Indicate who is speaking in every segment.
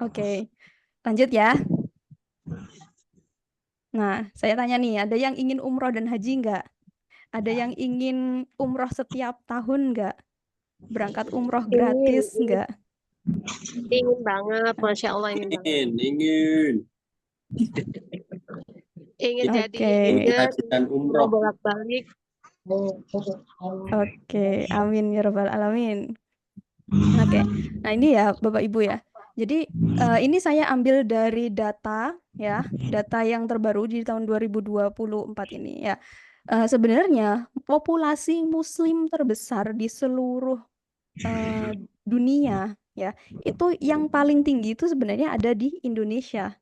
Speaker 1: Oke, lanjut ya. Nah, saya tanya nih, ada yang ingin umroh dan haji nggak? Ada yang ingin umroh setiap tahun nggak? Berangkat umroh
Speaker 2: Ingin,
Speaker 1: gratis nggak?
Speaker 2: ingin banget,
Speaker 1: Nah,
Speaker 2: Masya Allah ingin banget.
Speaker 3: ingin
Speaker 2: Ingin jadi
Speaker 1: oke,
Speaker 3: ingin
Speaker 2: agent,
Speaker 3: haji dan
Speaker 2: mau
Speaker 3: umroh.
Speaker 2: bolak-balik.
Speaker 1: oke, amin ya robbal alamin. Oke, nah ini ya Bapak Ibu ya. Jadi ini saya ambil dari data ya, data yang terbaru di tahun 2024 ini ya. Sebenarnya populasi Muslim terbesar di seluruh eh, dunia ya, itu yang paling tinggi itu sebenarnya ada di Indonesia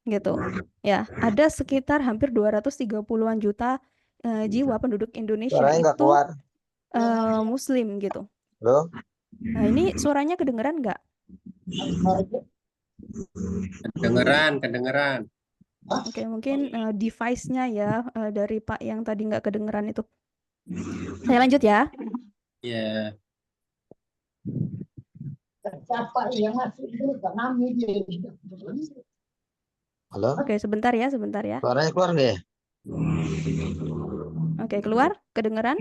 Speaker 1: gitu. Ya, ada sekitar hampir 230-an juta jiwa penduduk Indonesia
Speaker 4: Suaranya nggak
Speaker 1: itu
Speaker 4: keluar.
Speaker 1: Muslim gitu.
Speaker 4: Loh?
Speaker 1: Nah, ini suaranya kedengeran nggak?
Speaker 3: Kedengeran.
Speaker 1: Oke, mungkin device-nya ya dari Pak yang tadi nggak kedengeran itu. Saya lanjut ya.
Speaker 3: Ya,
Speaker 4: Halo?
Speaker 1: Oke, sebentar ya, sebentar ya.
Speaker 4: Suaranya keluar nggak ya?
Speaker 1: Oke, keluar, kedengeran.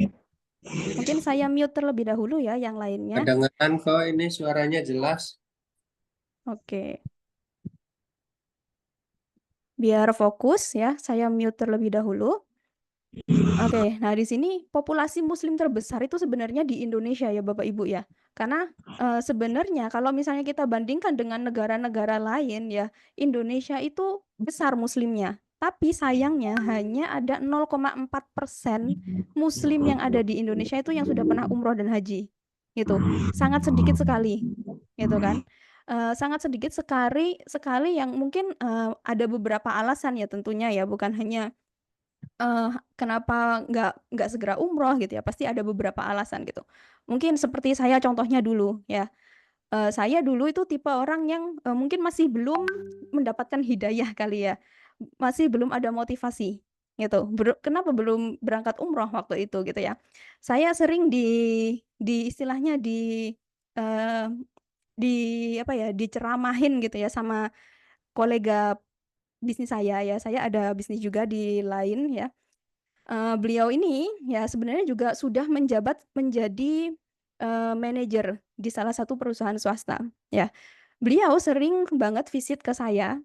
Speaker 1: Mungkin saya mute terlebih dahulu ya yang lainnya.
Speaker 3: kedengeran kok ini suaranya jelas.
Speaker 1: Oke, biar fokus ya, saya mute terlebih dahulu. Oke, nah di sini populasi Muslim terbesar itu sebenarnya di Indonesia ya Bapak Ibu ya. Karena sebenarnya kalau misalnya kita bandingkan dengan negara-negara lain ya, Indonesia itu besar Muslimnya. Tapi sayangnya hanya ada 0,4% Muslim yang ada di Indonesia itu yang sudah pernah umroh dan haji. Gitu. Sangat sedikit sekali. Gitu kan. Sangat sedikit sekali sekali yang mungkin ada beberapa alasan ya tentunya ya, bukan hanya kenapa nggak segera umroh gitu ya, pasti ada beberapa alasan gitu. Mungkin seperti saya contohnya dulu ya, saya dulu itu tipe orang yang mungkin masih belum mendapatkan hidayah kali ya, masih belum ada motivasi gitu. Kenapa belum berangkat umroh waktu itu gitu ya? Saya sering di istilahnya eh, di apa ya, diceramahin gitu ya sama kolega bisnis saya ya. Saya ada bisnis juga di lain ya. Beliau ini ya sebenarnya juga sudah menjabat menjadi manajer di salah satu perusahaan swasta ya. Beliau sering banget visit ke saya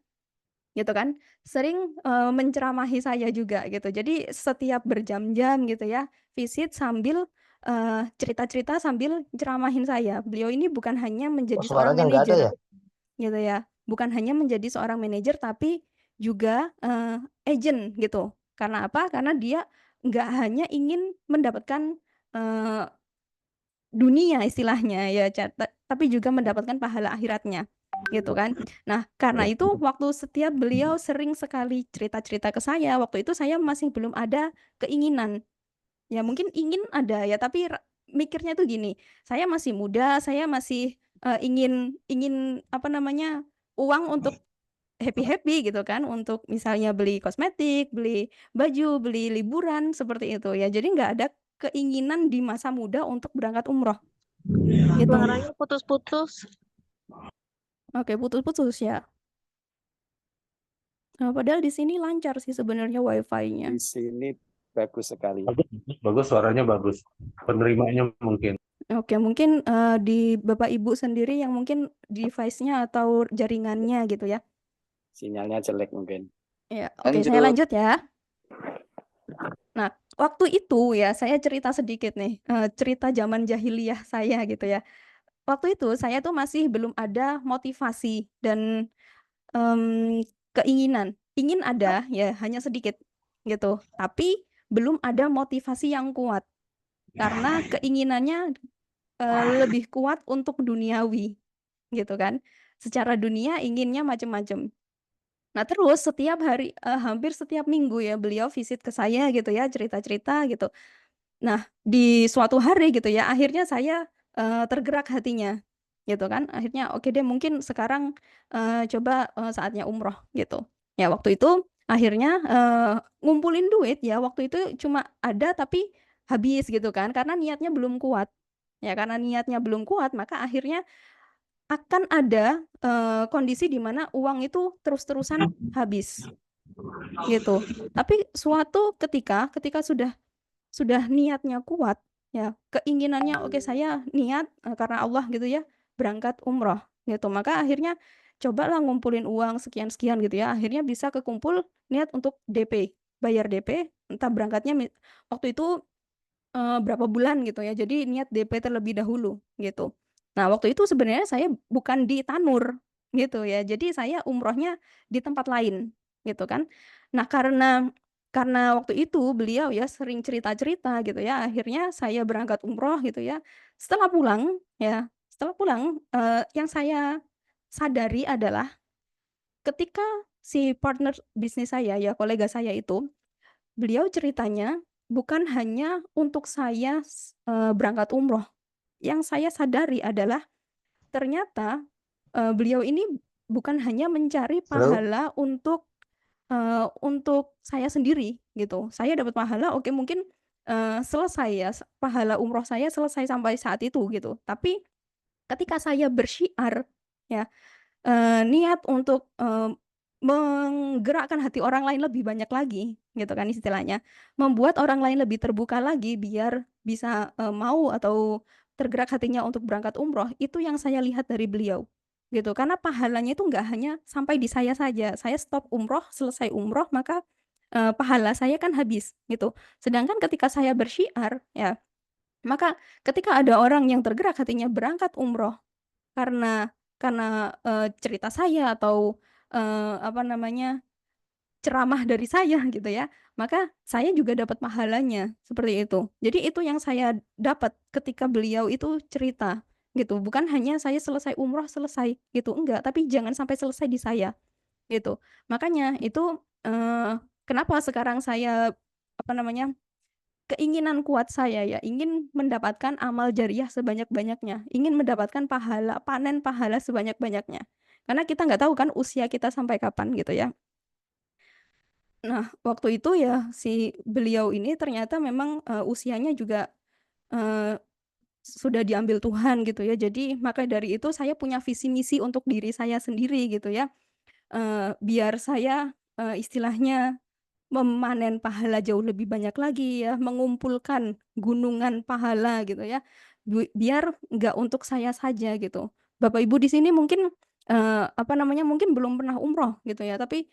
Speaker 1: gitu kan, sering menceramahi saya juga gitu. Jadi setiap berjam-jam gitu ya, visit sambil cerita-cerita sambil ceramahin saya. Beliau ini bukan hanya
Speaker 4: Kok
Speaker 1: menjadi seorang
Speaker 4: suaranya nggak ada
Speaker 1: manajer
Speaker 4: ya?
Speaker 1: gitu ya, bukan hanya menjadi seorang manajer tapi juga agent gitu. Karena apa? Karena dia nggak hanya ingin mendapatkan eh, dunia istilahnya ya, tapi juga mendapatkan pahala akhiratnya gitu kan. Nah, karena itu waktu setiap beliau sering sekali cerita-cerita ke saya, waktu itu saya masih belum ada keinginan. Ya mungkin ingin ada ya, tapi mikirnya tuh gini, saya masih muda, saya masih ingin ingin apa namanya, uang untuk happy-happy gitu kan, untuk misalnya beli kosmetik, beli baju, beli liburan seperti itu ya. Jadi nggak ada keinginan di masa muda untuk berangkat umroh gitu.
Speaker 2: Suaranya putus-putus.
Speaker 1: Oke, putus-putus ya. Padahal di sini lancar sih sebenarnya wifi-nya.
Speaker 5: Di sini bagus sekali.
Speaker 6: Bagus, suaranya bagus. Penerimanya mungkin.
Speaker 1: Oke, mungkin di Bapak Ibu sendiri yang mungkin device-nya atau jaringannya gitu ya.
Speaker 5: Sinyalnya jelek mungkin.
Speaker 1: Ya, oke, saya
Speaker 5: Lanjut.
Speaker 1: lanjut ya. Nah, waktu itu ya saya cerita sedikit nih, cerita zaman jahiliyah saya gitu ya. Waktu itu saya tuh masih belum ada motivasi dan em, keinginan. Ingin ada ya hanya sedikit gitu, tapi belum ada motivasi yang kuat karena keinginannya lebih kuat untuk duniawi gitu kan. Secara dunia inginnya macam-macam. Nah, terus setiap hari, hampir setiap minggu ya beliau visit ke saya gitu ya, cerita-cerita gitu. Nah, di suatu hari gitu ya, akhirnya saya tergerak hatinya gitu kan. Akhirnya oke deh mungkin sekarang coba saatnya umroh gitu. Ya, waktu itu akhirnya ngumpulin duit ya, waktu itu cuma ada tapi habis gitu kan, karena niatnya belum kuat. Ya, karena niatnya belum kuat, maka akhirnya akan ada kondisi di mana uang itu terus-terusan habis gitu. Tapi suatu ketika sudah niatnya kuat ya, keinginannya oke saya niat karena Allah gitu ya, berangkat umroh gitu. Maka akhirnya cobalah ngumpulin uang sekian-sekian gitu ya. Akhirnya bisa kekumpul niat untuk DP, bayar DP, entah berangkatnya waktu itu berapa bulan gitu ya. Jadi niat DP terlebih dahulu gitu. Nah, waktu itu sebenarnya saya bukan di Tanur gitu ya. Jadi saya umrohnya di tempat lain gitu kan. Nah, karena waktu itu beliau ya sering cerita-cerita gitu ya. Akhirnya saya berangkat umroh gitu ya. Setelah pulang yang saya sadari adalah ketika si partner bisnis saya ya, kolega saya itu, beliau ceritanya bukan hanya untuk saya berangkat umroh. Yang saya sadari adalah ternyata beliau ini bukan hanya mencari
Speaker 4: Halo?
Speaker 1: pahala untuk saya sendiri gitu. Saya dapat pahala, oke mungkin selesai ya pahala umroh saya selesai sampai saat itu gitu. Tapi ketika saya bersyiar ya niat untuk menggerakkan hati orang lain lebih banyak lagi gitu kan istilahnya, membuat orang lain lebih terbuka lagi biar bisa mau atau tergerak hatinya untuk berangkat umroh, itu yang saya lihat dari beliau gitu. Karena pahalanya itu nggak hanya sampai di saya saja, saya stop umroh, selesai umroh maka pahala saya kan habis gitu. Sedangkan ketika saya bersyiar ya, maka ketika ada orang yang tergerak hatinya berangkat umroh karena cerita saya atau apa namanya, ceramah dari saya gitu ya, maka saya juga dapat pahalanya, seperti itu. Jadi itu yang saya dapat ketika beliau itu cerita, gitu. Bukan hanya saya selesai umroh, selesai, gitu, enggak, tapi jangan sampai selesai di saya, gitu. Makanya itu, kenapa sekarang saya, apa namanya, keinginan kuat saya ya, ingin mendapatkan amal jariah sebanyak-banyaknya, ingin mendapatkan pahala, panen pahala sebanyak-banyaknya. Karena kita nggak tahu kan usia kita sampai kapan gitu ya. Nah, waktu itu ya si beliau ini ternyata memang usianya juga sudah diambil Tuhan gitu ya. Jadi maka dari itu saya punya visi misi untuk diri saya sendiri gitu ya. Biar saya istilahnya memanen pahala jauh lebih banyak lagi ya, mengumpulkan gunungan pahala gitu ya. Biar nggak untuk saya saja gitu. Bapak Ibu di sini mungkin apa namanya, mungkin belum pernah umroh gitu ya, tapi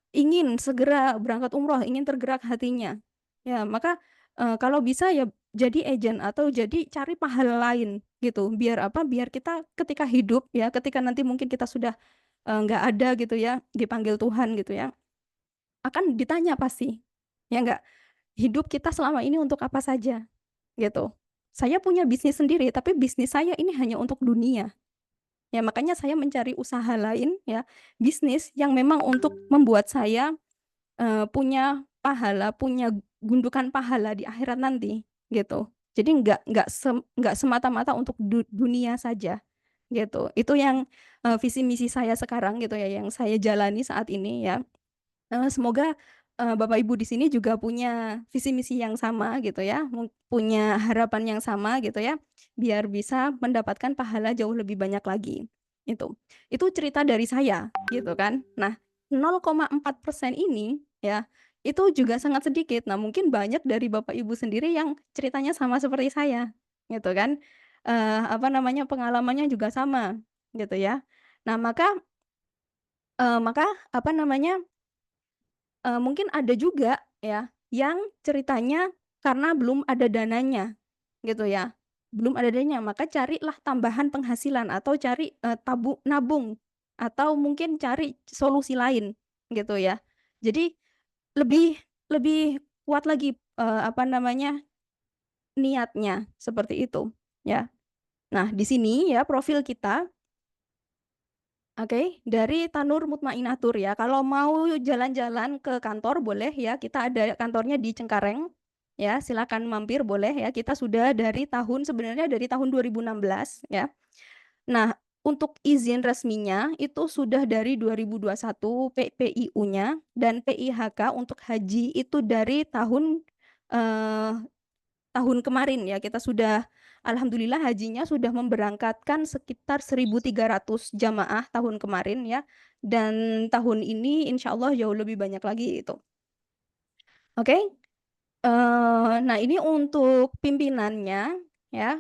Speaker 1: ingin segera berangkat umroh, ingin tergerak hatinya. Ya, maka kalau bisa ya jadi agent atau jadi cari pahala lain gitu. Biar apa? Biar kita ketika hidup ya, ketika nanti mungkin kita sudah nggak ada gitu ya, dipanggil Tuhan gitu ya, akan ditanya pasti, ya nggak? Hidup kita selama ini untuk apa saja, gitu. Saya punya bisnis sendiri, tapi bisnis saya ini hanya untuk dunia. Ya makanya saya mencari usaha lain ya, bisnis yang memang untuk membuat saya punya pahala, punya gundukan pahala di akhirat nanti, gitu. Jadi nggak semata-mata untuk dunia saja, gitu. Itu yang visi misi saya sekarang gitu ya, yang saya jalani saat ini ya. Semoga Bapak Ibu di sini juga punya visi misi yang sama gitu ya, punya harapan yang sama gitu ya, biar bisa mendapatkan pahala jauh lebih banyak lagi. Itu cerita dari saya gitu kan. Nah, 0,4% ini ya, itu juga sangat sedikit. Nah, mungkin banyak dari Bapak Ibu sendiri yang ceritanya sama seperti saya gitu kan. Apa namanya, pengalamannya juga sama gitu ya. Nah, maka apa namanya, mungkin ada juga ya, yang ceritanya karena belum ada dananya, gitu ya. Belum ada dananya, maka carilah tambahan penghasilan atau cari, nabung, atau mungkin cari solusi lain, gitu ya. Jadi lebih lebih kuat lagi, apa namanya, niatnya, seperti itu, ya. Nah, di sini ya profil kita. Oke, dari Tanur Mutmainatur ya. Kalau mau jalan-jalan ke kantor boleh ya. Kita ada kantornya di Cengkareng. Ya, silakan mampir boleh ya. Kita sudah sebenarnya dari tahun 2016 ya. Nah, untuk izin resminya itu sudah dari 2021 PPIU-nya dan PIHK untuk haji itu dari tahun tahun kemarin ya kita sudah alhamdulillah hajinya sudah memberangkatkan sekitar 1.300 jamaah tahun kemarin ya, dan tahun ini insya Allah jauh lebih banyak lagi itu. Oke. Nah ini untuk pimpinannya ya.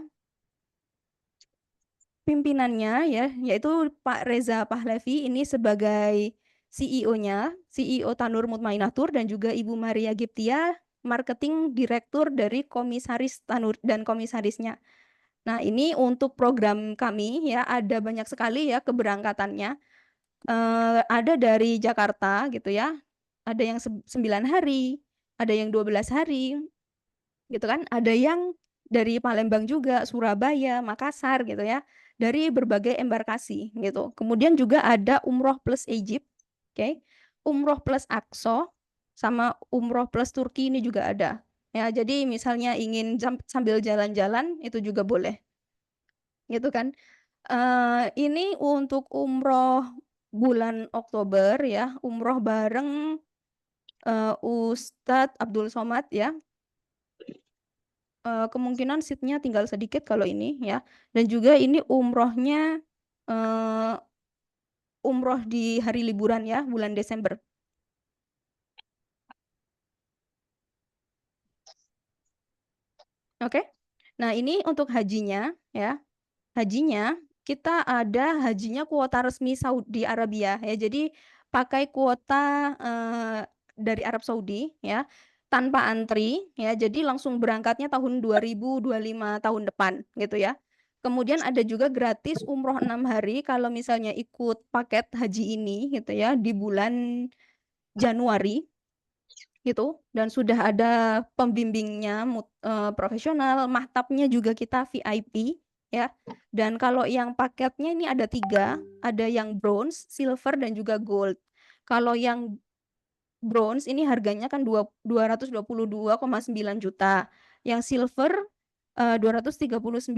Speaker 1: Pimpinannya ya, yaitu Pak Reza Pahlavi ini sebagai CEO-nya, CEO Tanur Mutmainah Tour, dan juga Ibu Maria Giptia, Marketing Direktur dari Komisaris Tanur dan komisarisnya. Nah, ini untuk program kami ya, ada banyak sekali ya keberangkatannya. Ada dari Jakarta gitu ya, ada yang 9 hari, ada yang 12 hari, gitu kan, ada yang dari Palembang juga, Surabaya, Makassar gitu ya, dari berbagai embarkasi gitu. Kemudian juga ada Umroh plus Egypt, oke, Umroh plus Aqsa, sama Umroh plus Turki ini juga ada. Ya, jadi misalnya ingin sambil jalan-jalan itu juga boleh, gitu kan. Ini untuk umroh bulan Oktober ya, umroh bareng Ustadz Abdul Somad ya. Kemungkinan seatnya tinggal sedikit kalau ini ya, dan juga ini umrohnya umroh di hari liburan ya, bulan Desember. Oke. Nah ini untuk hajinya ya, hajinya kita ada hajinya kuota resmi Saudi Arabia ya, jadi pakai kuota dari Arab Saudi ya, tanpa antri ya, jadi langsung berangkatnya tahun 2025 tahun depan gitu ya. Kemudian ada juga gratis umroh 6 hari kalau misalnya ikut paket haji ini gitu ya di bulan Januari gitu, dan sudah ada pembimbingnya profesional, mahtabnya juga kita VIP ya. Dan kalau yang paketnya ini ada 3, ada yang bronze, silver, dan juga gold. Kalau yang bronze ini harganya kan 222,9 juta. Yang silver 239,9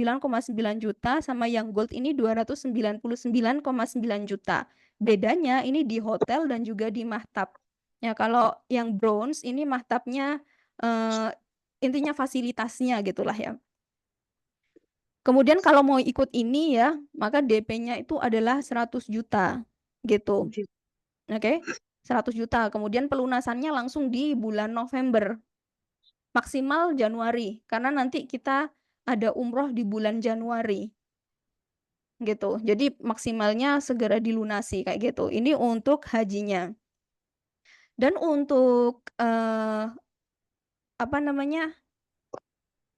Speaker 1: juta, sama yang gold ini 299,9 juta. Bedanya ini di hotel dan juga di mahtab. Ya, kalau yang bronze ini mahtabnya intinya fasilitasnya gitulah ya. Kemudian kalau mau ikut ini ya, maka DP-nya itu adalah 100 juta gitu. Oke. 100 juta. Kemudian pelunasannya langsung di bulan November. Maksimal Januari, karena nanti kita ada umroh di bulan Januari. Gitu. Jadi maksimalnya segera dilunasi kayak gitu. Ini untuk hajinya. Dan untuk apa namanya?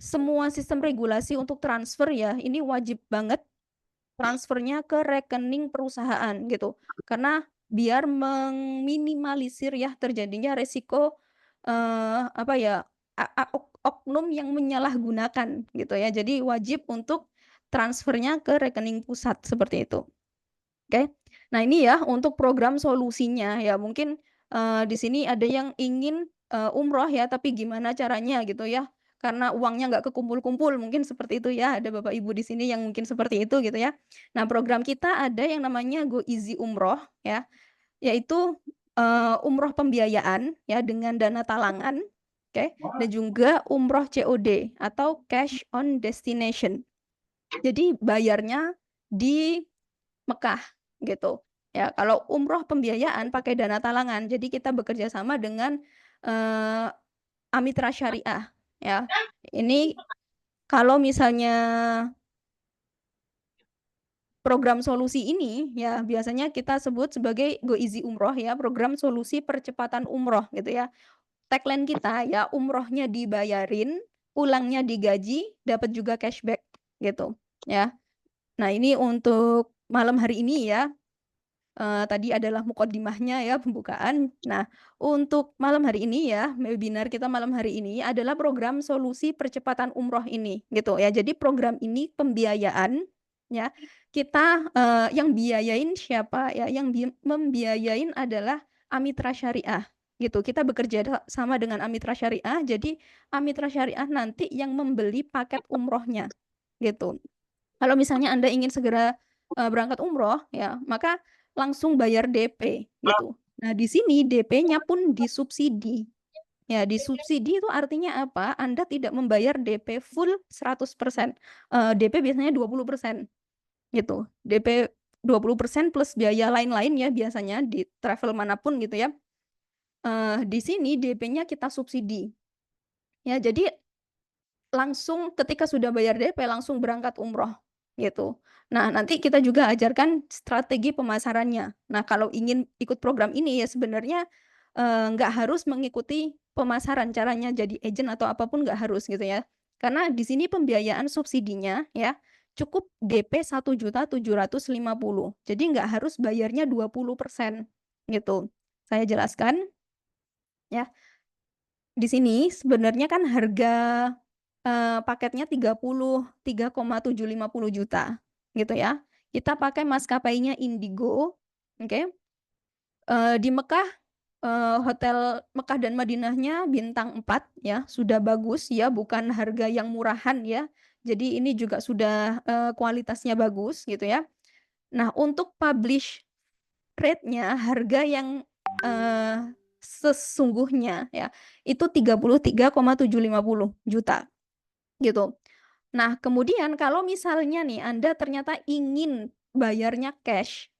Speaker 1: Semua sistem regulasi untuk transfer ya, ini wajib banget transfernya ke rekening perusahaan gitu. Karena biar meminimalisir ya terjadinya resiko apa ya, oknum yang menyalahgunakan gitu ya. Jadi wajib untuk transfernya ke rekening pusat seperti itu. Oke. Nah, ini ya untuk program solusinya ya. Mungkin di sini ada yang ingin umroh ya, tapi gimana caranya gitu ya. Karena uangnya nggak kekumpul-kumpul, mungkin seperti itu ya. Ada Bapak Ibu di sini yang mungkin seperti itu gitu ya. Nah, program kita ada yang namanya Go Easy Umroh ya, yaitu umroh pembiayaan ya dengan dana talangan, oke, dan juga umroh COD atau cash on destination. Jadi bayarnya di Mekah gitu. Ya, kalau umroh pembiayaan pakai dana talangan, jadi kita bekerja sama dengan Amitra Syariah ya. Ini kalau misalnya program solusi ini ya biasanya kita sebut sebagai Go Easy Umroh ya, program solusi percepatan umroh gitu ya. Tagline kita ya, umrohnya dibayarin, pulangnya digaji, dapat juga cashback gitu ya. Nah, ini untuk malam hari ini ya. Tadi adalah mukaddimahnya ya, pembukaan. Nah, untuk malam hari ini ya, webinar kita malam hari ini adalah program solusi percepatan umroh ini gitu ya. Jadi program ini pembiayaan ya. Kita yang biayain siapa ya? Yang membiayain adalah Amitra Syariah gitu. Kita bekerja sama dengan Amitra Syariah. Jadi Amitra Syariah nanti yang membeli paket umrohnya gitu. Kalau misalnya Anda ingin segera berangkat umroh ya, maka langsung bayar DP gitu. Nah, di sini DP-nya pun disubsidi Ya, disubsidi itu artinya apa? Anda tidak membayar DP full 100%. DP biasanya 20%. Gitu. DP 20% plus biaya lain-lain ya biasanya di travel manapun gitu ya. Di sini DP-nya kita subsidi. Ya, jadi langsung ketika sudah bayar DP langsung berangkat umroh gitu. Nah, nanti kita juga ajarkan strategi pemasarannya. Nah, kalau ingin ikut program ini ya sebenarnya nggak harus mengikuti pemasaran, caranya jadi agent atau apapun nggak harus gitu ya. Karena di sini pembiayaan subsidinya ya cukup DP 1.750.000. Jadi nggak harus bayarnya 20% gitu. Saya jelaskan ya. Di sini sebenarnya kan harga paketnya 3,750 juta gitu ya. Kita pakai maskapainya Indigo, oke. Di Mekah hotel Mekah dan Madinahnya bintang 4 ya, sudah bagus ya, bukan harga yang murahan ya. Jadi ini juga sudah kualitasnya bagus gitu ya. Nah, untuk publish rate-nya harga yang sesungguhnya ya itu 33,750 juta gitu. Nah, kemudian kalau misalnya nih Anda ternyata ingin bayarnya cash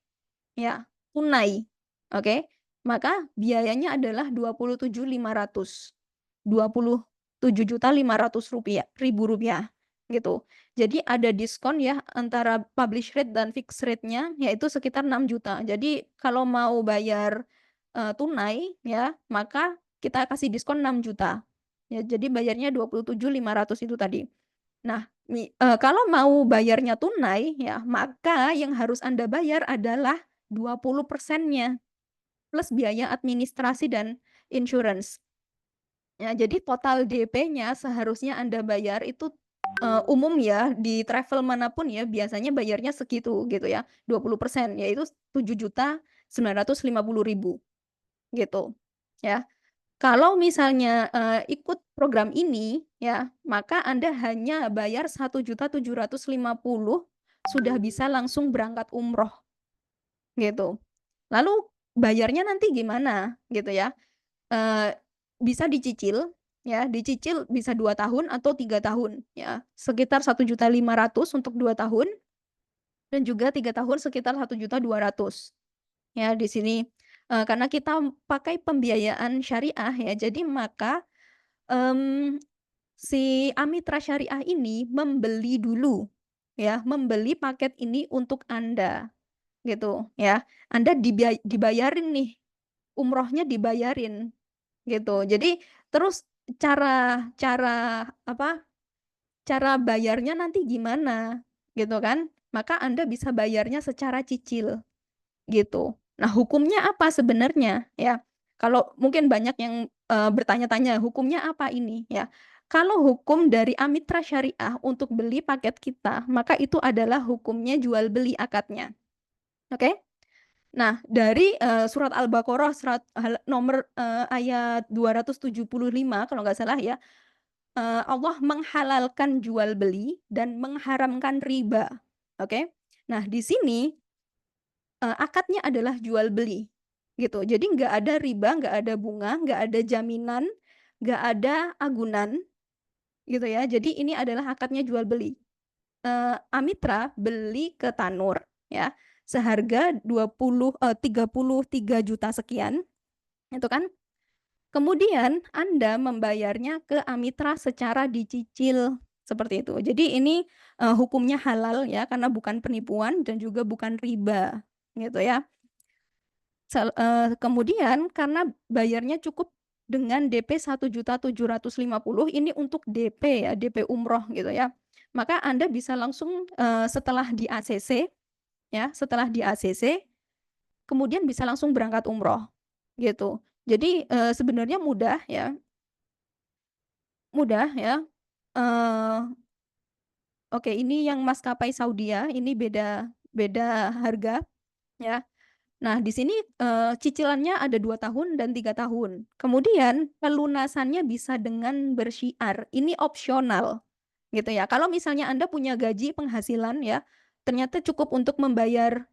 Speaker 1: ya, tunai. Oke. Maka biayanya adalah 27.500. 27.500.000 rupiah gitu. Jadi ada diskon ya antara publish rate dan fixed rate-nya yaitu sekitar 6 juta. Jadi kalau mau bayar tunai ya, maka kita kasih diskon 6 juta. Ya, jadi bayarnya 27.500 itu tadi. Nah, kalau mau bayarnya tunai ya, maka yang harus Anda bayar adalah 20%-nya plus biaya administrasi dan insurance. Ya, jadi total DP-nya seharusnya Anda bayar itu umum ya di travel manapun ya biasanya bayarnya segitu gitu ya, 20% yaitu 7.950.000 gitu ya. Kalau misalnya ikut program ini ya, maka Anda hanya bayar 1.750.000 sudah bisa langsung berangkat umroh gitu. Lalu bayarnya nanti gimana gitu ya? Bisa dicicil ya, dicicil bisa 2 tahun atau 3 tahun ya. Sekitar 1.500.000 untuk 2 tahun dan juga 3 tahun sekitar 1.200.000. Ya, di sini karena kita pakai pembiayaan syariah ya, jadi maka si Amitra Syariah ini membeli dulu ya, membeli paket ini untuk Anda gitu ya. Anda dibayarin nih, umrohnya dibayarin gitu. Jadi terus cara cara apa? Cara bayarnya nanti gimana gitu kan? Maka Anda bisa bayarnya secara cicil gitu. Nah, hukumnya apa sebenarnya ya? Kalau mungkin banyak yang bertanya-tanya hukumnya apa ini ya? Kalau hukum dari Amitra Syariah untuk beli paket kita, maka itu adalah hukumnya jual beli akadnya. Oke? Nah, dari surat Al-Baqarah nomor ayat 275 kalau nggak salah ya, Allah menghalalkan jual beli dan mengharamkan riba. Oke? Nah, di sini akadnya adalah jual beli gitu. Jadi nggak ada riba, nggak ada bunga, nggak ada jaminan, nggak ada agunan gitu ya. Jadi ini adalah akadnya jual beli. Amitra beli ke Tanur ya seharga 33 juta sekian itu kan. Kemudian Anda membayarnya ke Amitra secara dicicil seperti itu. Jadi ini hukumnya halal ya karena bukan penipuan dan juga bukan riba gitu ya. Kemudian karena bayarnya cukup dengan DP 1.750.000 ini untuk DP ya, DP umroh gitu ya. Maka Anda bisa langsung setelah di ACC ya, setelah di ACC kemudian bisa langsung berangkat umroh gitu. Jadi sebenarnya mudah ya. Mudah ya. Oke, ini yang maskapai Saudi ya, ini beda harga ya. Nah, di sini cicilannya ada 2 tahun dan 3 tahun. Kemudian pelunasannya bisa dengan bersyiar. Ini opsional gitu ya. Kalau misalnya Anda punya gaji penghasilan ya, ternyata cukup untuk membayar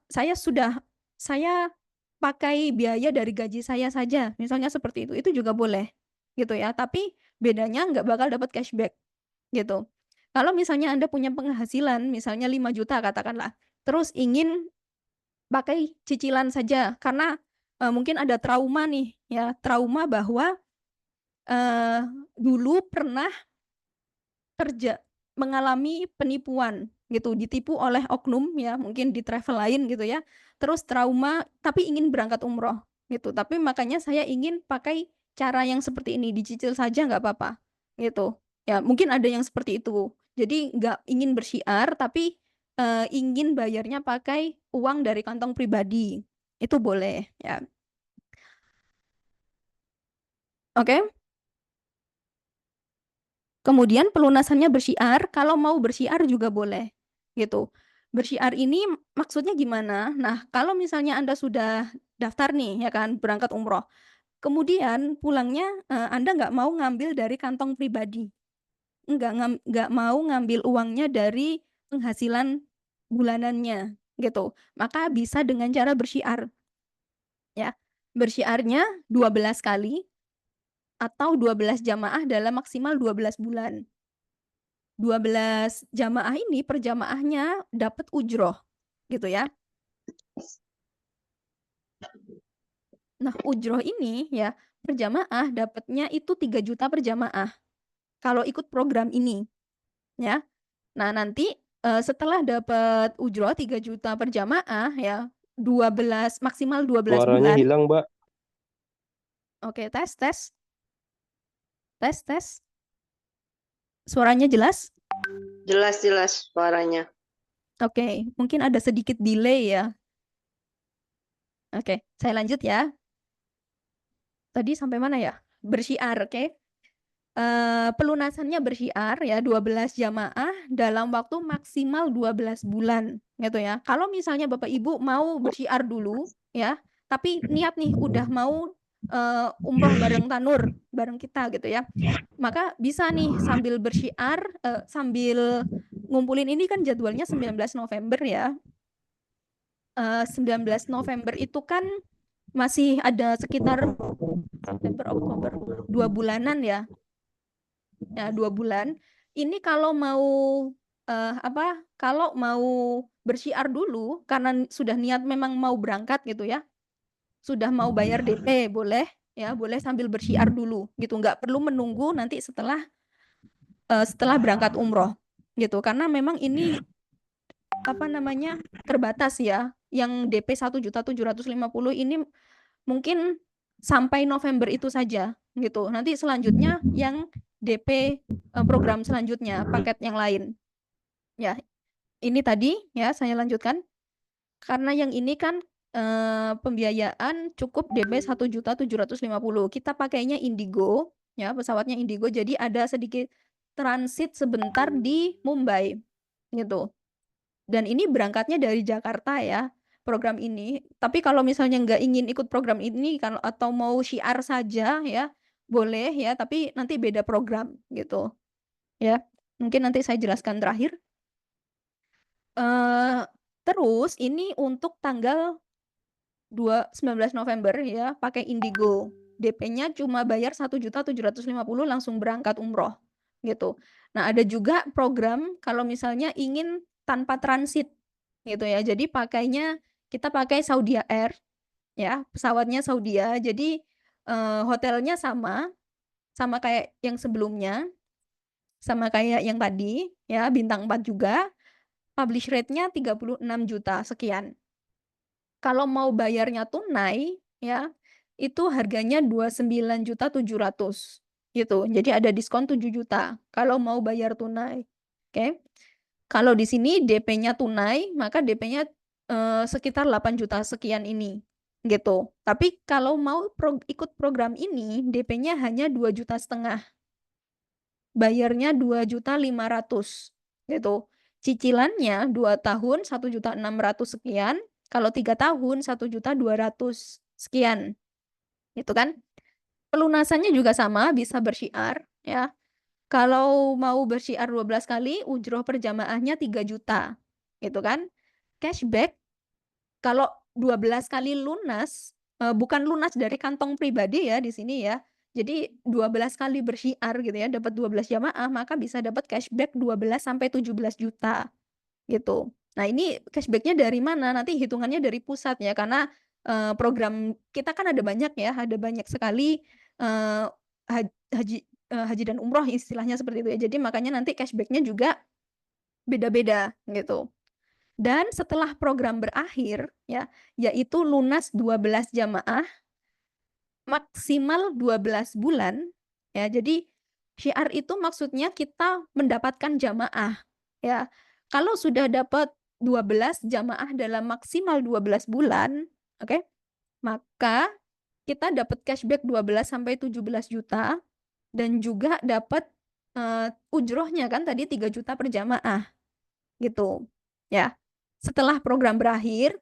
Speaker 1: saya pakai biaya dari gaji saya saja, misalnya seperti itu juga boleh gitu ya. Tapi bedanya nggak bakal dapat cashback gitu. Kalau misalnya Anda punya penghasilan misalnya 5 juta katakanlah, terus ingin pakai cicilan saja karena mungkin ada trauma nih ya, trauma bahwa dulu pernah mengalami penipuan gitu, ditipu oleh oknum ya, mungkin di travel lain gitu ya. Terus trauma tapi ingin berangkat umroh gitu. Tapi makanya saya ingin pakai cara yang seperti ini, dicicil saja nggak apa-apa gitu. Ya, mungkin ada yang seperti itu. Jadi nggak ingin bersyiar tapi ingin bayarnya pakai uang dari kantong pribadi. Itu boleh ya. Oke. Kemudian pelunasannya bersyiar, kalau mau bersyiar juga boleh, gitu. Bersyiar ini maksudnya gimana? Nah, kalau misalnya Anda sudah daftar nih, ya kan, berangkat umroh. Kemudian pulangnya Anda nggak mau ngambil dari kantong pribadi. Nggak mau ngambil uangnya dari penghasilan bulanannya, gitu. Maka bisa dengan cara bersyiar. Ya. Bersyiarnya 12 kali atau 12 jamaah dalam maksimal 12 bulan. 12 jamaah ini per jamaahnya dapat ujroh gitu ya. Nah, ujroh ini ya per jamaah dapatnya itu 3 juta per jamaah kalau ikut program ini ya. Nah, nanti setelah dapat ujroh 3 juta per jamaah ya, 12 maksimal 12
Speaker 7: Suaranya
Speaker 1: bulan.
Speaker 7: hilang, Mbak.
Speaker 1: Oke, tes. Suaranya jelas?
Speaker 2: Jelas suaranya.
Speaker 1: Oke, mungkin ada sedikit delay ya. Oke, saya lanjut ya. Tadi sampai mana ya? Bersyiar, oke. Pelunasannya bersyiar ya 12 jamaah dalam waktu maksimal 12 bulan gitu ya. Kalau misalnya Bapak Ibu mau bersyiar dulu ya, tapi niat nih udah mau umroh bareng Tanur, bareng kita gitu ya. Maka bisa nih sambil bersyiar, sambil ngumpulin ini kan jadwalnya 19 November ya. 19 November itu kan masih ada sekitar September, Oktober, 2 bulanan ya. Ya, 2 bulan. Ini kalau mau kalau mau bersyiar dulu karena sudah niat memang mau berangkat gitu ya. Sudah mau bayar DP boleh ya, boleh sambil bersyiar dulu gitu. Nggak perlu menunggu nanti setelah berangkat umroh gitu. Karena memang ini terbatas ya. Yang DP 1.750.000 ini mungkin sampai November itu saja gitu. Nanti selanjutnya yang DP program selanjutnya, paket yang lain. Ya, ini tadi ya saya lanjutkan. Karena yang ini kan pembiayaan cukup DP 1.750.000. Kita pakainya Indigo, ya pesawatnya Indigo. Jadi ada sedikit transit sebentar di Mumbai, gitu. Dan ini berangkatnya dari Jakarta ya, program ini. Tapi kalau misalnya nggak ingin ikut program ini atau mau syiar saja ya, boleh ya, tapi nanti beda program gitu. Ya, mungkin nanti saya jelaskan terakhir. Terus ini untuk tanggal 19 November ya, pakai Indigo. DP-nya cuma bayar 1.750.000 langsung berangkat umroh gitu. Nah, ada juga program kalau misalnya ingin tanpa transit gitu ya. Jadi kita pakai Saudia Air ya, pesawatnya Saudia. Jadi hotelnya sama kayak yang sebelumnya. Sama kayak yang tadi ya, bintang 4 juga. Publish rate-nya 36 juta sekian. Kalau mau bayarnya tunai ya, itu harganya 29.700.000 gitu. Jadi ada diskon 7 juta kalau mau bayar tunai. Oke. Kalau di sini DP-nya tunai, maka DP-nya sekitar 8 juta sekian ini gitu. Tapi kalau mau ikut program ini, DP-nya hanya 2,5 juta. Bayarnya 2.500.000 gitu. Cicilannya 2 tahun 1.600.000 sekian, kalau 3 tahun 1.200.000 sekian. Gitu kan? Pelunasannya juga sama, bisa bersyiar ya. Kalau mau bersyiar 12 kali, ujroh per jamaahnya 3 juta. Gitu kan? Cashback kalau 12 kali lunas, bukan lunas dari kantong pribadi ya di sini ya. Jadi 12 kali bersyiar gitu ya, dapat 12 jamaah, maka bisa dapat cashback 12 sampai 17 juta gitu. Nah, ini cashback-nya dari mana? Nanti hitungannya dari pusat ya, karena program kita kan ada banyak ya, ada banyak sekali eh, haji dan umroh istilahnya seperti itu ya. Jadi makanya nanti cashback-nya juga beda-beda gitu. Dan setelah program berakhir ya, yaitu lunas 12 jamaah maksimal 12 bulan ya. Jadi syiar itu maksudnya kita mendapatkan jamaah ya. Kalau sudah dapat 12 jamaah dalam maksimal 12 bulan, oke, maka kita dapat cashback 12 sampai 17 juta dan juga dapat ujrohnya kan tadi 3 juta per jamaah gitu. Ya. Setelah program berakhir,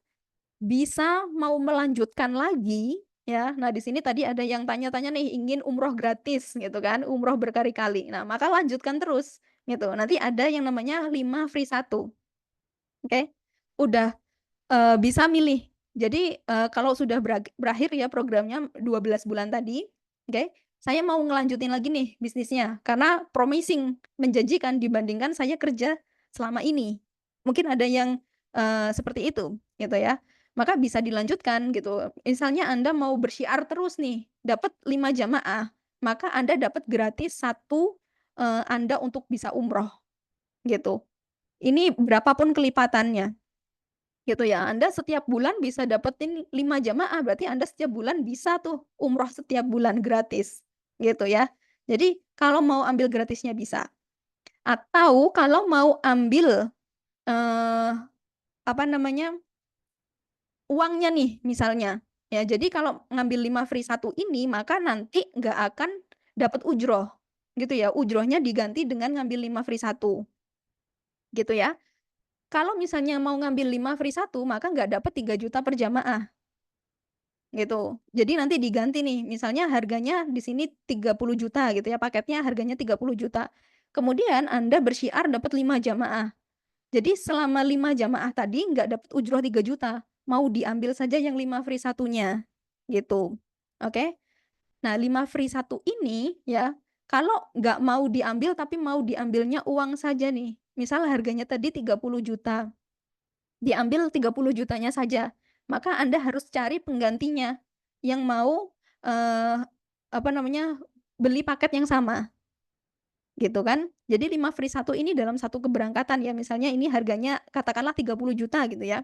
Speaker 1: bisa mau melanjutkan lagi ya. Nah, di sini tadi ada yang tanya-tanya nih ingin umroh gratis gitu kan, umroh berkali-kali. Nah, maka lanjutkan terus gitu. Nanti ada yang namanya 5 free 1. Oke. Udah bisa milih. Jadi kalau sudah berakhir ya programnya 12 bulan tadi, oke, saya mau ngelanjutin lagi nih bisnisnya karena promising, menjanjikan dibandingkan saya kerja selama ini. Mungkin ada yang seperti itu gitu ya. Maka bisa dilanjutkan gitu. Misalnya Anda mau bersyiar terus nih, dapat 5 jamaah, maka Anda dapat gratis 1 Anda untuk bisa umroh gitu. Ini berapapun kelipatannya gitu ya. Anda setiap bulan bisa dapetin 5 jamaah, berarti Anda setiap bulan bisa tuh umroh setiap bulan gratis gitu ya. Jadi kalau mau ambil gratisnya bisa. Atau kalau mau ambil apa namanya? Uangnya nih misalnya. Ya, jadi kalau ngambil 5 free 1 ini maka nanti nggak akan dapat ujroh gitu ya. Ujrohnya diganti dengan ngambil 5 free 1 gitu ya. Kalau misalnya mau ngambil 5 free 1 maka nggak dapat 3 juta per jamaah gitu. Jadi nanti diganti nih, misalnya harganya di sini 30 juta gitu ya, paketnya harganya 30 juta. Kemudian Anda bersyiar dapat 5 jamaah. Jadi selama 5 jamaah tadi nggak dapat ujroh 3 juta, mau diambil saja yang 5 free 1-nya gitu. Oke. Nah, 5 free 1 ini ya, kalau nggak mau diambil tapi mau diambilnya uang saja nih. Misal harganya tadi 30 juta. Diambil 30 jutanya saja. Maka Anda harus cari penggantinya yang mau apa namanya? Beli paket yang sama. Gitu kan? Jadi 5 free 1 ini dalam satu keberangkatan ya. Misalnya ini harganya katakanlah 30 juta gitu ya.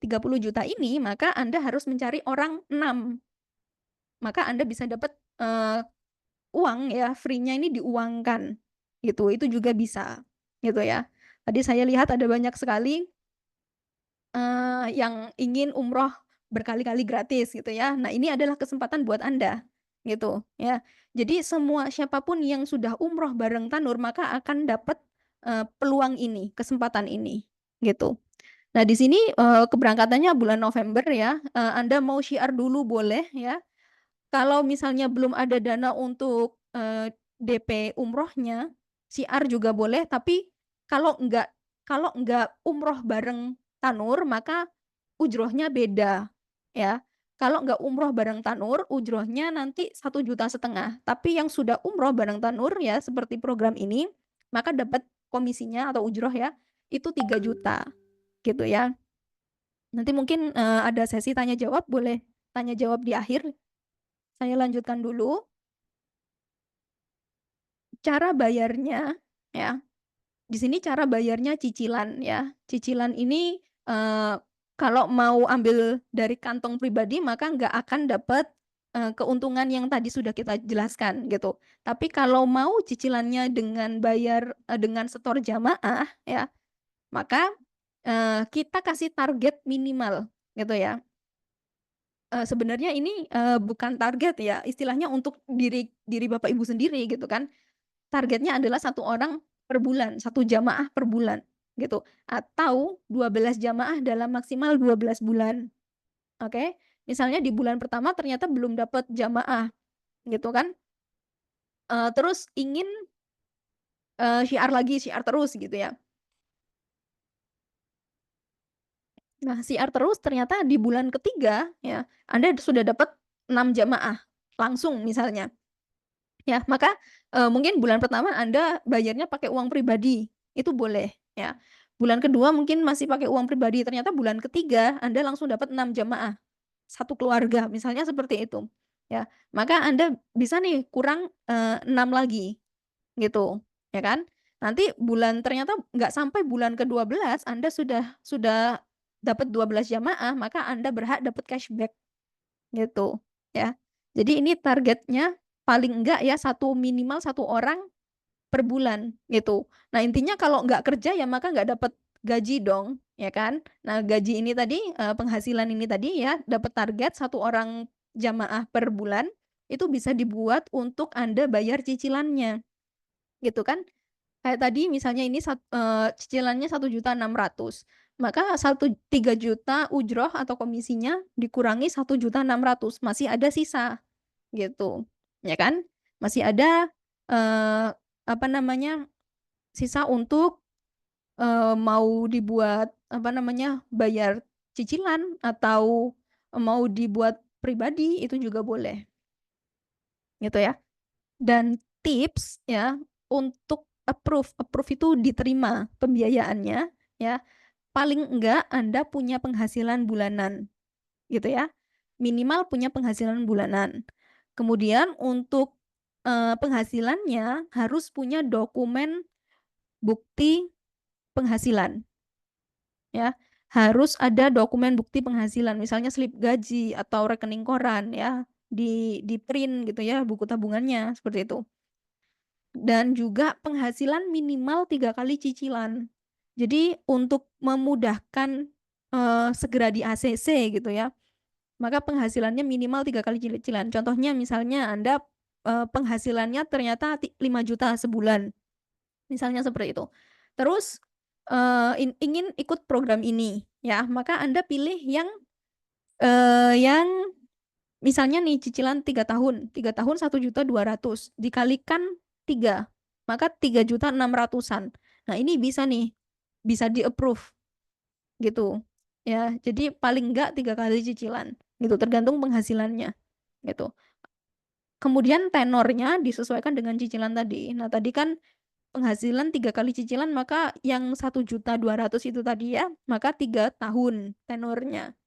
Speaker 1: 30 juta ini maka Anda harus mencari orang 6. Maka Anda bisa dapat uang ya, free-nya ini diuangkan. Gitu. Itu juga bisa. Gitu ya. Tadi saya lihat ada banyak sekali yang ingin umroh berkali-kali gratis gitu ya. Nah, ini adalah kesempatan buat Anda gitu ya. Jadi semua siapapun yang sudah umroh bareng Tanur maka akan dapat peluang ini, kesempatan ini gitu. Nah, di sini keberangkatannya bulan November ya. Anda mau syiar dulu boleh ya. Kalau misalnya belum ada dana untuk DP umrohnya, syiar juga boleh, tapi kalau enggak umroh bareng Tanur, maka ujrohnya beda ya. Kalau enggak umroh bareng Tanur, ujrohnya nanti 1,5 juta. Tapi yang sudah umroh bareng Tanur ya, seperti program ini, maka dapat komisinya atau ujroh ya, itu 3 juta gitu ya. Nanti mungkin ada sesi tanya jawab, boleh tanya jawab di akhir. Saya lanjutkan dulu. Cara bayarnya ya. Di sini cara bayarnya cicilan ya. Cicilan ini kalau mau ambil dari kantong pribadi maka nggak akan dapat keuntungan yang tadi sudah kita jelaskan gitu. Tapi kalau mau cicilannya dengan bayar dengan setor jamaah ya, maka kita kasih target minimal gitu ya. Sebenarnya ini bukan target ya, istilahnya untuk diri Bapak Ibu sendiri gitu kan. Targetnya adalah 1 orang per bulan, 1 jamaah per bulan gitu. Atau 12 jamaah dalam maksimal 12 bulan. Oke. Misalnya di bulan pertama ternyata belum dapat jamaah gitu kan. Terus ingin syiar lagi, syiar terus gitu ya. Nah, siar terus ternyata di bulan ketiga ya, Anda sudah dapat 6 jamaah langsung misalnya. Ya, maka mungkin bulan pertama Anda bayarnya pakai uang pribadi, itu boleh ya. Bulan kedua mungkin masih pakai uang pribadi, ternyata bulan ketiga Anda langsung dapat 6 jamaah, satu keluarga, misalnya seperti itu. Ya, maka Anda bisa nih kurang 6 lagi gitu, ya kan? Nanti ternyata nggak sampai bulan ke-12 Anda sudah dapat 12 jamaah, maka Anda berhak dapat cashback gitu, ya. Jadi ini targetnya paling enggak ya minimal satu orang per bulan gitu. Nah, intinya kalau nggak kerja ya maka nggak dapat gaji dong, ya kan? Nah, gaji ini tadi penghasilan ini tadi ya dapat target satu orang jamaah per bulan itu bisa dibuat untuk Anda bayar cicilannya. Gitu kan? Kayak tadi misalnya ini cicilannya 1.600.000, maka 3 juta ujroh atau komisinya dikurangi 1.600.000, masih ada sisa gitu, ya kan? Masih ada apa namanya sisa untuk mau dibuat apa namanya bayar cicilan atau mau dibuat pribadi itu juga boleh, gitu ya. Dan tips ya untuk approve itu diterima pembiayaannya ya, paling enggak Anda punya penghasilan bulanan gitu ya, minimal punya penghasilan bulanan. Kemudian untuk penghasilannya harus punya dokumen bukti penghasilan ya, harus ada dokumen bukti penghasilan, misalnya slip gaji atau rekening koran ya, di print gitu ya buku tabungannya seperti itu. Dan juga penghasilan minimal 3 kali cicilan. Jadi untuk memudahkan segera di ACC gitu ya, maka penghasilannya minimal 3 kali cicilan. Contohnya misalnya Anda penghasilannya ternyata 5 juta sebulan, misalnya seperti itu. Terus ingin ikut program ini ya, maka Anda pilih yang misalnya nih cicilan 3 tahun, 1.200.000 dikalikan 3, maka 3.600.000-an. Nah, ini bisa nih, bisa di-approve gitu. Ya, jadi paling enggak 3 kali cicilan gitu, tergantung penghasilannya gitu. Kemudian tenornya disesuaikan dengan cicilan tadi. Nah, tadi kan penghasilan 3 kali cicilan, maka yang 1.200.000 itu tadi ya, maka 3 tahun tenornya.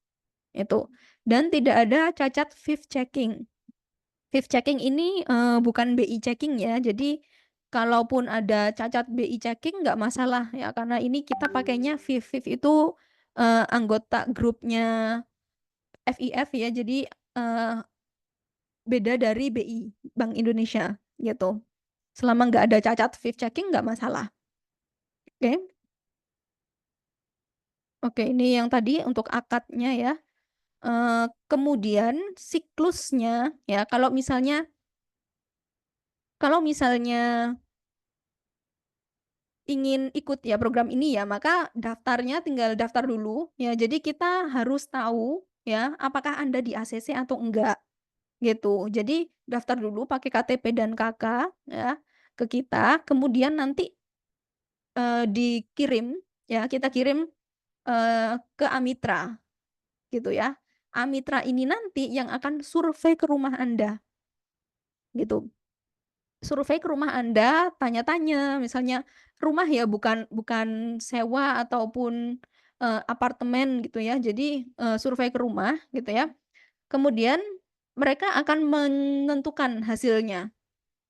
Speaker 1: Itu. Dan tidak ada cacat fifth checking. Fifth checking ini bukan BI checking ya. Jadi kalaupun ada cacat BI checking nggak masalah ya, karena ini kita pakainya fifth. Fifth itu anggota grupnya FIF ya. Jadi beda dari BI Bank Indonesia gitu. Selama nggak ada cacat fifth checking nggak masalah. Oke. Oke, ini yang tadi untuk akadnya ya. Kemudian siklusnya ya, kalau misalnya ingin ikut ya program ini ya, maka daftarnya tinggal daftar dulu ya. Jadi kita harus tahu ya apakah Anda di ACC atau enggak gitu. Jadi daftar dulu pakai KTP dan KK ya ke kita, kemudian nanti dikirim ya, kita kirim ke Amitra gitu ya. Amitra ini nanti yang akan survei ke rumah Anda gitu. Survei ke rumah Anda, tanya-tanya, misalnya rumah ya bukan sewa ataupun apartemen gitu ya. Jadi survei ke rumah gitu ya. Kemudian mereka akan menentukan hasilnya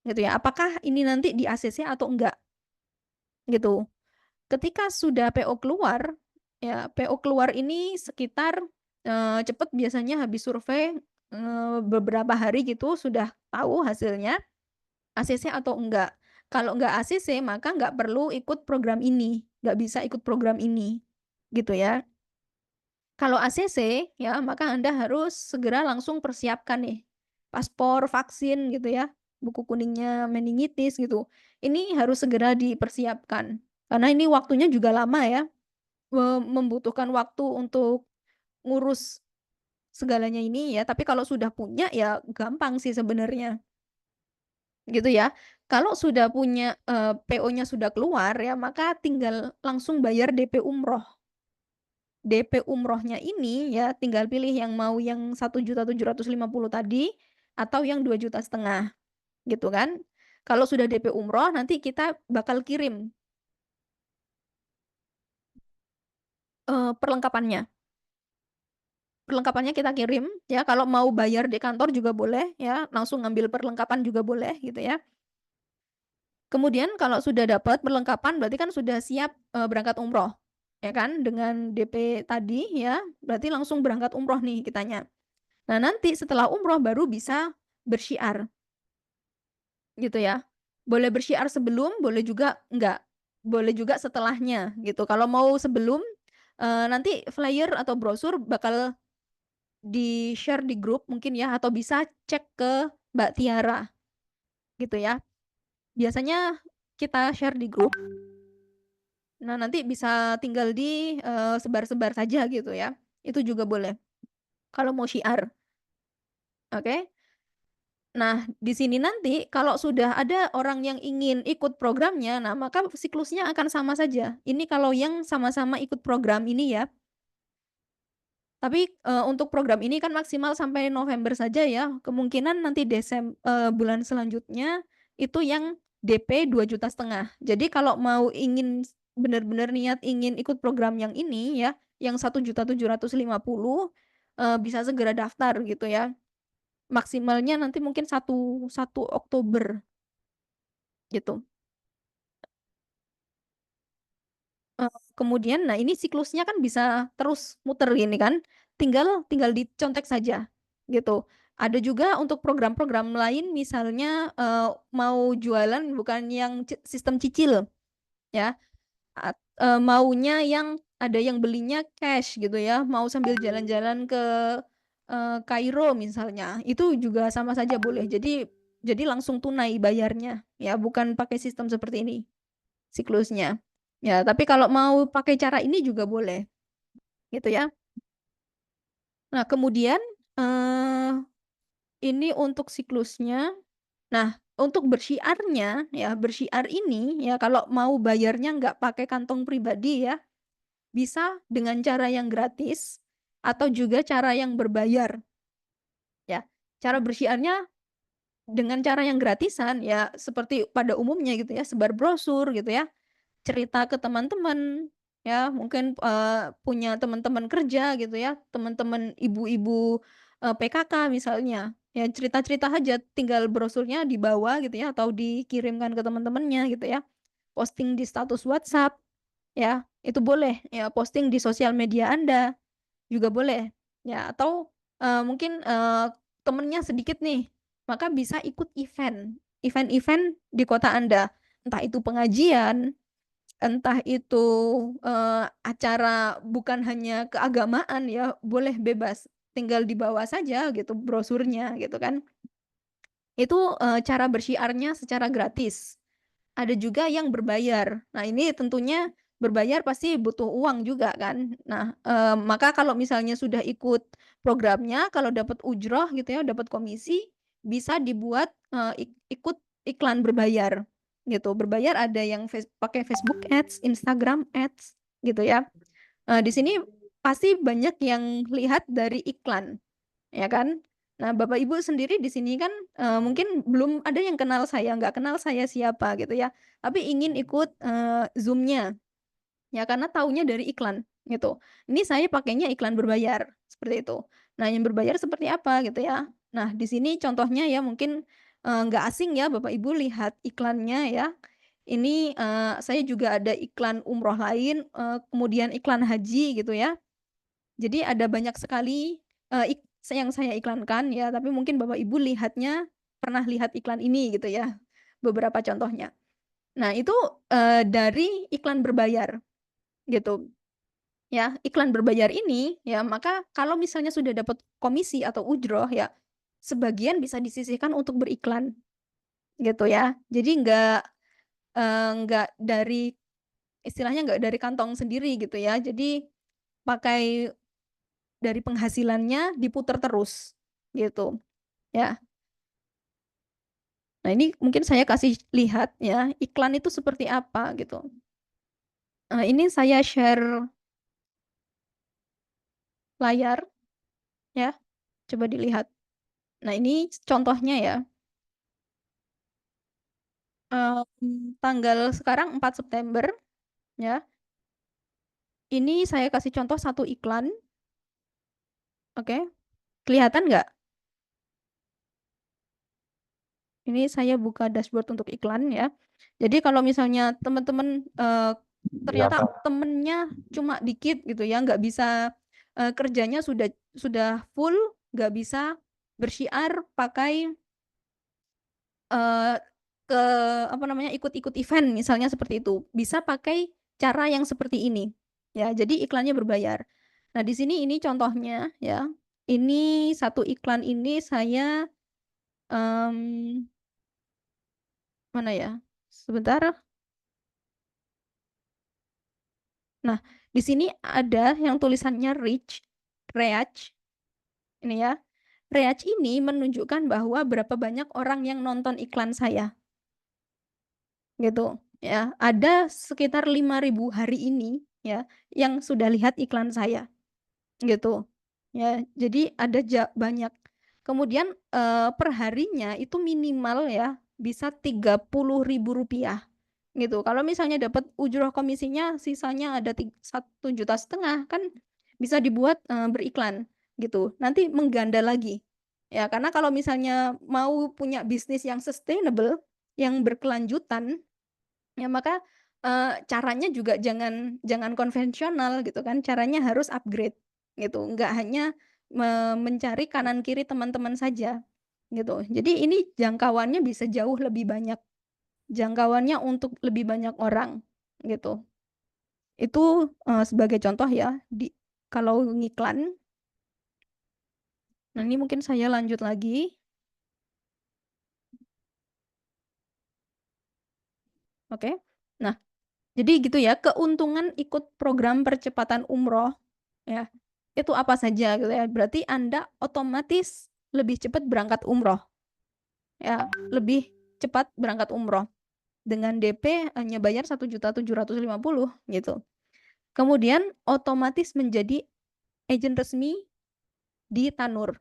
Speaker 1: gitu ya. Apakah ini nanti di ACC atau enggak gitu. Ketika sudah PO keluar ya, PO keluar ini sekitar cepat biasanya habis survei beberapa hari gitu sudah tahu hasilnya. ACC atau enggak. Kalau enggak ACC, maka enggak perlu ikut program ini. Enggak bisa ikut program ini. Gitu ya. Kalau ACC, ya maka Anda harus segera langsung persiapkan nih. Paspor, vaksin gitu ya. Buku kuningnya meningitis gitu. Ini harus segera dipersiapkan. Karena ini waktunya juga lama ya. Membutuhkan waktu untuk ngurus segalanya ini ya. Tapi kalau sudah punya ya gampang sih sebenarnya. Gitu ya. Kalau sudah punya PO-nya sudah keluar ya, maka tinggal langsung bayar DP umroh. DP umrohnya ini ya tinggal pilih yang mau yang 1.750.000 tadi atau yang 2,5 juta gitu kan. Kalau sudah DP umroh nanti kita bakal kirim perlengkapannya. Perlengkapannya kita kirim ya. Kalau mau bayar di kantor juga boleh ya, langsung ngambil perlengkapan juga boleh gitu ya. Kemudian kalau sudah dapat perlengkapan berarti kan sudah siap berangkat umroh ya kan, dengan DP tadi ya, berarti langsung berangkat umroh nih kitanya. Nah, nanti setelah umroh baru bisa bersyiar gitu ya. Boleh bersyiar sebelum, boleh juga enggak. Boleh juga setelahnya gitu. Kalau mau sebelum nanti flyer atau brosur bakal di-share di grup mungkin ya, atau bisa cek ke Mbak Tiara gitu ya. Biasanya kita share di grup. Nah, nanti bisa tinggal di sebar-sebar saja gitu ya. Itu juga boleh. Kalau mau syiar. Oke. Nah, di sini nanti kalau sudah ada orang yang ingin ikut programnya, nah maka siklusnya akan sama saja. Ini kalau yang sama-sama ikut program ini ya. Tapi untuk program ini kan maksimal sampai November saja ya. Kemungkinan nanti bulan selanjutnya itu yang DP 2,5 juta. Jadi kalau mau ingin benar-benar niat ingin ikut program yang ini ya, yang 1.750.000 bisa segera daftar gitu ya. Maksimalnya nanti mungkin 1 Oktober gitu. Kemudian nah ini siklusnya kan bisa terus muter gini kan, tinggal dicontek saja gitu. Ada juga untuk program-program lain misalnya mau jualan bukan yang sistem cicil ya, maunya yang ada yang belinya cash gitu ya, mau sambil jalan-jalan ke Kairo misalnya, itu juga sama saja boleh. Jadi langsung tunai bayarnya ya, bukan pakai sistem seperti ini siklusnya. Ya, tapi kalau mau pakai cara ini juga boleh. Gitu ya. Nah, kemudian ini untuk siklusnya. Nah, untuk bersyiarnya ya, bersyiar ini ya kalau mau bayarnya nggak pakai kantong pribadi ya, bisa dengan cara yang gratis atau juga cara yang berbayar. Ya. Cara bersyiarnya dengan cara yang gratisan ya seperti pada umumnya gitu ya, sebar brosur gitu ya. Cerita ke teman-teman ya, mungkin punya teman-teman kerja gitu ya, teman-teman ibu-ibu PKK misalnya. Ya cerita-cerita aja, tinggal brosurnya dibawa gitu ya atau dikirimkan ke teman-temannya gitu ya. Posting di status WhatsApp ya, itu boleh ya, posting di sosial media Anda juga boleh. Ya, atau mungkin temennya sedikit nih, maka bisa ikut event-event di kota Anda. Entah itu pengajian, entah itu acara bukan hanya keagamaan ya, boleh bebas. Tinggal dibawa saja gitu brosurnya gitu kan. Itu cara bersyiarnya secara gratis. Ada juga yang berbayar. Nah, ini tentunya berbayar pasti butuh uang juga kan. Nah, maka kalau misalnya sudah ikut programnya, kalau dapat ujroh gitu ya, dapat komisi, bisa dibuat ikut iklan berbayar gitu. Berbayar ada yang pakai Facebook Ads, Instagram Ads gitu ya. Di sini pasti banyak yang lihat dari iklan, ya kan? Nah, Bapak Ibu sendiri di sini kan mungkin belum ada yang kenal saya, nggak kenal saya siapa gitu ya. Tapi ingin ikut Zoom-nya, ya karena taunya dari iklan gitu. Ini saya pakainya iklan berbayar seperti itu. Nah, yang berbayar seperti apa gitu ya. Nah, di sini contohnya ya mungkin nggak asing ya Bapak Ibu lihat iklannya ya. Ini saya juga ada iklan umroh lain, kemudian iklan haji gitu ya. Jadi ada banyak sekali yang saya iklankan ya, tapi mungkin Bapak Ibu lihatnya pernah lihat iklan ini gitu ya, beberapa contohnya. Nah, itu dari iklan berbayar gitu. Ya, iklan berbayar ini ya, maka kalau misalnya sudah dapat komisi atau ujroh ya, sebagian bisa disisihkan untuk beriklan gitu ya. Jadi nggak dari istilahnya nggak dari kantong sendiri gitu ya. Jadi pakai dari penghasilannya diputar terus gitu ya. Nah, ini mungkin saya kasih lihat ya, iklan itu seperti apa gitu. Ini saya share layar ya. Coba dilihat. Nah, ini contohnya ya. Tanggal sekarang 4 September ya. Ini saya kasih contoh satu iklan. Oke. Kelihatan nggak? Ini saya buka dashboard untuk iklan ya. Jadi kalau misalnya teman-teman ternyata temennya cuma dikit gitu ya, nggak bisa kerjanya sudah full, nggak bisa bersyiar pakai ke apa namanya ikut-ikut event misalnya seperti itu, bisa pakai cara yang seperti ini ya. Jadi iklannya berbayar. Nah di sini ini contohnya ya. Ini satu iklan ini saya mana ya? Sebentar. Nah, di sini ada yang tulisannya reach. Ini ya. Reach ini menunjukkan bahwa berapa banyak orang yang nonton iklan saya. Gitu ya. Ada sekitar 5.000 hari ini ya yang sudah lihat iklan saya. Gitu. Ya, jadi ada banyak. Kemudian perharinya itu minimal ya bisa 30.000 rupiah gitu. Kalau misalnya dapat ujroh komisinya sisanya ada 1,5 juta kan bisa dibuat beriklan gitu. Nanti mengganda lagi ya, karena kalau misalnya mau punya bisnis yang sustainable, yang berkelanjutan ya, maka caranya juga jangan konvensional gitu kan. Caranya harus upgrade gitu. Nggak hanya mencari kanan kiri teman-teman saja gitu. Jadi ini jangkauannya bisa jauh lebih banyak. Jangkauannya untuk lebih banyak orang gitu. Itu sebagai contoh ya kalau ngiklan. Nah, ini mungkin saya lanjut lagi. Oke. Nah, jadi gitu ya, keuntungan ikut program percepatan umroh ya. Itu apa saja gitu ya. Berarti Anda otomatis lebih cepat berangkat umroh. Ya, lebih cepat berangkat umroh. Dengan DP hanya bayar 1.750.000 gitu. Kemudian otomatis menjadi agen resmi di Tanur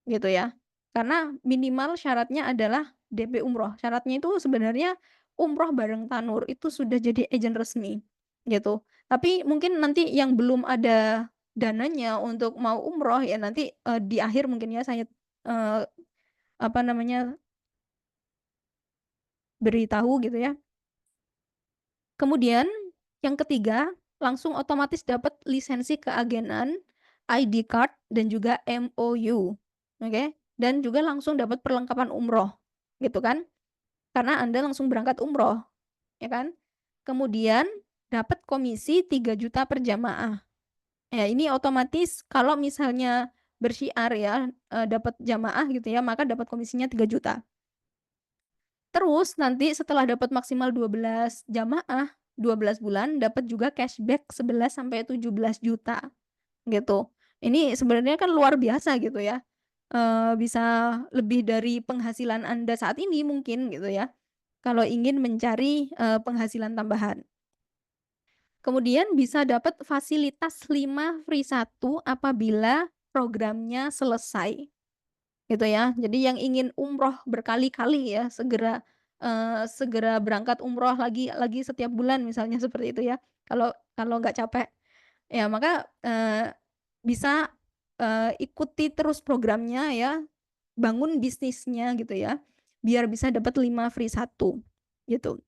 Speaker 1: gitu ya. Karena minimal syaratnya adalah DP umroh. Syaratnya itu sebenarnya umroh bareng Tanur itu sudah jadi agen resmi gitu. Tapi mungkin nanti yang belum ada dananya untuk mau umroh ya nanti di akhir mungkin ya saya apa namanya beritahu gitu ya. Kemudian yang ketiga, langsung otomatis dapat lisensi keagenan, ID card, dan juga MOU. Oke? Dan juga langsung dapat perlengkapan umroh. Gitu kan? Karena Anda langsung berangkat umroh. Ya kan? Kemudian dapat komisi 3 juta per jamaah. Ya, ini otomatis kalau misalnya bersyiar ya, dapat jamaah gitu ya, maka dapat komisinya 3 juta. Terus nanti setelah dapat maksimal 12 jamaah, 12 bulan dapat juga cashback 11 sampai 17 juta gitu. Ini sebenarnya kan luar biasa gitu ya. Bisa lebih dari penghasilan Anda saat ini mungkin gitu ya. Kalau ingin mencari penghasilan tambahan. Kemudian bisa dapat fasilitas 5 free 1 apabila programnya selesai. Gitu ya. Jadi yang ingin umroh berkali-kali ya segera berangkat umroh lagi setiap bulan misalnya seperti itu ya. Kalau nggak capek ya maka bisa ikuti terus programnya ya, bangun bisnisnya gitu ya. Biar bisa dapat 5 free 1 gitu.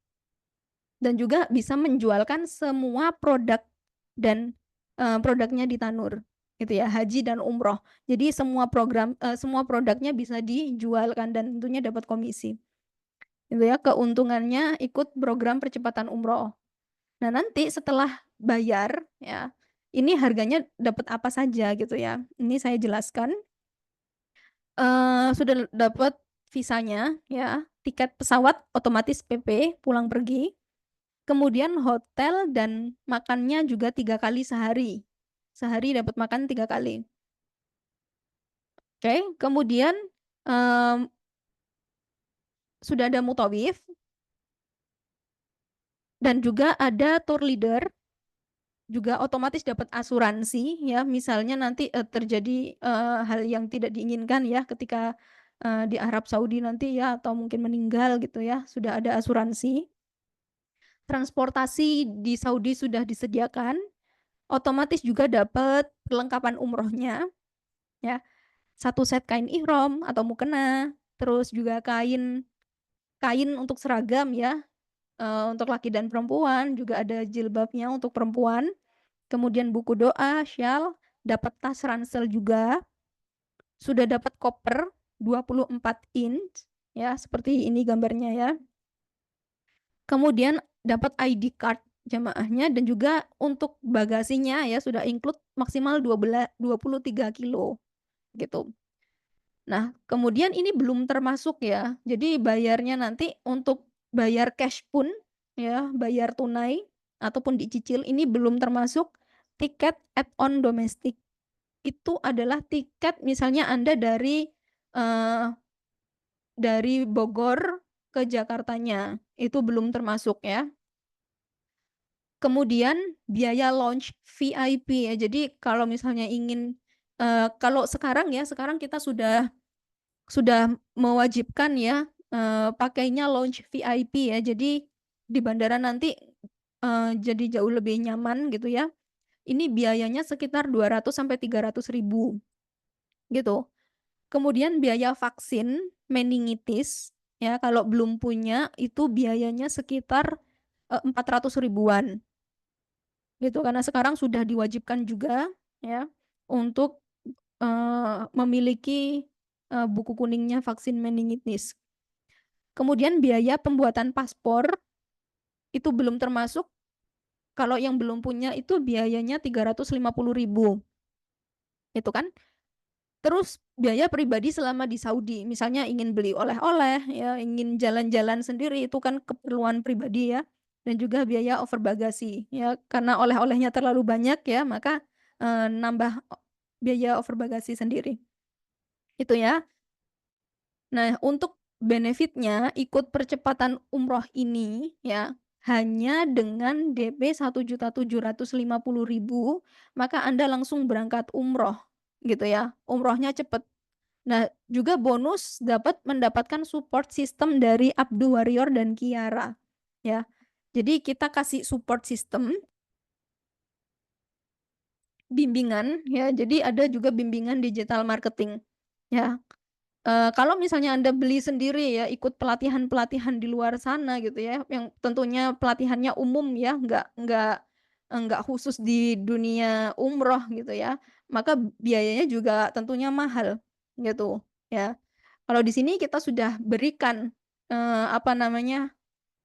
Speaker 1: Dan juga bisa menjualkan semua produk dan produknya di Tanur gitu ya, haji dan umroh. Jadi semua produknya bisa dijualkan dan tentunya dapat komisi. Gitu ya, keuntungannya ikut program percepatan umroh. Nah, nanti setelah bayar ya, ini harganya dapat apa saja gitu ya. Ini saya jelaskan. Sudah dapat visanya ya, tiket pesawat otomatis PP pulang pergi. Kemudian hotel dan makannya juga 3 kali sehari. Sehari dapat makan 3 kali. Oke, kemudian sudah ada mutawif dan juga ada tour leader juga otomatis dapat asuransi ya, misalnya nanti terjadi hal yang tidak diinginkan ya ketika di Arab Saudi nanti ya, atau mungkin meninggal gitu ya, sudah ada asuransi. Transportasi di Saudi sudah disediakan, otomatis juga dapat perlengkapan umrohnya ya, 1 set kain ihram atau mukena, terus juga kain untuk seragam ya, untuk laki dan perempuan, juga ada jilbabnya untuk perempuan, kemudian buku doa, syal, dapat tas ransel juga, sudah dapat koper 24 inch ya, seperti ini gambarnya ya. Kemudian dapat ID card jamaahnya, dan juga untuk bagasinya ya sudah include maksimal 23 kilo gitu. Nah, kemudian ini belum termasuk ya. Jadi bayarnya nanti untuk bayar cash pun ya, bayar tunai ataupun dicicil, ini belum termasuk tiket add-on domestik. Itu adalah tiket misalnya Anda dari Bogor ke Jakartanya, itu belum termasuk ya. Kemudian biaya launch VIP ya. Jadi kalau misalnya ingin kalau sekarang ya, sekarang kita sudah mewajibkan ya pakainya launch VIP ya. Jadi di bandara nanti jadi jauh lebih nyaman gitu ya. Ini biayanya sekitar 200 sampai 300 ribu gitu. Kemudian biaya vaksin meningitis ya, kalau belum punya itu biayanya sekitar 400 ribuan gitu, karena sekarang sudah diwajibkan juga ya untuk memiliki buku kuningnya vaksin meningitis. Kemudian biaya pembuatan paspor itu belum termasuk, kalau yang belum punya itu biayanya 350 ribu itu kan. Terus biaya pribadi selama di Saudi, misalnya ingin beli oleh-oleh ya, ingin jalan-jalan sendiri, itu kan keperluan pribadi ya, dan juga biaya over bagasi ya, karena oleh-olehnya terlalu banyak ya, maka nambah biaya over bagasi sendiri itu ya. Nah, untuk benefitnya ikut percepatan umroh ini ya, hanya dengan DP 1.750.000 maka Anda langsung berangkat umroh gitu ya, umrohnya cepat. Nah, juga bonus dapat mendapatkan support system dari Abdu Warrior dan Kiara ya. Jadi kita kasih support system, bimbingan ya. Jadi ada juga bimbingan digital marketing ya. Kalau misalnya Anda beli sendiri ya, ikut pelatihan-pelatihan di luar sana gitu ya, yang tentunya pelatihannya umum ya, nggak khusus di dunia umroh gitu ya, maka biayanya juga tentunya mahal gitu ya. Kalau di sini kita sudah berikan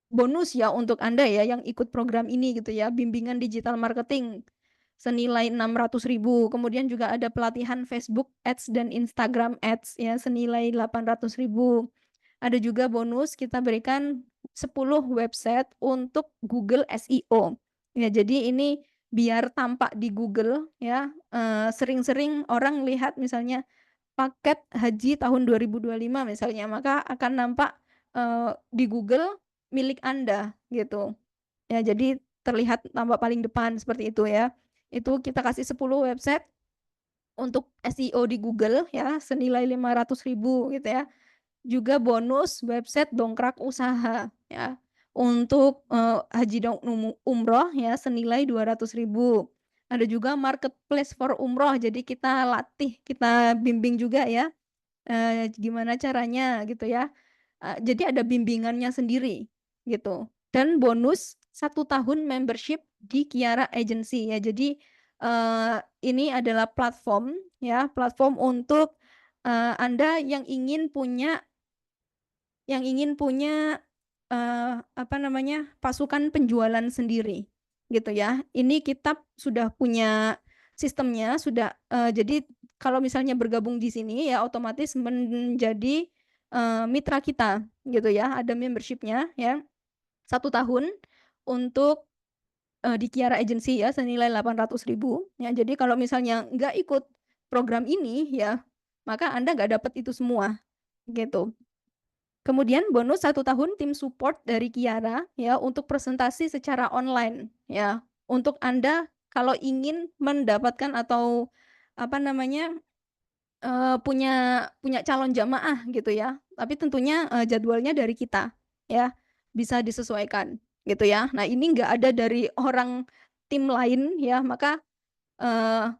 Speaker 1: bonus ya untuk Anda ya yang ikut program ini gitu ya, bimbingan digital marketing senilai 600.000, kemudian juga ada pelatihan Facebook Ads dan Instagram Ads ya senilai 800.000. Ada juga bonus kita berikan 10 website untuk Google SEO. Ya, jadi ini biar tampak di Google ya, sering-sering orang lihat misalnya paket haji tahun 2025 misalnya, maka akan nampak di Google milik Anda gitu. Ya, jadi terlihat tampak paling depan seperti itu ya. Itu kita kasih 10 website untuk SEO di Google ya senilai 500.000 gitu ya. Juga bonus website dongkrak usaha ya untuk haji dan umroh ya senilai 200.000. Ada juga marketplace for umroh, jadi kita latih, kita bimbing juga ya gimana caranya gitu ya. Jadi ada bimbingannya sendiri gitu. Dan bonus 1 tahun membership di Kiara Agency ya. Jadi ini adalah platform ya, platform untuk Anda yang ingin punya pasukan penjualan sendiri gitu ya. Ini kita sudah punya sistemnya, sudah jadi kalau misalnya bergabung di sini ya otomatis menjadi mitra kita gitu ya, ada membershipnya ya 1 tahun untuk di Kiara Agency ya senilai 800.000 ya. Jadi kalau misalnya nggak ikut program ini ya, maka Anda nggak dapat itu semua gitu. Kemudian bonus 1 tahun tim support dari Kiara ya untuk presentasi secara online ya. Untuk Anda kalau ingin mendapatkan atau apa namanya punya calon jamaah gitu ya. Tapi tentunya jadwalnya dari kita ya, bisa disesuaikan gitu ya. Nah, ini nggak ada dari orang tim lain ya, maka eh,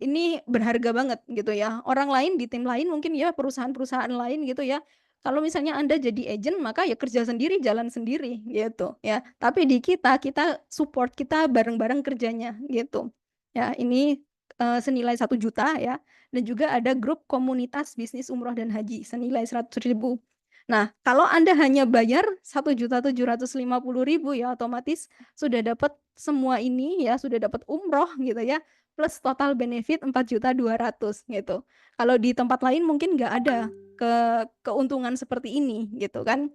Speaker 1: ini berharga banget gitu ya. Orang lain di tim lain mungkin ya perusahaan-perusahaan lain gitu ya. Kalau misalnya Anda jadi agent maka ya kerja sendiri, jalan sendiri gitu ya. Tapi di kita support, kita bareng-bareng kerjanya gitu. Ya, ini senilai 1 juta ya. Dan juga ada grup komunitas bisnis umroh dan haji senilai 100.000. Nah, kalau Anda hanya bayar 1.750.000 ya otomatis sudah dapat semua ini ya, sudah dapat umroh gitu ya, plus total benefit 4.200.000 gitu. Kalau di tempat lain mungkin nggak ada keuntungan seperti ini gitu kan.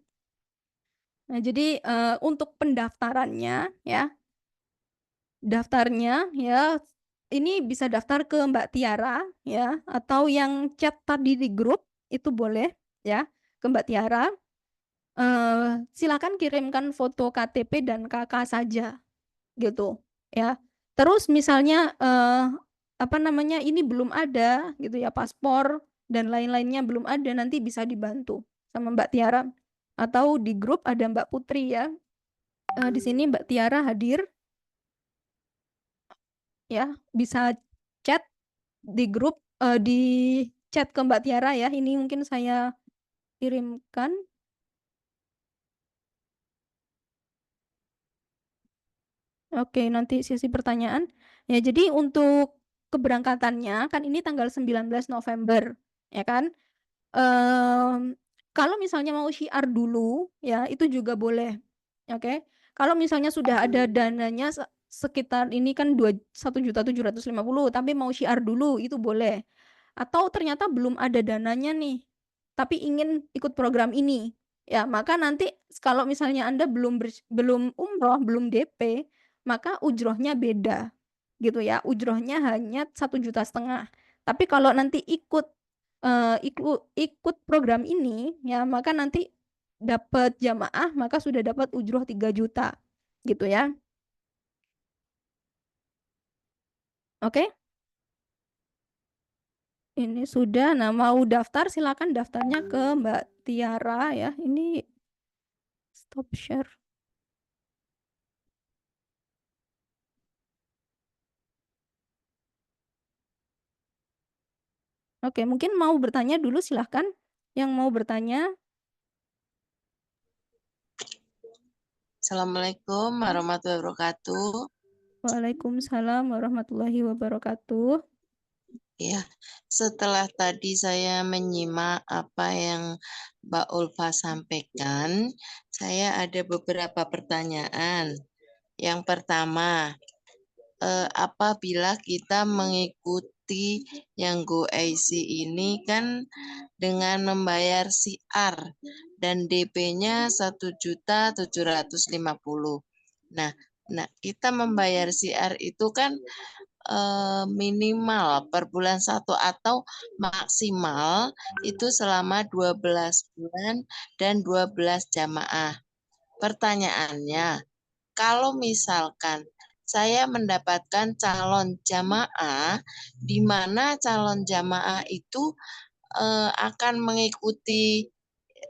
Speaker 1: Nah, jadi untuk pendaftarannya ya, daftarnya ya ini bisa daftar ke Mbak Tiara ya, atau yang chat tadi di grup itu boleh ya ke Mbak Tiara. Silakan kirimkan foto KTP dan KK saja gitu ya. Terus misalnya apa namanya ini belum ada gitu ya, paspor dan lain-lainnya belum ada, nanti bisa dibantu sama Mbak Tiara atau di grup ada Mbak Putri ya. Di sini Mbak Tiara hadir ya, bisa chat di grup, di chat ke Mbak Tiara ya. Ini mungkin saya kirimkan. Oke, nanti sesi pertanyaan. Ya, jadi untuk keberangkatannya kan ini tanggal 19 November, ya kan? Kalau misalnya mau syiar dulu, ya itu juga boleh. Oke. Kalau misalnya sudah ada dananya sekitar ini kan 1.750.000, tapi mau syiar dulu itu boleh. Atau ternyata belum ada dananya nih, tapi ingin ikut program ini. Ya, maka nanti kalau misalnya Anda belum umroh, belum DP, maka ujrohnya beda gitu ya. Ujrohnya hanya 1,5 juta. Tapi kalau nanti ikut program ini ya, maka nanti dapat jamaah maka sudah dapat ujroh 3 juta gitu ya. Oke. Ini sudah. Nah, mau daftar silakan daftarnya ke Mbak Tiara ya. Ini stop share. Oke, mungkin mau bertanya dulu silahkan. Yang mau bertanya.
Speaker 7: Assalamualaikum warahmatullahi wabarakatuh.
Speaker 1: Waalaikumsalam warahmatullahi wabarakatuh.
Speaker 7: Ya, setelah tadi saya menyimak apa yang Mbak Ulfa sampaikan, saya ada beberapa pertanyaan. Yang pertama, apabila kita mengikuti yang GoIC ini kan dengan membayar SIAR dan DP-nya 1.750.000. Nah, kita membayar SIAR itu kan minimal per bulan 1 atau maksimal itu selama 12 bulan dan 12 jamaah. Pertanyaannya, kalau misalkan saya mendapatkan calon jamaah, di mana calon jamaah itu akan mengikuti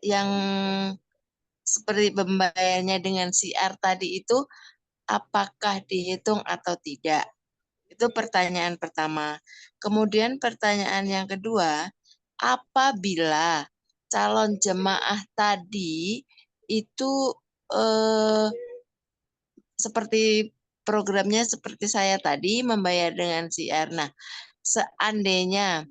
Speaker 7: yang seperti pembayarnya dengan SIAR tadi itu, apakah dihitung atau tidak? Itu pertanyaan pertama. Kemudian pertanyaan yang kedua, apabila calon jemaah tadi itu seperti programnya seperti saya tadi membayar dengan SIAR. Nah, seandainya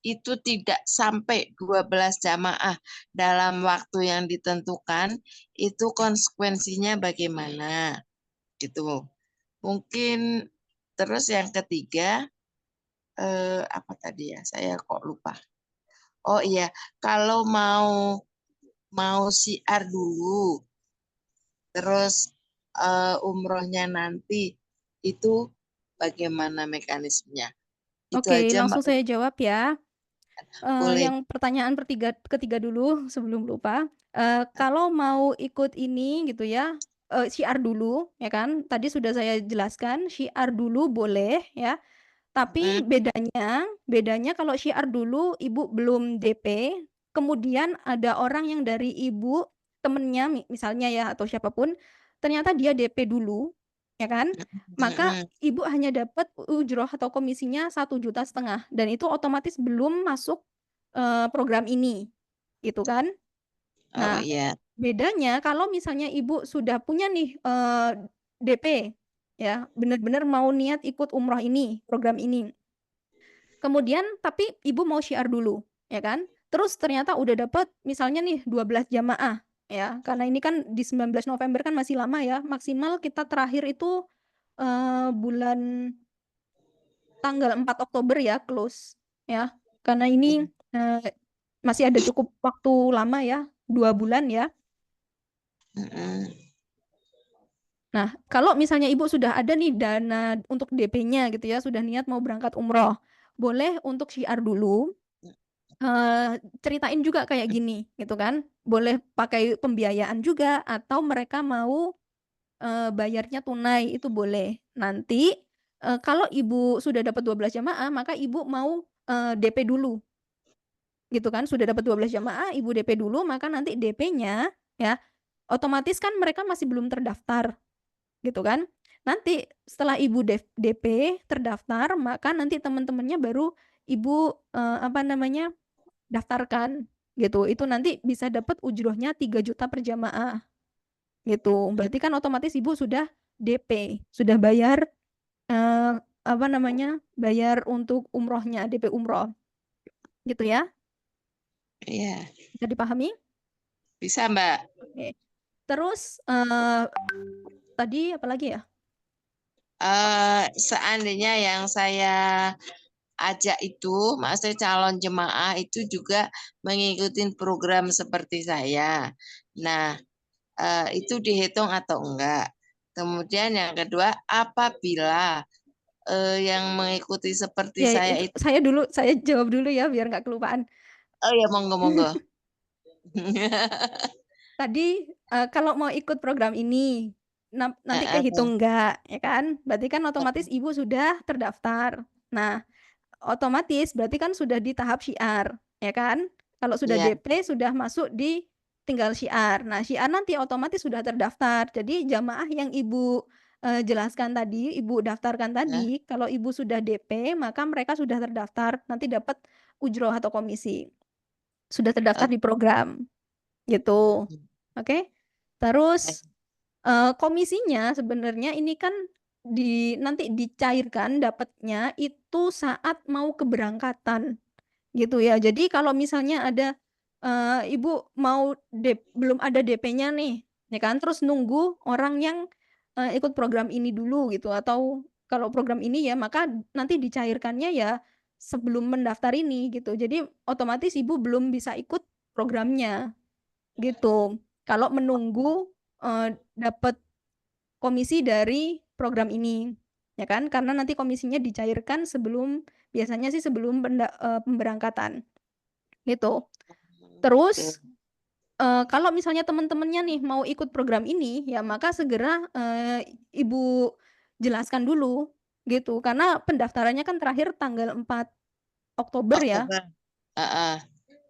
Speaker 7: itu tidak sampai 12 jamaah dalam waktu yang ditentukan, itu konsekuensinya bagaimana? Gitu. Mungkin terus yang ketiga, apa tadi ya? Saya kok lupa. Oh iya, kalau mau syiar dulu, terus umrohnya nanti, itu bagaimana mekanismenya? Itu
Speaker 1: Oke,
Speaker 7: aja,
Speaker 1: langsung
Speaker 7: Mbak.
Speaker 1: saya jawab ya.
Speaker 7: Boleh.
Speaker 1: Yang pertanyaan ketiga dulu sebelum lupa. Kalau mau ikut ini gitu ya, syiar dulu, ya kan? Tadi sudah saya jelaskan, syiar dulu boleh, ya. Tapi bedanya kalau syiar dulu ibu belum DP, kemudian ada orang yang dari ibu temennya misalnya ya atau siapapun, ternyata dia DP dulu, ya kan? Maka ibu hanya dapat ujroh atau komisinya 1,5 juta dan itu otomatis belum masuk program ini, gitu kan?
Speaker 7: Oh
Speaker 1: Nah,
Speaker 7: iya.
Speaker 1: bedanya kalau misalnya ibu sudah punya nih DP, ya benar-benar mau niat ikut umroh ini, program ini. Kemudian tapi ibu mau syiar dulu, ya kan? Terus ternyata udah dapat misalnya nih 12 jamaah, ya. Karena ini kan di 19 November kan masih lama ya. Maksimal kita terakhir itu bulan tanggal 4 Oktober ya close, ya. Karena ini masih ada cukup waktu lama ya, 2 bulan ya. Nah, kalau misalnya ibu sudah ada nih dana untuk DP-nya gitu ya, sudah niat mau berangkat umroh, boleh untuk syiar dulu, ceritain juga kayak gini gitu kan, boleh pakai pembiayaan juga atau mereka mau bayarnya tunai itu boleh. Nanti kalau ibu sudah dapat 12 jamaah, maka ibu mau DP dulu, gitu kan, sudah dapat 12 jamaah, ibu DP dulu, maka nanti DP-nya ya, otomatis kan mereka masih belum terdaftar, gitu kan. Nanti setelah ibu DP terdaftar, maka nanti teman-temannya baru ibu daftarkan gitu. Itu nanti bisa dapat ujrohnya 3 juta per jamaah gitu. Berarti kan otomatis ibu sudah DP, sudah bayar bayar untuk umrohnya, DP umroh gitu ya.
Speaker 7: Iya.
Speaker 1: Bisa dipahami?
Speaker 7: Bisa, Mbak.
Speaker 1: Oke. Terus tadi apa lagi ya?
Speaker 7: Seandainya yang saya ajak itu, maksudnya calon jemaah itu juga mengikuti program seperti saya. Nah, itu dihitung atau enggak? Kemudian yang kedua, apabila yang mengikuti seperti
Speaker 1: Ya,
Speaker 7: saya
Speaker 1: itu
Speaker 7: itu,
Speaker 1: saya jawab dulu ya biar nggak kelupaan.
Speaker 7: oh ya monggo.
Speaker 1: Tadi kalau mau ikut program ini nanti kehitung enggak, ya kan? Berarti kan otomatis ibu sudah terdaftar. Nah, otomatis berarti kan sudah di tahap syiar, ya kan? Kalau sudah
Speaker 7: Iya.
Speaker 1: DP sudah masuk di tinggal syiar. Nah, syiar nanti otomatis sudah terdaftar. Jadi jamaah yang ibu jelaskan tadi, ibu daftarkan tadi, kalau ibu sudah DP, maka mereka sudah terdaftar, nanti dapat ujroh atau komisi. Sudah terdaftar di program. Gitu. Oke? Terus komisinya sebenarnya ini kan nanti dicairkan dapatnya itu saat mau keberangkatan gitu ya. Jadi kalau misalnya ada ibu mau belum ada DP-nya nih, ya kan? Terus nunggu orang yang ikut program ini dulu gitu atau kalau program ini ya maka nanti dicairkannya ya sebelum mendaftar ini gitu. Jadi otomatis ibu belum bisa ikut programnya gitu. Kalau menunggu dapat komisi dari program ini, ya kan? Karena nanti komisinya dicairkan biasanya sih sebelum pemberangkatan, gitu. Terus kalau misalnya teman-temannya nih mau ikut program ini, ya maka segera ibu jelaskan dulu, gitu. Karena pendaftarannya kan terakhir tanggal 4 Oktober ya.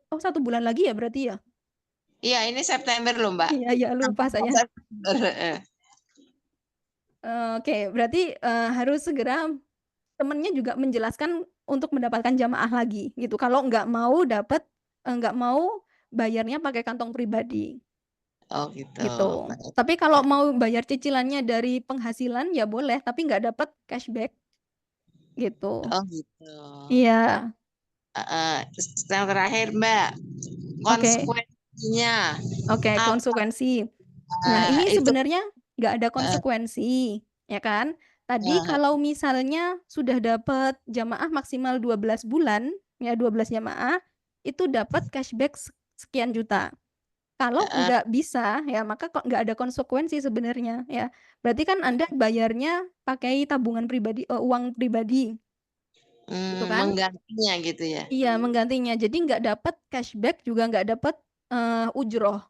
Speaker 1: Oh 1 bulan lagi ya berarti ya?
Speaker 7: Iya, ini September loh, Mbak.
Speaker 1: Iya lupa saya. Oke, berarti harus segera temennya juga menjelaskan untuk mendapatkan jamaah lagi gitu. Kalau nggak mau bayarnya pakai kantong pribadi
Speaker 7: Oh gitu.
Speaker 1: gitu. Tapi kalau mau bayar cicilannya dari penghasilan ya boleh, tapi nggak dapat cashback gitu.
Speaker 7: Oh gitu.
Speaker 1: Iya.
Speaker 7: Yang terakhir, Mbak, konsekuensinya.
Speaker 1: Oke, konsekuensi. Nah, ini sebenarnya nggak ada konsekuensi, ya kan? Tadi kalau misalnya sudah dapat jamaah maksimal 12 bulan, ya 12 jamaah, itu dapat cashback sekian juta. Kalau nggak bisa, ya maka kok nggak ada konsekuensi sebenarnya, ya. Berarti kan Anda bayarnya pakai tabungan pribadi, uang pribadi. Gitu kan?
Speaker 7: Menggantinya gitu ya?
Speaker 1: Iya, menggantinya. Jadi nggak dapat cashback juga nggak dapat ujroh.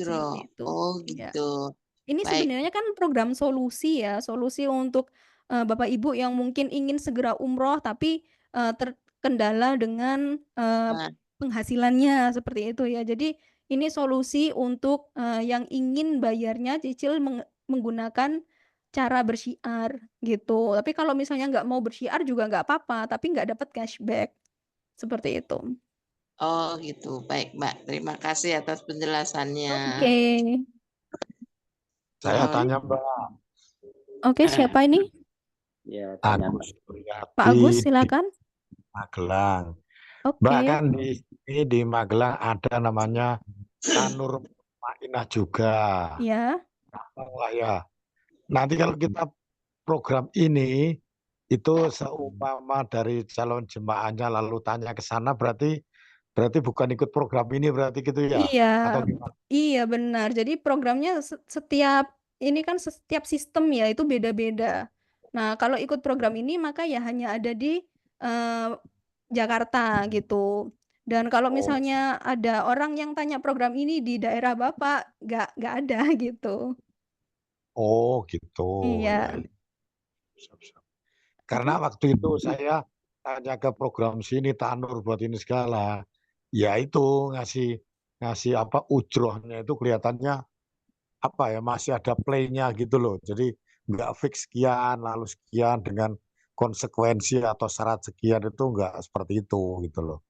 Speaker 7: Ujroh.
Speaker 1: Seperti itu.
Speaker 7: Oh
Speaker 1: Ya.
Speaker 7: gitu.
Speaker 1: Ini
Speaker 7: Baik.
Speaker 1: sebenarnya kan program solusi ya, solusi untuk Bapak Ibu yang mungkin ingin segera umroh tapi terkendala dengan
Speaker 7: Nah,
Speaker 1: penghasilannya seperti itu ya. Jadi ini solusi untuk yang ingin bayarnya cicil menggunakan cara bersyiar gitu. Tapi kalau misalnya nggak mau bersyiar juga nggak apa-apa, tapi nggak dapat cashback seperti itu.
Speaker 7: oh gitu. Baik, Mbak. Terima kasih atas penjelasannya.
Speaker 1: Oke,
Speaker 8: Saya
Speaker 7: Nuhun.
Speaker 8: tanya Mbak
Speaker 1: oke siapa ini?
Speaker 5: Ya, tanya
Speaker 8: Agus
Speaker 1: Pak Agus,
Speaker 8: Suryati di
Speaker 1: silakan.
Speaker 8: Magelang. Mbak
Speaker 1: Oke,
Speaker 8: kan di Magelang ada namanya Tanur Mainah juga.
Speaker 1: ya.
Speaker 8: Gampang lah ya. Nanti kalau kita program ini itu seumpama dari calon jemaahnya lalu tanya ke sana berarti bukan ikut program ini berarti gitu ya?
Speaker 1: Iya,
Speaker 8: Atau gimana?
Speaker 1: iya benar. Jadi programnya setiap ini kan setiap sistem ya itu beda-beda. Nah, kalau ikut program ini maka ya hanya ada di Jakarta gitu. Dan kalau
Speaker 8: Oh,
Speaker 1: misalnya ada orang yang tanya program ini di daerah Bapak, nggak ada gitu.
Speaker 8: oh gitu.
Speaker 1: Iya,
Speaker 8: Ya, ya. Siap-siap. Karena
Speaker 1: oke.
Speaker 8: waktu itu saya tanya ke program sini Tanur buat ini segala, ya itu ngasih apa ujrohnya itu kelihatannya apa ya masih ada playnya gitu loh. Jadi nggak fix sekian lalu sekian dengan konsekuensi atau syarat sekian itu nggak seperti itu gitu loh.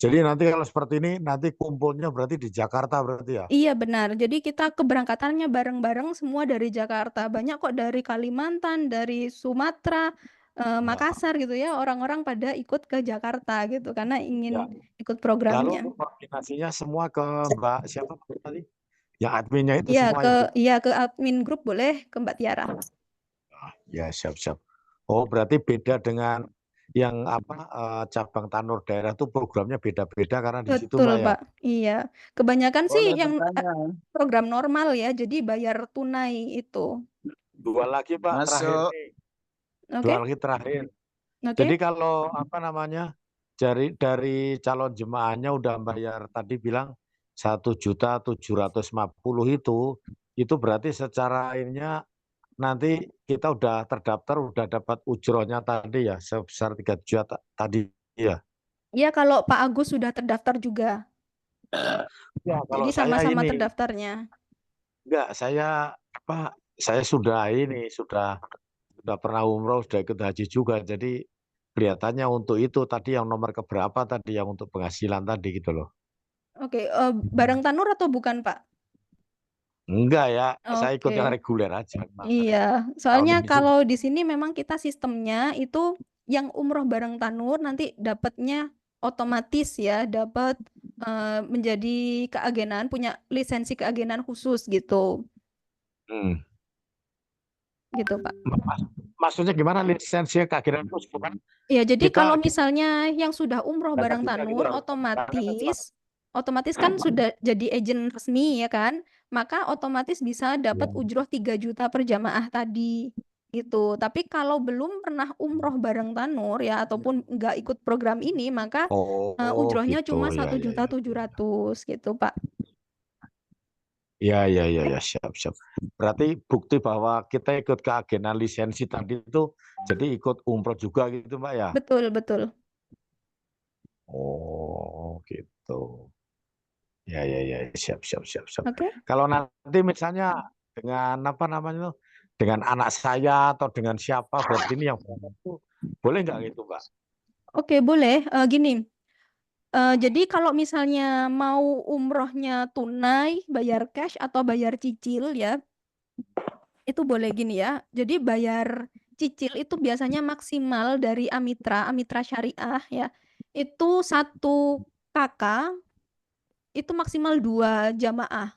Speaker 8: Jadi nanti kalau seperti ini nanti kumpulnya berarti di Jakarta berarti ya?
Speaker 1: Iya benar. Jadi kita keberangkatannya bareng-bareng semua dari Jakarta. Banyak kok dari Kalimantan, dari Sumatera,
Speaker 8: Ya.
Speaker 1: Makassar gitu ya. Orang-orang pada ikut ke Jakarta gitu karena
Speaker 8: Ya.
Speaker 1: ingin ikut
Speaker 8: Lalu
Speaker 1: programnya.
Speaker 8: koordinasinya semua ke Mbak siapa tadi? Yang adminnya itu
Speaker 1: Iya
Speaker 8: semua
Speaker 1: ke
Speaker 8: ikut.
Speaker 1: ke admin grup boleh ke Mbak Tiara.
Speaker 8: Ya siap-siap. Oh berarti beda dengan yang apa cabang Tanur daerah itu programnya beda-beda karena di situ Mbak
Speaker 1: Betul
Speaker 8: ya.
Speaker 1: Pak. Iya. Kebanyakan sih
Speaker 5: boleh
Speaker 1: yang
Speaker 5: bertanya.
Speaker 1: program normal ya. Jadi bayar tunai itu.
Speaker 8: Dua lagi Pak terakhir
Speaker 5: Masuk.
Speaker 8: nih.
Speaker 1: Oke.
Speaker 8: Dua lagi terakhir. Jadi
Speaker 1: Oke.
Speaker 8: kalau apa namanya dari calon jemaahnya udah bayar tadi bilang 1.750.000 itu berarti secara ininya nanti kita udah terdaftar udah dapat ujrohnya tadi ya sebesar 3 juta tadi ya.
Speaker 1: Iya kalau Pak Agus sudah terdaftar juga.
Speaker 8: Ya kalau
Speaker 1: Jadi
Speaker 8: saya
Speaker 1: sama-sama
Speaker 8: ini
Speaker 1: terdaftarnya.
Speaker 8: enggak saya sudah pernah umroh sudah ikut haji juga jadi kelihatannya untuk itu tadi yang nomor keberapa tadi yang untuk penghasilan tadi gitu loh.
Speaker 1: Oke, bareng Tanur atau bukan Pak?
Speaker 8: Enggak ya, saya ikut yang
Speaker 1: Oke.
Speaker 8: reguler aja.
Speaker 1: Iya,
Speaker 8: Tahun
Speaker 1: soalnya
Speaker 8: ini
Speaker 1: kalau di sini memang kita sistemnya itu yang umroh bareng Tanur nanti dapatnya otomatis ya, dapat menjadi keagenan, punya lisensi keagenan khusus gitu. Gitu, Pak.
Speaker 8: Maksudnya gimana lisensinya keagenan khusus kan?
Speaker 1: Ya, jadi
Speaker 8: Kita
Speaker 1: kalau misalnya yang sudah umroh bareng Tanur otomatis kan sudah jadi agent resmi ya kan, maka otomatis bisa dapat ujroh 3 juta per jamaah tadi gitu. Tapi kalau belum pernah umroh bareng Tanur ya ataupun nggak ikut program ini maka ujrohnya
Speaker 8: gitu.
Speaker 1: cuma
Speaker 8: Ya,
Speaker 1: 1.700.000 gitu Pak.
Speaker 8: ya, siap. Berarti bukti bahwa kita ikut keagenan lisensi tadi itu jadi ikut umroh juga gitu Mbak ya?
Speaker 1: Betul.
Speaker 8: Oh gitu. Ya, siap.
Speaker 1: Oke.
Speaker 8: Kalau nanti misalnya dengan apa namanya itu, dengan anak saya atau dengan siapa berarti ini yang itu boleh nggak gitu Mbak?
Speaker 1: Oke, boleh. Gini. Jadi kalau misalnya mau umrohnya tunai, bayar cash atau bayar cicil ya, itu boleh gini ya. Jadi bayar cicil itu biasanya maksimal dari Amitra Syariah ya. Itu 1 kakak itu maksimal 2 jamaah.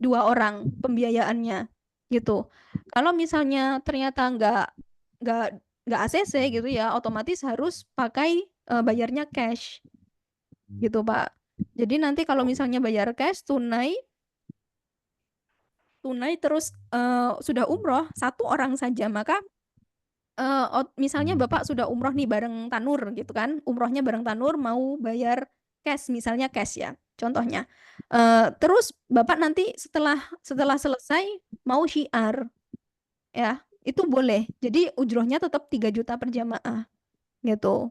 Speaker 1: 2 orang pembiayaannya gitu. Kalau misalnya ternyata nggak ACC gitu ya, otomatis harus pakai bayarnya cash. Gitu, Pak. Jadi nanti kalau misalnya bayar cash tunai terus sudah umroh 1 orang saja, maka misalnya Bapak sudah umroh nih bareng Tanur gitu kan, umrohnya bareng Tanur mau bayar cash, misalnya cash ya, contohnya. Terus Bapak nanti setelah selesai mau syiar, ya itu boleh. Jadi ujrohnya tetap 3 juta per jamaah, gitu.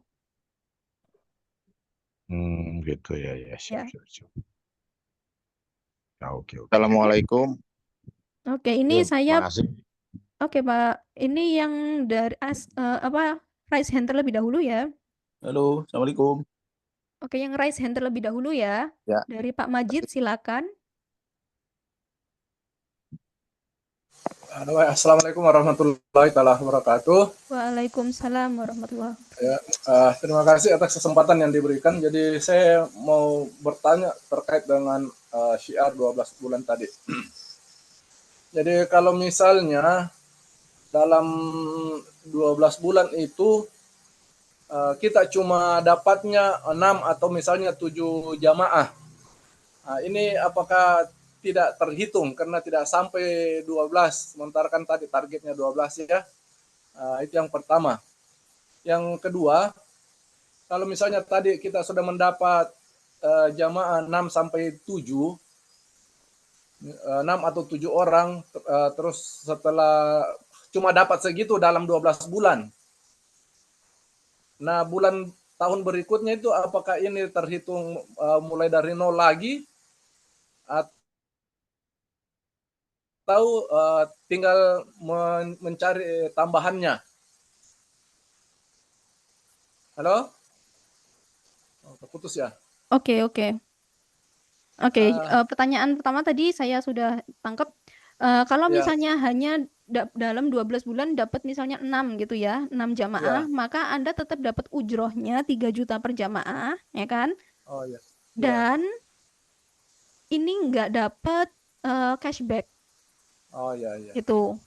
Speaker 8: Gitu ya, ya, siap,
Speaker 1: Ya.
Speaker 8: siap, siap. Ya, oke, oke.
Speaker 9: Assalamualaikum.
Speaker 1: Oke, ini
Speaker 8: Yuk,
Speaker 1: saya,
Speaker 8: makasih.
Speaker 1: oke Pak, ini yang dari raise hand terlebih dahulu ya.
Speaker 9: Halo, Assalamualaikum.
Speaker 1: Oke, yang raise hand terlebih dahulu ya.
Speaker 9: Ya.
Speaker 1: Dari Pak Majid, silakan.
Speaker 10: Assalamualaikum warahmatullahi wabarakatuh.
Speaker 1: Waalaikumsalam warahmatullahi
Speaker 10: Terima kasih atas kesempatan yang diberikan. Jadi saya mau bertanya terkait dengan syiar 12 bulan tadi. Jadi kalau misalnya dalam 12 bulan itu kita cuma dapatnya 6 atau misalnya 7 jamaah. Ini apakah tidak terhitung karena tidak sampai 12, sementara kan tadi targetnya 12 ya. Itu yang pertama. Yang kedua, kalau misalnya tadi kita sudah mendapat jamaah 6 sampai 7, 6 atau 7 orang, terus setelah cuma dapat segitu dalam 12 bulan. Nah, tahun berikutnya itu apakah ini terhitung mulai dari nol lagi? Atau tinggal mencari tambahannya? Halo? Oh, terputus ya?
Speaker 1: Oke. Pertanyaan pertama tadi saya sudah tangkap. Kalau
Speaker 10: Ya.
Speaker 1: misalnya hanya dalam 12 bulan dapat misalnya 6 gitu ya, 6 jamaah, maka Anda tetap dapat ujrohnya 3 juta per jamaah, ya kan?
Speaker 10: Oh ya.
Speaker 1: Dan ini nggak dapat cashback.
Speaker 10: Oh ya.
Speaker 1: Itu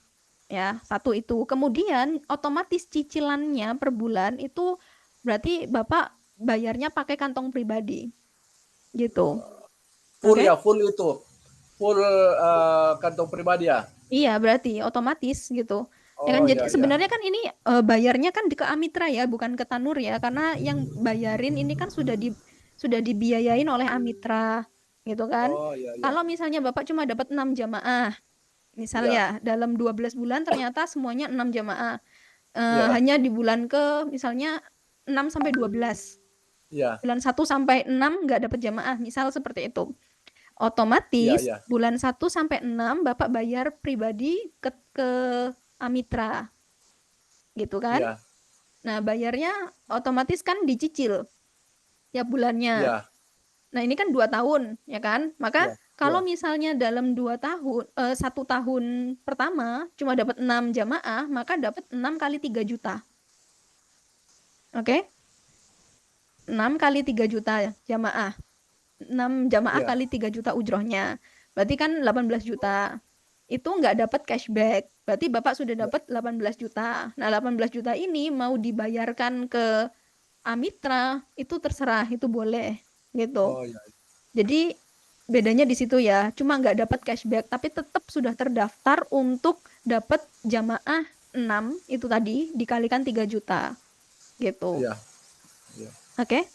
Speaker 1: ya, satu itu. Kemudian otomatis cicilannya per bulan itu berarti Bapak bayarnya pakai kantong pribadi. Gitu.
Speaker 10: Full
Speaker 1: Oke?
Speaker 10: ya, full itu. Full kantong pribadi ya.
Speaker 1: Iya, berarti otomatis gitu. Ya kan,
Speaker 10: Oh
Speaker 1: jadi
Speaker 10: ya.
Speaker 1: sebenarnya kan ini bayarnya kan ke Amitra ya, bukan ke Tanur ya, karena yang bayarin ini kan sudah dibiayain oleh Amitra, gitu kan.
Speaker 10: Oh ya.
Speaker 1: Kalau misalnya Bapak cuma dapat 6 jamaah, misalnya dalam 12 bulan ternyata semuanya 6 jamaah. Hanya di bulan ke misalnya 6 sampai 12.
Speaker 10: Ya.
Speaker 1: Bulan 1 sampai 6 nggak dapat jamaah, misal seperti itu. Otomatis
Speaker 10: Ya.
Speaker 1: bulan 1 sampai 6 Bapak bayar pribadi ke Amitra. Gitu kan?
Speaker 10: Ya.
Speaker 1: Nah, bayarnya otomatis kan dicicil tiap bulannya.
Speaker 10: Ya.
Speaker 1: Nah, ini kan 2 tahun, ya kan? Maka kalau misalnya dalam 2 tahun, 1 tahun pertama cuma dapat 6 jamaah, maka dapat 6 kali 3 juta. Oke? 6 kali 3 juta jamaah. 6 jamaah kali 3 juta ujrohnya. Berarti kan 18 juta. Itu nggak dapat cashback. Berarti Bapak sudah dapat 18 juta. Nah, 18 juta ini mau dibayarkan ke Amitra, itu terserah, itu boleh. Gitu.
Speaker 10: Oh ya.
Speaker 1: Jadi bedanya di situ ya. Cuma nggak dapat cashback, tapi tetap sudah terdaftar untuk dapat jamaah 6 itu tadi dikalikan 3 juta. Gitu.
Speaker 10: Iya.
Speaker 1: Oke?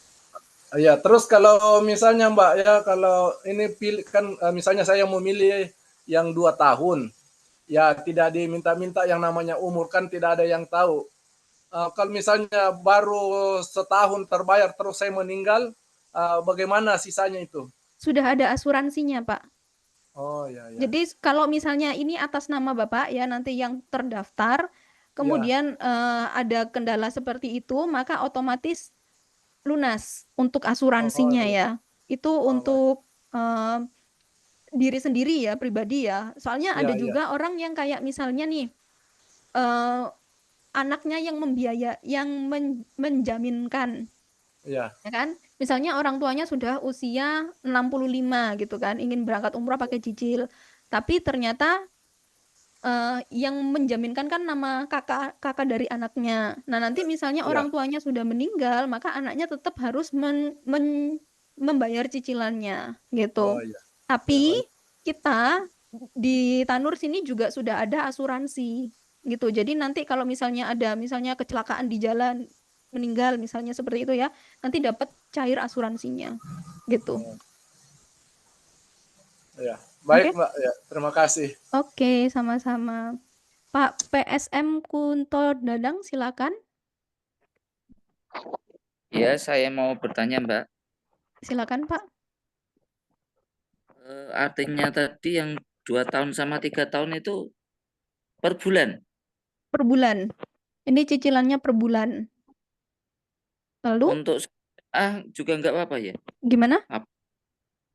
Speaker 10: Ya, terus kalau misalnya Mbak ya, kalau ini pilih kan misalnya saya memilih yang 2 tahun, ya tidak diminta-minta yang namanya umur, kan tidak ada yang tahu. Kalau misalnya baru setahun terbayar terus saya meninggal, bagaimana sisanya itu?
Speaker 1: Sudah ada asuransinya, Pak.
Speaker 10: Oh ya.
Speaker 1: Jadi kalau misalnya ini atas nama Bapak ya, nanti yang terdaftar, kemudian ada kendala seperti itu, maka otomatis lunas untuk asuransinya ya. Itu untuk diri sendiri ya, pribadi ya. Soalnya ada juga orang yang kayak misalnya nih anaknya yang menjaminkan. Ya kan? Misalnya orang tuanya sudah usia 65 gitu kan, ingin berangkat umrah pakai cicil. Tapi ternyata yang menjaminkan kan nama kakak dari anaknya. Nah, nanti misalnya orang tuanya sudah meninggal, maka anaknya tetap harus membayar cicilannya gitu. Tapi kita di Tanur sini juga sudah ada asuransi gitu. Jadi nanti kalau misalnya ada kecelakaan di jalan, meninggal misalnya seperti itu ya, nanti dapat cair asuransinya gitu.
Speaker 10: Baik,
Speaker 1: Oke?
Speaker 10: Mbak. Ya, terima kasih.
Speaker 1: Oke, sama-sama. Pak PSM Kunto Dadang, silakan.
Speaker 11: Ya, saya mau bertanya, Mbak.
Speaker 1: Silakan, Pak.
Speaker 11: Artinya tadi yang 2 tahun sama 3 tahun itu per bulan.
Speaker 1: Per bulan. Ini cicilannya per bulan. Lalu
Speaker 11: Untuk juga nggak apa-apa ya?
Speaker 1: gimana?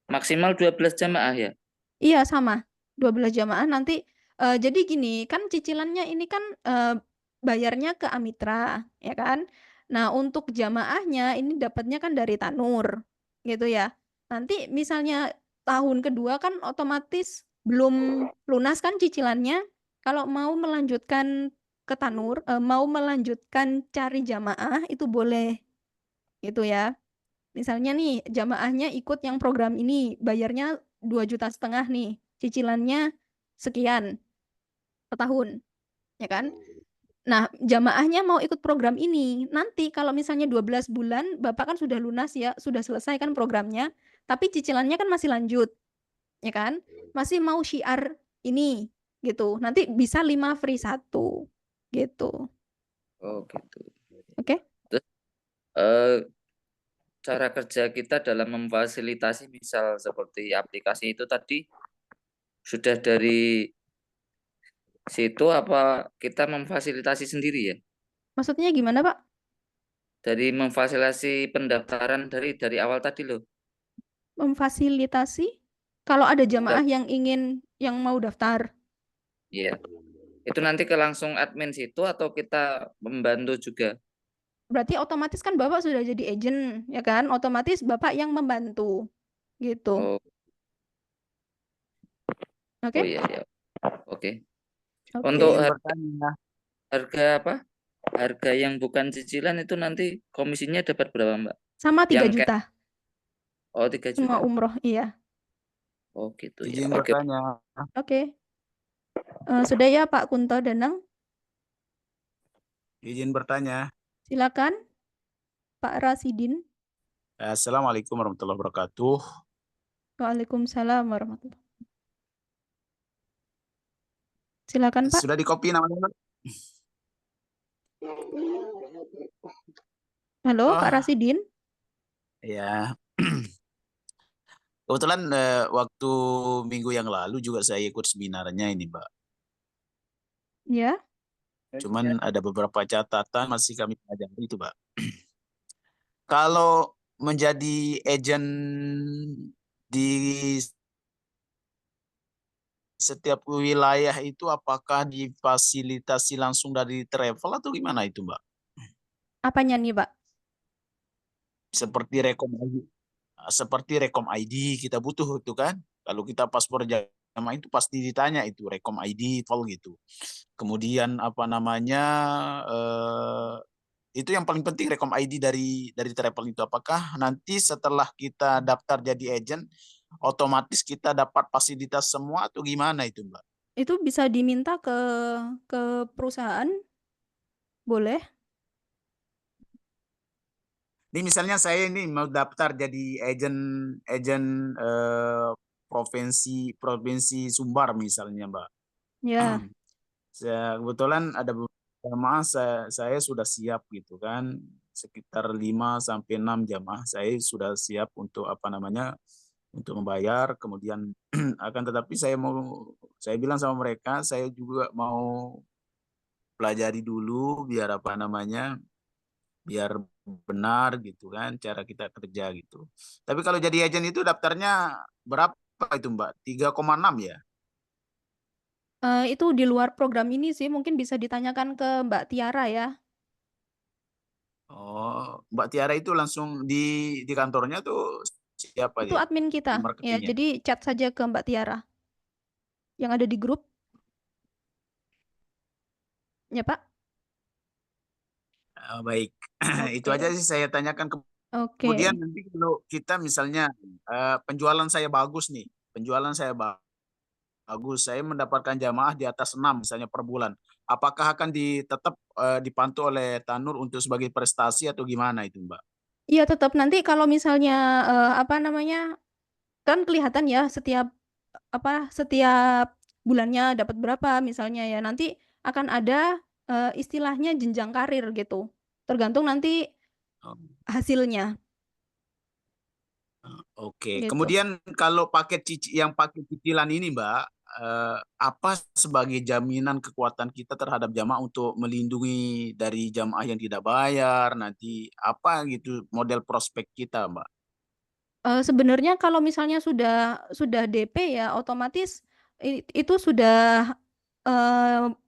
Speaker 11: Maksimal 12 jamaah ya?
Speaker 1: Iya, sama. 12 jamaah nanti jadi gini, kan cicilannya ini kan bayarnya ke Amitra, ya kan? Nah, untuk jamaahnya ini dapatnya kan dari Tanur, gitu ya. Nanti misalnya tahun kedua kan otomatis belum lunas kan cicilannya. Kalau mau melanjutkan ke Tanur, mau melanjutkan cari jamaah itu boleh, gitu ya. Misalnya nih jamaahnya ikut yang program ini, bayarnya 2,5 juta nih, cicilannya sekian per tahun, ya kan? Nah, jamaahnya mau ikut program ini. Nanti kalau misalnya 12 bulan, Bapak kan sudah lunas ya, sudah selesai kan programnya, tapi cicilannya kan masih lanjut, ya kan? Masih mau syiar ini, gitu. Nanti bisa 5 free 1, gitu.
Speaker 11: Oh, gitu.
Speaker 1: Oke?
Speaker 11: Terus cara kerja kita dalam memfasilitasi misal seperti aplikasi itu tadi sudah dari situ apa kita memfasilitasi sendiri ya?
Speaker 1: Maksudnya gimana, Pak?
Speaker 11: Dari memfasilitasi pendaftaran dari awal tadi loh.
Speaker 1: Memfasilitasi? Kalau ada jamaah yang mau daftar.
Speaker 11: Iya. Itu nanti ke langsung admin situ atau kita membantu juga?
Speaker 1: Berarti otomatis kan Bapak sudah jadi agent, ya kan? Otomatis Bapak yang membantu, gitu.
Speaker 11: Oh,
Speaker 1: Oke?
Speaker 11: oh iya ya. Oke.
Speaker 1: Oke.
Speaker 11: Untuk
Speaker 5: Izin bertanya.
Speaker 11: harga apa? Harga yang bukan cicilan itu nanti komisinya dapat berapa, Mbak?
Speaker 1: Sama 3
Speaker 11: Yang
Speaker 1: juta.
Speaker 11: Oh, 3
Speaker 1: Semua
Speaker 11: juta.
Speaker 1: umroh, iya.
Speaker 11: Oh, gitu ya.
Speaker 5: Izin
Speaker 11: Oke.
Speaker 5: bertanya.
Speaker 1: Oke. Sudah ya Pak Kunto Danang?
Speaker 9: Izin bertanya.
Speaker 1: Silakan Pak Rasidin.
Speaker 9: Assalamualaikum warahmatullahi wabarakatuh.
Speaker 1: Waalaikumsalam warahmatullahi. Silakan Pak.
Speaker 9: Sudah di copy namanya, Pak?
Speaker 1: Halo Pak Rasidin.
Speaker 9: Ya. Kebetulan waktu minggu yang lalu juga saya ikut seminarnya ini, Mbak.
Speaker 1: Ya.
Speaker 9: Cuman ada beberapa catatan masih kami pelajari itu, Mbak. Kalau menjadi agent di setiap wilayah itu apakah difasilitasi langsung dari travel atau gimana itu, Mbak?
Speaker 1: Apanya nih, Pak?
Speaker 9: Seperti Rekom ID kita butuh itu kan. Kalau kita paspor jamaah itu pasti ditanya itu Rekom ID vol gitu. Kemudian apa namanya itu yang paling penting Rekom ID dari travel itu. Apakah nanti setelah kita daftar jadi agent otomatis kita dapat fasilitas semua atau gimana itu, Mbak?
Speaker 1: Itu bisa diminta ke perusahaan, boleh?
Speaker 9: Ini misalnya saya ini mau daftar jadi agent provinsi Sumbar misalnya, Mbak.
Speaker 1: Ya.
Speaker 9: Kebetulan ada beberapa jamaah saya sudah siap gitu kan, sekitar 5 sampai 6 jamaah saya sudah siap untuk apa namanya untuk membayar. Kemudian akan tetapi saya bilang sama mereka saya juga mau pelajari dulu biar apa namanya biar benar gitu kan cara kita kerja gitu. Tapi kalau jadi agen itu daftarnya berapa itu, Mbak? 3,6 ya?
Speaker 1: Itu di luar program ini sih, mungkin bisa ditanyakan ke Mbak Tiara ya.
Speaker 9: Oh, Mbak Tiara itu langsung di kantornya tuh siapa
Speaker 1: Itu
Speaker 9: dia?
Speaker 1: admin kita. Ya,
Speaker 9: Marketingnya.
Speaker 1: jadi chat saja ke Mbak Tiara. Yang ada di grup. Ya, Pak.
Speaker 9: Baik. Itu aja sih saya tanyakan. Kemudian nanti kalau kita misalnya penjualan saya bagus nih, bagus, saya mendapatkan jamaah di atas 6 misalnya per bulan. Apakah akan tetap dipantau oleh Tanur untuk sebagai prestasi atau gimana itu, Mbak?
Speaker 1: Iya, tetap nanti kalau misalnya apa namanya kan kelihatan ya setiap setiap bulannya dapat berapa misalnya ya. Nanti akan ada istilahnya jenjang karir gitu. Tergantung nanti
Speaker 9: Oh,
Speaker 1: hasilnya
Speaker 9: Oke,
Speaker 1: gitu.
Speaker 9: kemudian kalau yang paket cicilan ini, Mbak, apa sebagai jaminan kekuatan kita terhadap jamaah untuk melindungi dari jamaah yang tidak bayar, nanti apa gitu model prospek kita, Mbak?
Speaker 1: Sebenarnya kalau misalnya sudah DP ya otomatis itu sudah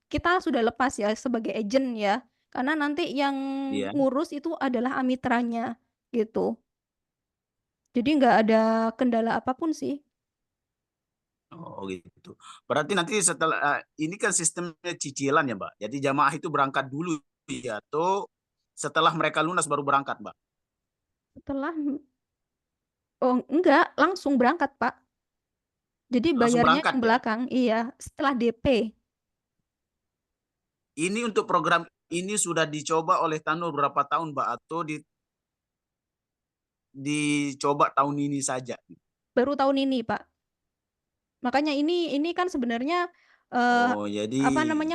Speaker 1: kita sudah lepas ya sebagai agent ya. Karena nanti yang
Speaker 9: Iya.
Speaker 1: ngurus itu adalah amitranya gitu. Jadi nggak ada kendala apapun sih.
Speaker 9: Oh gitu. Berarti nanti setelah ini kan sistemnya cicilan ya, Mbak. Jadi jamaah itu berangkat dulu ya, atau setelah mereka lunas baru berangkat, Mbak?
Speaker 1: Setelah Oh enggak, langsung berangkat, Pak. Jadi
Speaker 9: Langsung
Speaker 1: bayarnya
Speaker 9: berangkat
Speaker 1: yang
Speaker 9: ya.
Speaker 1: belakang, iya, setelah DP.
Speaker 9: Ini untuk program ini sudah dicoba oleh Tanur berapa tahun, Mbak? Atau dicoba tahun ini saja?
Speaker 1: Baru tahun ini, Pak. Makanya ini kan sebenarnya
Speaker 9: Oh, jadi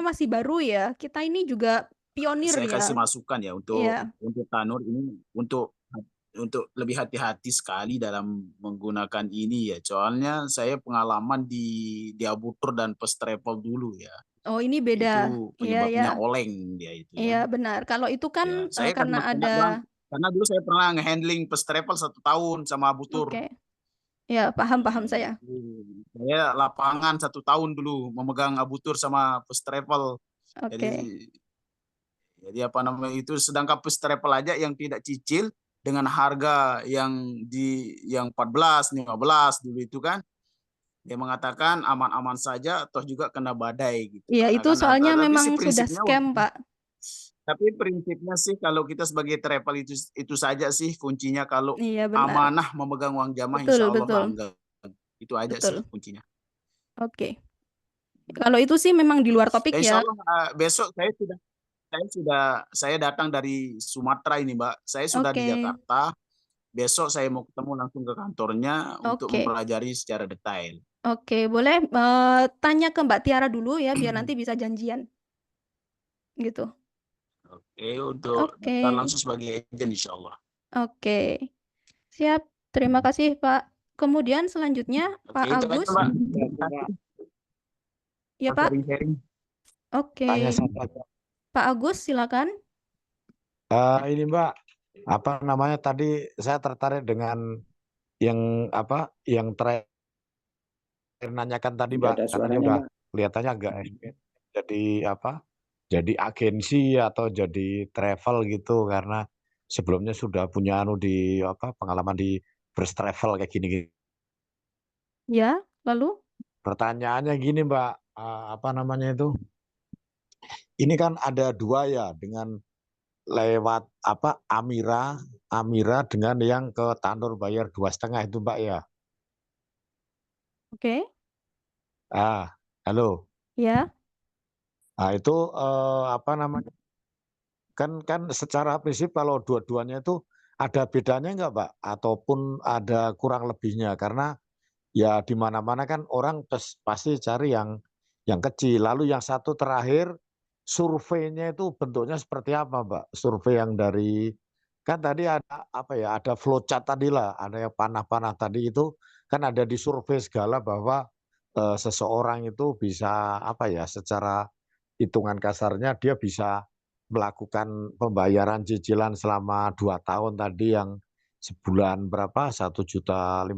Speaker 1: masih baru ya. Kita ini juga pionir
Speaker 9: saya kasih
Speaker 1: ya.
Speaker 9: masukan ya
Speaker 1: Iya.
Speaker 9: untuk Tanur ini untuk lebih hati-hati sekali dalam menggunakan ini ya. Soalnya saya pengalaman di Abu Tur dan First Travel dulu ya.
Speaker 1: Oh, ini beda.
Speaker 9: Itu
Speaker 1: Iya,
Speaker 9: penyebabnya
Speaker 1: ya.
Speaker 9: oleng dia itu
Speaker 1: Iya,
Speaker 9: ya.
Speaker 1: benar. Kalau itu kan
Speaker 9: Ya, saya
Speaker 1: karena ada
Speaker 9: karena dulu saya pernah nge-handling First Travel 1 tahun sama Abu Tur.
Speaker 1: Oke. Ya, paham saya.
Speaker 9: Saya lapangan 1 tahun dulu memegang Abu Tur sama First Travel.
Speaker 1: Oke.
Speaker 9: Jadi apa namanya itu, sedangkan First Travel aja yang tidak cicil dengan harga yang 14, 15 dulu itu kan, dia mengatakan aman-aman saja, toh juga kena badai gitu.
Speaker 1: Iya, itu soalnya memang sudah scam, Pak.
Speaker 9: Tapi prinsipnya sih kalau kita sebagai travel itu saja sih kuncinya, kalau
Speaker 1: Iya, benar.
Speaker 9: amanah memegang uang jamaah,
Speaker 1: Betul,
Speaker 9: insya Allah
Speaker 1: betul.
Speaker 9: bangga. Itu aja
Speaker 1: Betul.
Speaker 9: sih kuncinya.
Speaker 1: Oke. Kalau itu sih memang di luar topik
Speaker 9: Insya
Speaker 1: ya.
Speaker 9: Allah besok saya datang dari Sumatera ini, Mbak. Saya sudah di
Speaker 1: Oke.
Speaker 9: Jakarta. Besok saya mau ketemu langsung ke kantornya untuk
Speaker 1: Oke.
Speaker 9: mempelajari secara detail.
Speaker 1: Oke, boleh tanya ke Mbak Tiara dulu ya, biar nanti bisa janjian. Gitu.
Speaker 9: Oke, untuk
Speaker 1: Oke.
Speaker 9: daftar langsung sebagai agent insya Allah.
Speaker 1: Oke. Siap. Terima kasih, Pak. Kemudian selanjutnya Pak
Speaker 9: Oke, itu aja,
Speaker 1: Agus.
Speaker 9: Mbak.
Speaker 1: Ya, Pak.
Speaker 9: Sharing-sharing.
Speaker 1: Oke.
Speaker 8: Tanya saja.
Speaker 1: Pak Agus, silakan.
Speaker 8: Ini Mbak, apa namanya tadi saya tertarik dengan yang terakhir nanyakan tadi,
Speaker 5: Nggak
Speaker 8: Mbak.
Speaker 5: ada
Speaker 8: Katanya
Speaker 5: suaranya,
Speaker 8: udah
Speaker 5: Mbak.
Speaker 8: kelihatannya agak jadi agensi atau jadi travel gitu, karena sebelumnya sudah punya pengalaman di First Travel kayak gini.
Speaker 1: Ya, lalu?
Speaker 8: Pertanyaannya gini, Mbak, ini kan ada 2 ya, dengan lewat Amira dengan yang ke Tanur bayar 2,5 itu, Mbak, ya.
Speaker 1: Oke.
Speaker 8: Halo.
Speaker 1: Ya.
Speaker 8: Itu kan secara prinsip kalau dua-duanya itu ada bedanya nggak, Mbak? Ataupun ada kurang lebihnya? Karena ya di mana-mana kan orang pasti cari yang kecil. Lalu yang satu terakhir, surveinya itu bentuknya seperti apa, Mbak? Survei yang dari, kan tadi ada ada flowchart tadi lah, ada yang panah-panah tadi itu kan ada di survei segala bahwa seseorang itu bisa secara hitungan kasarnya dia bisa melakukan pembayaran cicilan selama 2 tahun tadi, yang sebulan berapa 1.500.000,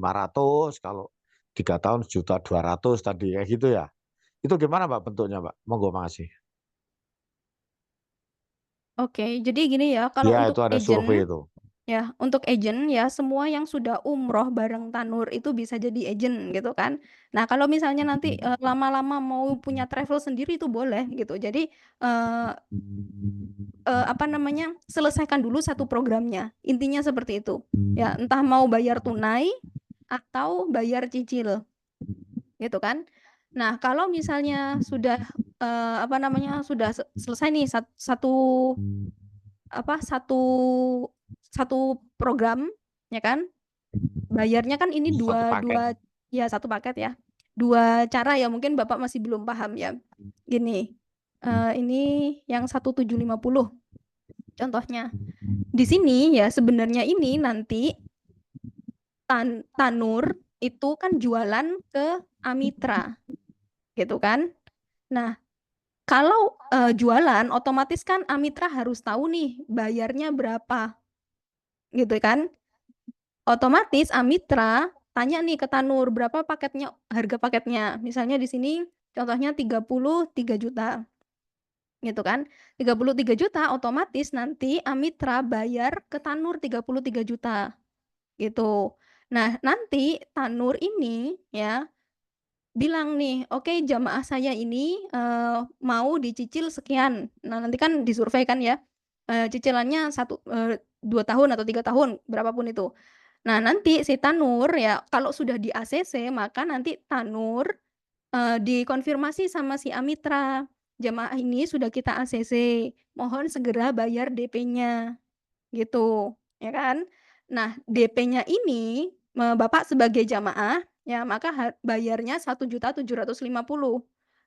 Speaker 8: kalau 3 tahun 1.200.000 tadi, kayak gitu ya. Itu gimana, Mbak, bentuknya, Mbak? Monggo, makasih.
Speaker 1: Oke, jadi gini ya, kalau
Speaker 8: Ya,
Speaker 1: untuk
Speaker 8: itu ada survei itu.
Speaker 1: Ya, untuk agent ya semua yang sudah umroh bareng Tanur itu bisa jadi agent gitu kan. Nah, kalau misalnya nanti lama-lama mau punya travel sendiri itu boleh gitu. Jadi selesaikan dulu satu programnya. Intinya seperti itu. Ya, entah mau bayar tunai atau bayar cicil. Gitu kan. Nah, kalau misalnya sudah sudah selesai nih satu program ya kan, bayarnya kan ini
Speaker 8: Satu paket.
Speaker 1: satu paket ya, dua cara ya, mungkin Bapak masih belum paham ya. Gini, ini yang 1750 contohnya. Di sini ya sebenarnya ini nanti Tanur itu kan jualan ke Amitra, gitu kan? Nah, kalau jualan otomatis kan Amitra harus tahu nih bayarnya berapa, gitu kan? Otomatis Amitra tanya nih ke Tanur berapa paketnya, harga paketnya. Misalnya di sini contohnya 33 juta. Gitu kan. 33 juta otomatis nanti Amitra bayar ke Tanur 33 juta. Gitu. Nah, nanti Tanur ini ya bilang nih, oke jamaah saya ini mau dicicil sekian. Nah, nanti kan disurvei kan ya. Cicilannya 2 tahun atau 3 tahun, berapapun itu. Nah, nanti si Tanur ya kalau sudah di ACC maka nanti Tanur dikonfirmasi sama si Amitra. Jamaah ini sudah kita ACC, mohon segera bayar DP-nya. Gitu, ya kan? Nah, DP-nya ini Bapak sebagai jamaah ya maka bayarnya 1.750.000.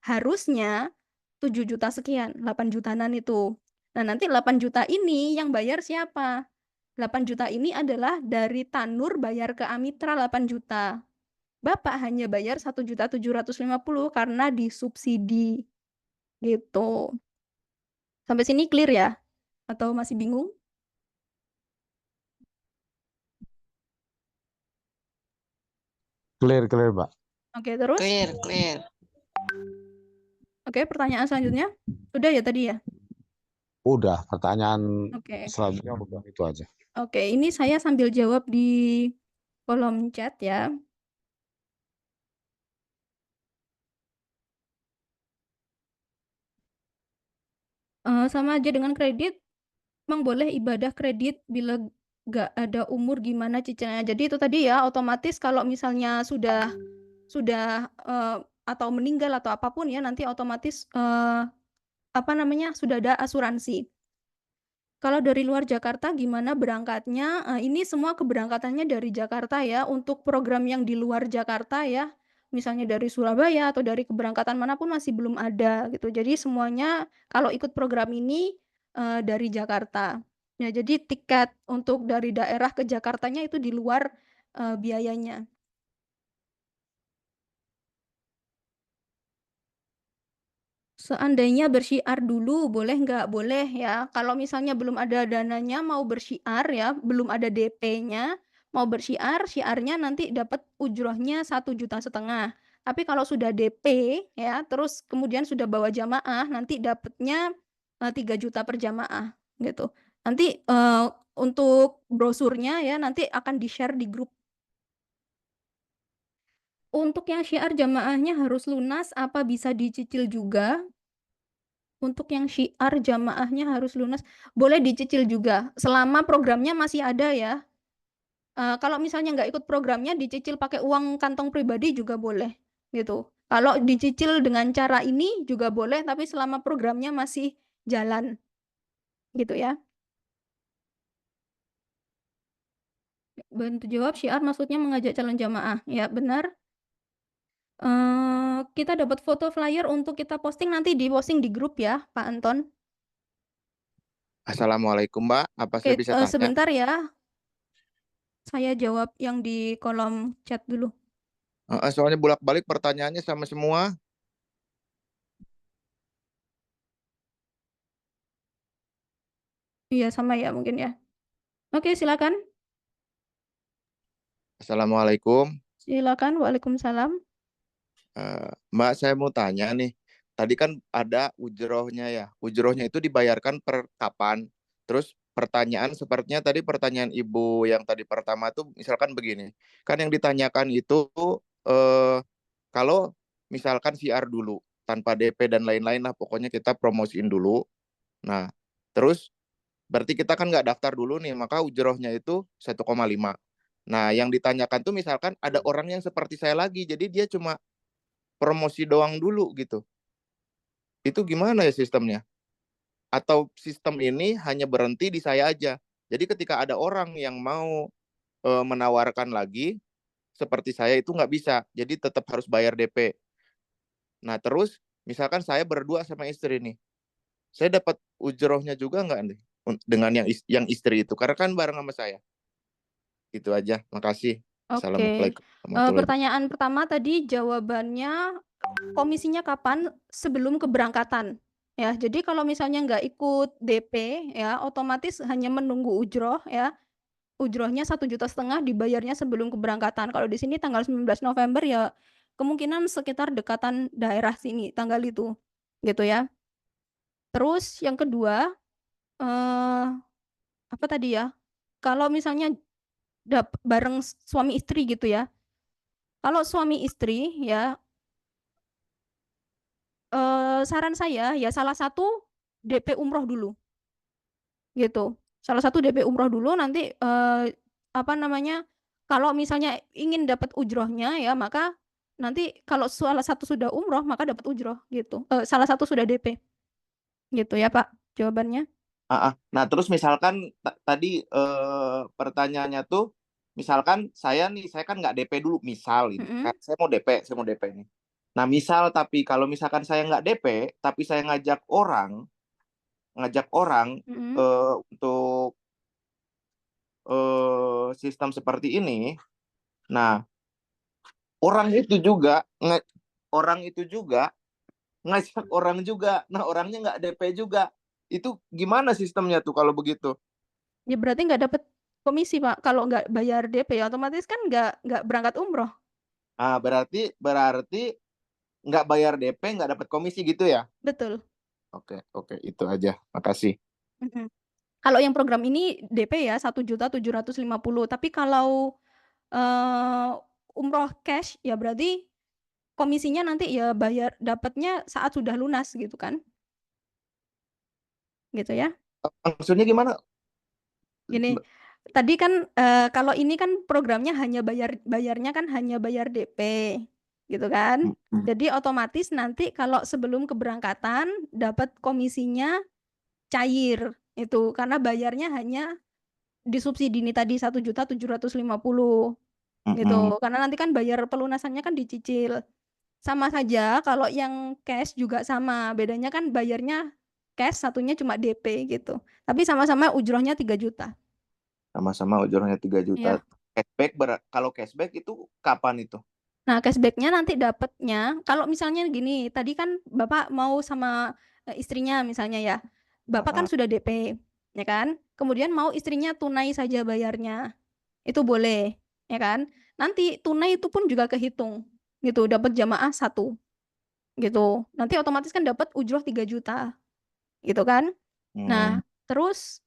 Speaker 1: Harusnya 7 juta sekian, 8 jutaan itu. Nah, nanti 8 juta ini yang bayar siapa? 8 juta ini adalah dari Tanur bayar ke Amitra 8 juta. Bapak hanya bayar 1.750.000 karena disubsidi. Gitu. Sampai sini clear ya? Atau masih bingung?
Speaker 8: Clear, Mbak.
Speaker 1: Oke, terus?
Speaker 7: Clear.
Speaker 1: Oke, pertanyaan selanjutnya. Sudah ya tadi ya?
Speaker 8: Udah, pertanyaan
Speaker 1: Oke.
Speaker 8: selanjutnya udah itu aja.
Speaker 1: Oke, ini saya sambil jawab di kolom chat ya. Sama aja dengan kredit, emang boleh ibadah kredit bila nggak ada umur gimana cicilnya. Jadi itu tadi ya, otomatis kalau misalnya sudah atau meninggal atau apapun ya, nanti otomatis sudah ada asuransi. Kalau dari luar Jakarta gimana berangkatnya? Ini semua keberangkatannya dari Jakarta ya. Untuk program yang di luar Jakarta ya, misalnya dari Surabaya atau dari keberangkatan manapun masih belum ada gitu. Jadi semuanya kalau ikut program ini dari Jakarta. Ya, jadi tiket untuk dari daerah ke Jakartanya itu di luar biayanya. Seandainya bersyiar dulu, boleh nggak? Boleh ya. Kalau misalnya belum ada dananya, mau bersyiar ya, belum ada DP-nya, mau bersyiar, syiarnya nanti dapat ujrohnya 1,5 juta. Tapi kalau sudah DP ya, terus kemudian sudah bawa jamaah, nanti dapatnya 3 juta per jamaah gitu. Nanti untuk brosurnya ya, nanti akan di-share di grup. Untuk yang syiar jamaahnya harus lunas, apa bisa dicicil juga? Untuk yang syiar jamaahnya harus lunas, boleh dicicil juga, selama programnya masih ada ya. Kalau misalnya nggak ikut programnya, dicicil pakai uang kantong pribadi juga boleh, gitu. Kalau dicicil dengan cara ini juga boleh, tapi selama programnya masih jalan, gitu ya. Bantu jawab, syiar maksudnya mengajak calon jamaah. Ya, benar. Kita dapat foto flyer untuk kita posting, nanti di-posting di grup ya, Pak Anton.
Speaker 12: Assalamualaikum, Mbak. Apa saya
Speaker 1: Oke,
Speaker 12: bisa tanya?
Speaker 1: sebentar ya. Saya jawab yang di kolom chat dulu.
Speaker 12: Soalnya bolak-balik pertanyaannya sama semua.
Speaker 1: Iya, sama ya mungkin ya. Oke, silakan.
Speaker 12: Assalamualaikum.
Speaker 1: Silakan, Waalaikumsalam.
Speaker 12: Mbak, saya mau tanya nih. Tadi kan ada ujrohnya ya. Ujrohnya itu dibayarkan per kapan? Terus pertanyaan sepertinya tadi pertanyaan Ibu yang tadi pertama tuh misalkan begini. Kan yang ditanyakan itu kalau misalkan siar dulu tanpa DP dan lain-lain lah, pokoknya kita promosiin dulu. Nah, terus berarti kita kan nggak daftar dulu nih, maka ujrohnya itu 1,5. Nah, yang ditanyakan tuh misalkan ada orang yang seperti saya lagi, jadi dia cuma promosi doang dulu gitu. Itu gimana ya sistemnya? Atau sistem ini hanya berhenti di saya aja? Jadi ketika ada orang yang mau menawarkan lagi, seperti saya itu nggak bisa, jadi tetap harus bayar DP. Nah terus misalkan saya berdua sama istri nih, saya dapat ujrohnya juga nggak nih dengan yang istri itu, karena kan bareng sama saya. Itu aja, makasih.
Speaker 1: Oke.
Speaker 12: Assalamualaikum warahmatullahi wabarakatuh.
Speaker 1: Pertanyaan pertama tadi jawabannya komisinya kapan? Sebelum keberangkatan. Ya, jadi kalau misalnya nggak ikut DP ya, otomatis hanya menunggu ujroh ya. Ujrohnya 1,5 juta dibayarnya sebelum keberangkatan. Kalau di sini tanggal 19 November ya kemungkinan sekitar dekatan daerah sini tanggal itu. Gitu ya. Terus yang kedua apa tadi ya? Kalau misalnya bareng suami istri gitu ya. Kalau suami istri ya saran saya ya salah satu DP umroh dulu. Gitu. Salah satu DP umroh dulu nanti apa namanya? Kalau misalnya ingin dapat ujrohnya ya maka nanti kalau salah satu sudah umroh maka dapat ujroh gitu. Salah satu sudah DP. Gitu ya, Pak, jawabannya.
Speaker 12: Nah terus misalkan tadi pertanyaannya tuh, misalkan saya kan nggak DP dulu, misal ini, saya mau DP nih. Nah misal tapi kalau misalkan saya nggak DP, tapi saya ngajak orang untuk sistem seperti ini, nah orang itu juga ngajak orang juga, nah orangnya nggak DP juga. Itu gimana sistemnya tuh kalau begitu?
Speaker 1: Ya berarti nggak dapat komisi, Pak. Kalau nggak bayar DP otomatis kan nggak berangkat umroh.
Speaker 12: Berarti nggak bayar DP nggak dapat komisi gitu ya?
Speaker 1: Betul.
Speaker 12: Oke, itu aja. Makasih.
Speaker 1: Kalau yang program ini DP ya 1.750.000. Tapi kalau umroh cash ya berarti komisinya nanti ya bayar dapatnya saat sudah lunas gitu kan? Gitu ya?
Speaker 12: Maksudnya gimana?
Speaker 1: Gini, tadi kan kalau ini kan programnya hanya bayarnya kan hanya bayar DP, gitu kan? Jadi otomatis nanti kalau sebelum keberangkatan dapat komisinya cair itu karena bayarnya hanya disubsidi ini tadi 1.750.000 gitu. Karena nanti kan bayar pelunasannya kan dicicil. Sama saja kalau yang cash juga sama, bedanya kan bayarnya cash, satunya cuma DP gitu. Tapi sama-sama ujrohnya 3 juta.
Speaker 12: Sama-sama ujrohnya 3 juta.
Speaker 1: Iya.
Speaker 12: Cashback kalau cashback itu kapan itu?
Speaker 1: Nah, cashback-nya nanti dapatnya kalau misalnya gini, tadi kan Bapak mau sama istrinya misalnya ya. Bapak kan sudah DP, ya kan? Kemudian mau istrinya tunai saja bayarnya. Itu boleh, ya kan? Nanti tunai itu pun juga kehitung. Gitu, dapat jamaah 1. Gitu. Nanti otomatis kan dapat ujroh 3 juta. Gitu kan? Nah, terus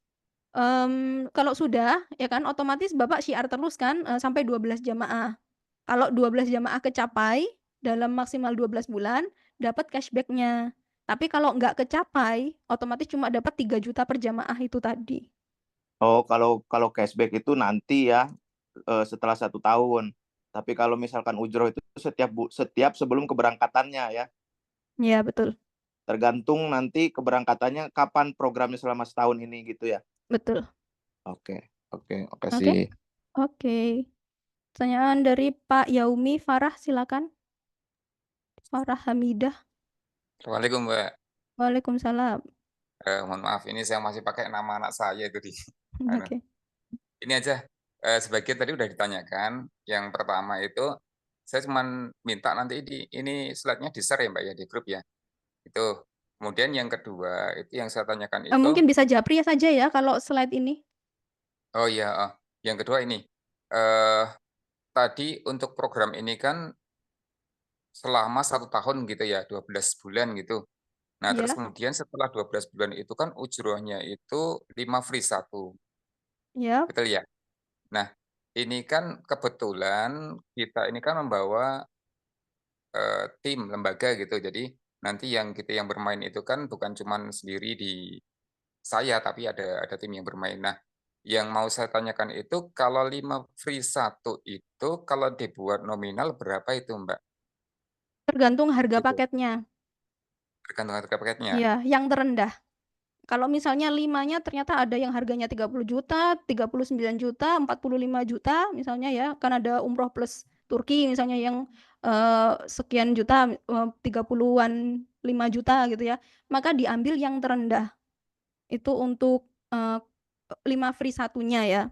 Speaker 1: kalau sudah ya kan otomatis Bapak syiar terus kan sampai 12 jamaah. Kalau 12 jamaah kecapai dalam maksimal 12 bulan dapat cashback-nya. Tapi kalau nggak kecapai otomatis cuma dapat 3 juta per jamaah itu tadi.
Speaker 12: Oh, kalau cashback itu nanti ya setelah 1 tahun. Tapi kalau misalkan ujroh itu setiap sebelum keberangkatannya ya.
Speaker 1: Iya, betul.
Speaker 12: Tergantung nanti keberangkatannya kapan programnya selama setahun ini gitu ya.
Speaker 1: Betul.
Speaker 12: Oke, makasih.
Speaker 1: Oke. Pertanyaan dari Pak Yaumi Farah, silakan. Farah Hamidah.
Speaker 13: Assalamualaikum, Mbak.
Speaker 1: Waalaikumsalam.
Speaker 13: Mohon maaf, ini saya masih pakai nama anak saya itu di.
Speaker 1: Oke.
Speaker 13: Ini aja, sebagian tadi udah ditanyakan. Yang pertama itu, saya cuma minta nanti ini slide-nya di-share ya, Mbak ya, di grup ya. Itu. Kemudian yang kedua, itu yang saya tanyakan itu.
Speaker 1: Mungkin bisa japri saja ya kalau slide ini.
Speaker 13: Oh iya, yang kedua ini. Tadi untuk program ini kan selama 1 tahun gitu ya, 12 bulan gitu. Nah, terus kemudian setelah 12 bulan itu kan ujrohnya itu 5 free 1.
Speaker 1: Ya.
Speaker 13: Betul ya? Nah, ini kan kebetulan kita ini kan membawa tim lembaga gitu. Jadi nanti kita yang bermain itu kan bukan cuman sendiri di saya, tapi ada tim yang bermain. Nah, yang mau saya tanyakan itu kalau 5 free 1 itu kalau dibuat nominal berapa itu, Mbak?
Speaker 1: Tergantung harga paketnya.
Speaker 13: Tergantung harga paketnya.
Speaker 1: Iya, yang terendah. Kalau misalnya 5-nya ternyata ada yang harganya 30 juta, 39 juta, 45 juta misalnya ya, kan ada umroh plus Turki misalnya yang sekian juta, 30-an 5 juta gitu ya, maka diambil yang terendah. Itu untuk 5 free satunya ya.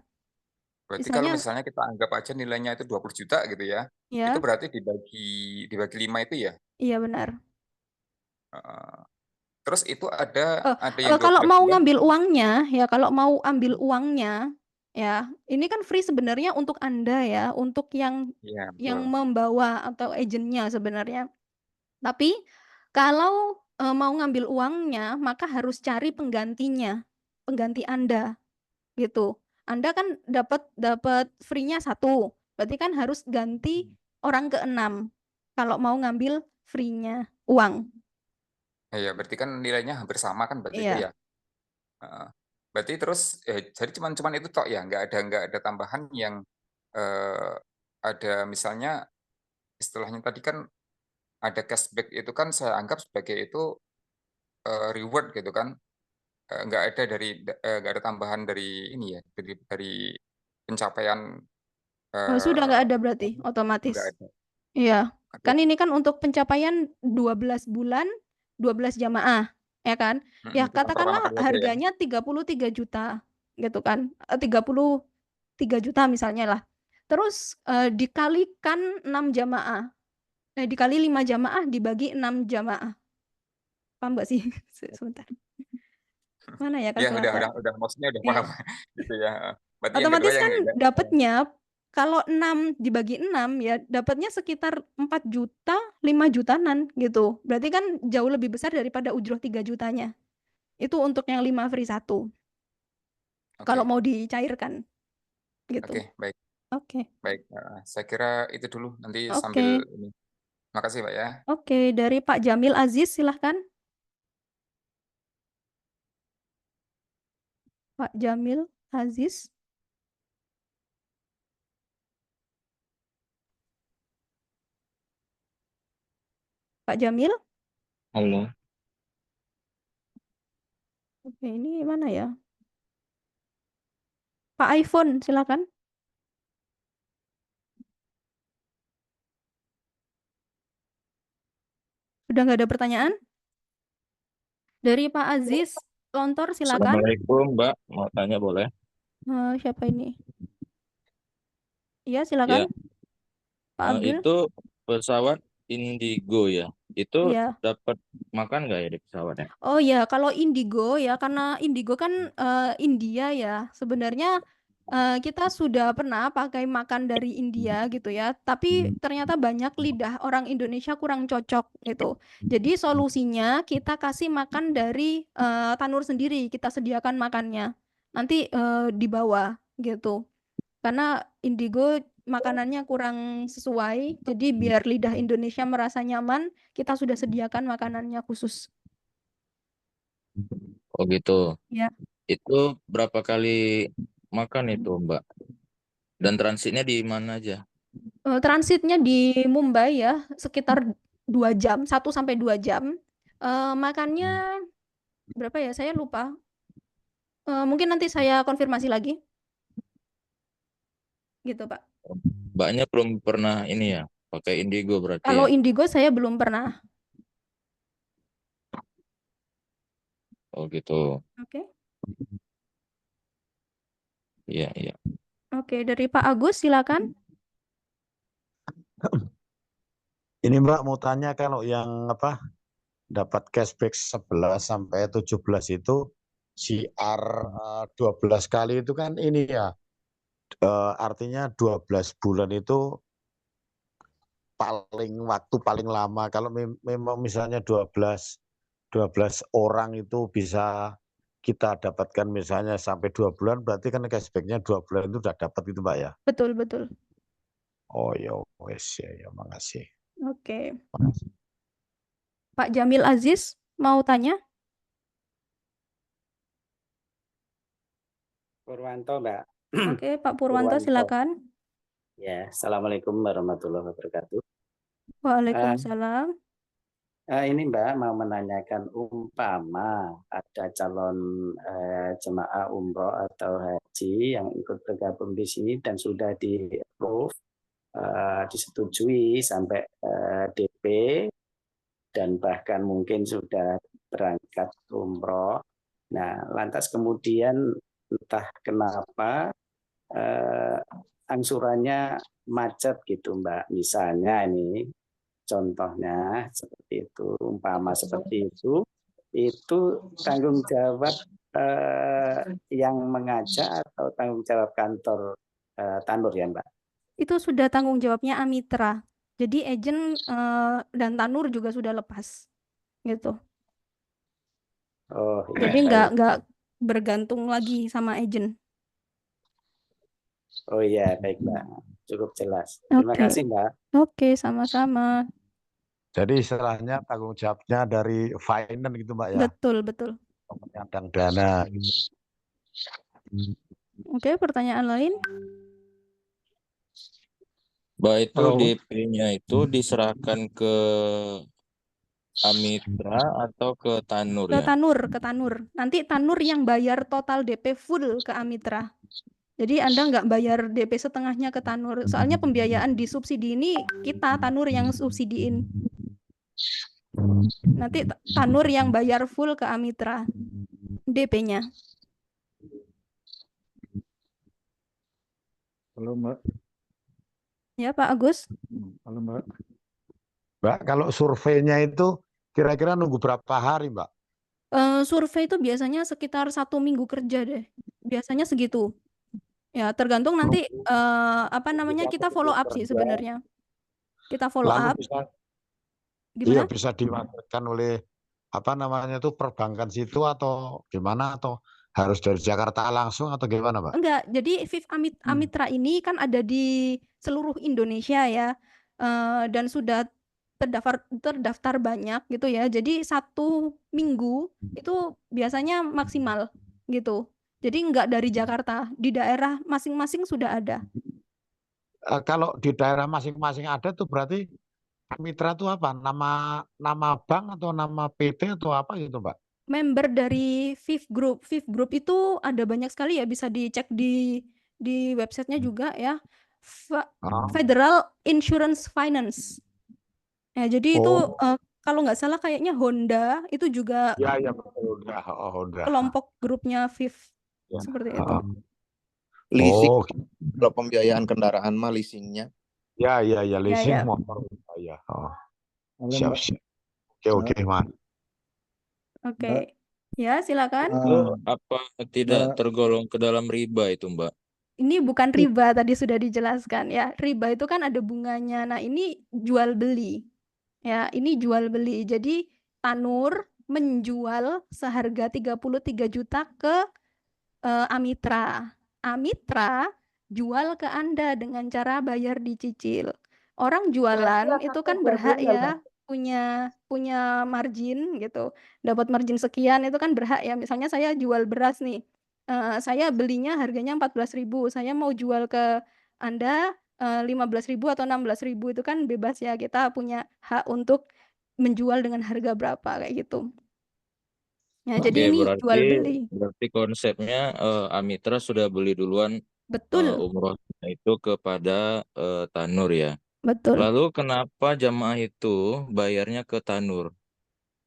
Speaker 13: Berarti kalau
Speaker 1: Misalnya
Speaker 13: misalnya kita anggap aja nilainya itu 20 juta gitu ya, itu
Speaker 1: ya,
Speaker 13: berarti dibagi 5 itu ya.
Speaker 1: iya benar.
Speaker 13: Heeh. Terus itu ada yang
Speaker 1: Kalau
Speaker 13: 12
Speaker 1: mau
Speaker 13: bulan.
Speaker 1: ngambil uangnya ya, kalau mau ambil uangnya ya, ini kan free sebenarnya untuk Anda ya, untuk yang
Speaker 13: Iya,
Speaker 1: yang
Speaker 13: betul.
Speaker 1: membawa atau agennya sebenarnya. Tapi kalau mau ngambil uangnya, maka harus cari penggantinya, pengganti Anda gitu. Anda kan dapat free-nya 1, berarti kan harus ganti orang ke-6 kalau mau ngambil free-nya uang.
Speaker 13: Iya, berarti kan nilainya hampir sama kan berarti itu
Speaker 1: Iya.
Speaker 13: ya. Heeh. Berarti terus jadi cuman itu tok ya, nggak ada tambahan yang ada misalnya istilahnya tadi kan ada cashback itu kan saya anggap sebagai itu reward gitu kan. Nggak ada nggak ada tambahan dari ini ya, dari pencapaian
Speaker 1: Sudah nggak ada berarti
Speaker 13: nggak
Speaker 1: otomatis.
Speaker 13: ada.
Speaker 1: Iya.
Speaker 13: Oke.
Speaker 1: Kan ini kan untuk pencapaian 12 bulan, 12 jamaah, ya kan? Ya
Speaker 13: Itu kan pertama
Speaker 1: katakanlah
Speaker 13: kali aja ya.
Speaker 1: harganya 33 juta gitu kan. 33 juta misalnya lah. Terus dikalikan 6 jamaah. Dikali 5 jamaah dibagi 6 jamaah. Paham nggak sih? Sebentar. Mana ya
Speaker 13: Ya
Speaker 1: kalkulator?
Speaker 13: udah maksudnya udah
Speaker 1: Iya.
Speaker 13: paham gitu ya. Berarti yang kedua
Speaker 1: Otomatis
Speaker 13: yang
Speaker 1: kan dapatnya kalau 6 dibagi 6 ya dapatnya sekitar 4 juta, 5 jutaan gitu. Berarti kan jauh lebih besar daripada ujroh 3 jutanya. Itu untuk yang 5 free 1. Kalau
Speaker 13: Oke.
Speaker 1: mau dicairkan gitu.
Speaker 13: Oke, baik.
Speaker 1: Oke.
Speaker 13: Baik, saya kira itu dulu nanti sambil
Speaker 1: Oke.
Speaker 13: ini. Makasih, Pak ya.
Speaker 1: Oke, dari Pak Jamil Aziz silahkan. Pak Jamil Aziz. Pak Jamil?
Speaker 14: Halo.
Speaker 1: Oke, ini mana ya? Pak iPhone, silakan. Sudah nggak ada pertanyaan? Dari Pak Aziz Lontor, silakan.
Speaker 14: Assalamualaikum, Mbak. Mau tanya boleh?
Speaker 1: Siapa ini? Iya,
Speaker 14: Ya,
Speaker 1: silakan. Pak Abdul.
Speaker 14: itu pesawat Indigo ya. Itu
Speaker 1: Iya.
Speaker 14: dapat makan nggak ya di pesawatnya?
Speaker 1: Oh ya, kalau Indigo ya, karena Indigo kan India ya. Sebenarnya kita sudah pernah pakai makan dari India gitu ya, tapi ternyata banyak lidah orang Indonesia kurang cocok gitu. Jadi solusinya kita kasih makan dari Tanur sendiri, kita sediakan makannya. Nanti dibawa gitu. Karena Indigo makanannya kurang sesuai, jadi biar lidah Indonesia merasa nyaman, kita sudah sediakan makanannya khusus.
Speaker 14: Oh gitu.
Speaker 1: Ya.
Speaker 14: Itu berapa kali makan itu, Mbak? Dan transitnya di mana aja?
Speaker 1: Transitnya di Mumbai ya, sekitar 2 jam, 1 sampai 2 jam. Makannya berapa ya? Saya lupa. Mungkin nanti saya konfirmasi lagi. Gitu, Pak.
Speaker 14: Mbaknya belum pernah ini ya, pakai Indigo berarti
Speaker 1: Kalau
Speaker 14: ya?
Speaker 1: Indigo saya belum pernah.
Speaker 14: Oh gitu.
Speaker 1: Oke.
Speaker 14: Iya, iya.
Speaker 1: Oke, dari Pak Agus silakan.
Speaker 8: Ini Mbak mau tanya kalau yang apa dapat cashback 11 sampai 17 itu CR 12 kali itu kan ini ya artinya 12 bulan itu waktu paling lama. Kalau memang misalnya 12 orang itu bisa kita dapatkan misalnya sampai 2 bulan, berarti kan cashbacknya 2 bulan itu udah dapat gitu Mbak ya?
Speaker 1: Betul, betul.
Speaker 8: Oh ya wes ya, makasih.
Speaker 1: Oke. Pak Jamil Aziz mau tanya?
Speaker 5: Purwanto, Mbak.
Speaker 1: Oke, Pak Purwanto silakan.
Speaker 5: Ya, Assalamualaikum warahmatullahi wabarakatuh.
Speaker 1: Waalaikumsalam.
Speaker 5: Ini Mbak mau menanyakan umpama ada calon jemaah umroh atau haji yang ikut bergabung di sini dan sudah di-approve disetujui sampai DP dan bahkan mungkin sudah berangkat umroh. Nah, lantas kemudian entah kenapa angsurannya macet gitu, Mbak. Misalnya ini contohnya seperti itu, umpama seperti itu tanggung jawab yang mengajak atau tanggung jawab kantor Tanur ya, Mbak?
Speaker 1: Itu sudah tanggung jawabnya Amitra. Jadi agent dan Tanur juga sudah lepas, gitu.
Speaker 5: Oh,
Speaker 1: Jadi
Speaker 5: iya, baik.
Speaker 1: nggak bergantung lagi sama agent.
Speaker 5: Oh iya, baik Mbak. Cukup jelas. Terima
Speaker 1: Oke.
Speaker 5: kasih Mbak.
Speaker 1: Oke, sama-sama.
Speaker 8: Jadi istilahnya tanggung jawabnya dari finance gitu Mbak ya,
Speaker 1: Betul, betul.
Speaker 8: penyandang dana. Gitu.
Speaker 1: Oke, pertanyaan lain?
Speaker 14: Mbak, itu
Speaker 8: Halo.
Speaker 14: DP-nya itu diserahkan ke Amitra atau ke Tanur
Speaker 1: Ke
Speaker 14: ya?
Speaker 1: Tanur, ke Tanur. Nanti Tanur yang bayar total DP full ke Amitra. Jadi Anda nggak bayar DP setengahnya ke Tanur. Soalnya pembiayaan disubsidi ini kita Tanur yang subsidiin. Nanti Tanur yang bayar full ke Amitra DP-nya.
Speaker 15: Halo Mbak.
Speaker 1: Ya Pak Agus.
Speaker 15: Halo Mbak.
Speaker 8: Mbak, kalau surveinya itu kira-kira nunggu berapa hari Mbak?
Speaker 1: Survei itu biasanya sekitar 1 minggu kerja deh. Biasanya segitu. Ya, tergantung nanti apa namanya kita follow up sih sebenarnya. Kita follow
Speaker 8: Lalu
Speaker 1: up.
Speaker 8: bisa,
Speaker 1: Gimana?
Speaker 8: iya bisa diwakilkan oleh apa namanya itu perbankan situ atau gimana atau harus dari Jakarta langsung atau gimana Mbak?
Speaker 1: Enggak, jadi FIF Amitra ini kan ada di seluruh Indonesia ya, dan sudah terdaftar banyak gitu ya. Jadi 1 minggu itu biasanya maksimal gitu. Jadi enggak dari Jakarta, di daerah masing-masing sudah ada.
Speaker 8: Kalau di daerah masing-masing ada tuh berarti mitra itu apa? Nama bank atau nama PT atau apa gitu Mbak?
Speaker 1: Member dari FIF Group. FIF Group itu ada banyak sekali ya, bisa dicek di websitenya juga ya. Federal Insurance Finance. Ya, jadi itu kalau nggak salah kayaknya Honda itu juga
Speaker 8: Ya betul Honda. Oh, Honda.
Speaker 1: kelompok grupnya FIF
Speaker 8: Ya.
Speaker 1: seperti itu.
Speaker 12: Leasing,
Speaker 8: Oh,
Speaker 12: kalau pembiayaan kendaraan mah leasingnya.
Speaker 8: ya leasing
Speaker 1: ya.
Speaker 8: motor ya. Oh.
Speaker 15: Halo
Speaker 8: Siap,
Speaker 15: Mbak.
Speaker 8: siap. Oke, Mas.
Speaker 1: Oke. Ya, silakan.
Speaker 14: Itu apa tidak tergolong ke dalam riba itu Mbak?
Speaker 1: Ini bukan riba, tadi sudah dijelaskan ya. Riba itu kan ada bunganya. Nah, ini jual beli. Ya, ini jual beli. Jadi Tanur menjual seharga 33 juta ke Amitra. Amitra jual ke Anda dengan cara bayar dicicil. Orang jualan itu kan berhak ya punya margin gitu. Dapat margin sekian itu kan berhak ya. Misalnya saya jual beras nih. Saya belinya harganya 14.000. Saya mau jual ke Anda 15.000 atau 16.000 itu kan bebas ya. Kita punya hak untuk menjual dengan harga berapa kayak gitu. Ya, jadi
Speaker 14: Oke,
Speaker 1: ini jual beli.
Speaker 14: berarti konsepnya Amitra sudah beli duluan
Speaker 1: Betul,
Speaker 14: umrohnya itu kepada Tanur ya.
Speaker 1: betul.
Speaker 14: Lalu kenapa jamaah itu bayarnya ke Tanur?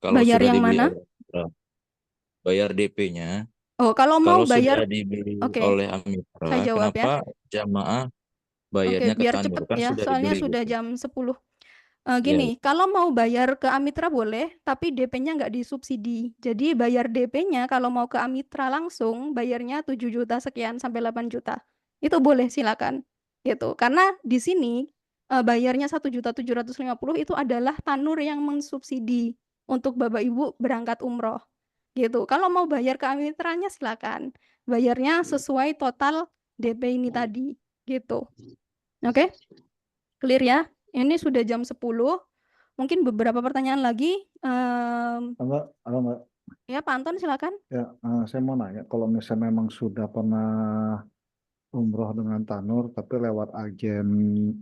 Speaker 14: Kalau
Speaker 1: Bayar
Speaker 14: sudah
Speaker 1: yang
Speaker 14: dibeli
Speaker 1: mana?
Speaker 14: oleh Amitra, bayar DP-nya.
Speaker 1: Oh, kalau mau
Speaker 14: Kalau
Speaker 1: bayar,
Speaker 14: sudah dibeli
Speaker 1: oke,
Speaker 14: oleh
Speaker 1: saya
Speaker 14: Amitra,
Speaker 1: jawab ya.
Speaker 14: kenapa jamaah
Speaker 1: Oke,
Speaker 14: bayarnya ke
Speaker 1: biar
Speaker 14: Tanur?
Speaker 1: cepet
Speaker 14: Kan
Speaker 1: ya,
Speaker 14: sudah
Speaker 1: soalnya
Speaker 14: dibeli
Speaker 1: sudah
Speaker 14: gitu.
Speaker 1: jam 10.
Speaker 14: Ya,
Speaker 1: Gini, kalau mau bayar ke Amitra boleh, tapi DP-nya nggak disubsidi. Jadi bayar DP-nya kalau mau ke Amitra langsung, bayarnya 7 juta sekian sampai 8 juta. Itu boleh, silakan. Gitu. Karena di sini bayarnya 1.750.000 itu adalah Tanur yang mensubsidi untuk Bapak Ibu berangkat umroh. Gitu. Kalau mau bayar ke Amitranya silakan. Bayarnya sesuai total DP ini tadi. Gitu. Oke? Clear ya? Ini sudah jam 10. Mungkin beberapa pertanyaan lagi.
Speaker 15: Halo Mbak.
Speaker 1: Ya, Pak Anton silakan.
Speaker 15: Ya, saya mau nanya, kalau misalnya memang sudah pernah umroh dengan Tanur, tapi lewat agen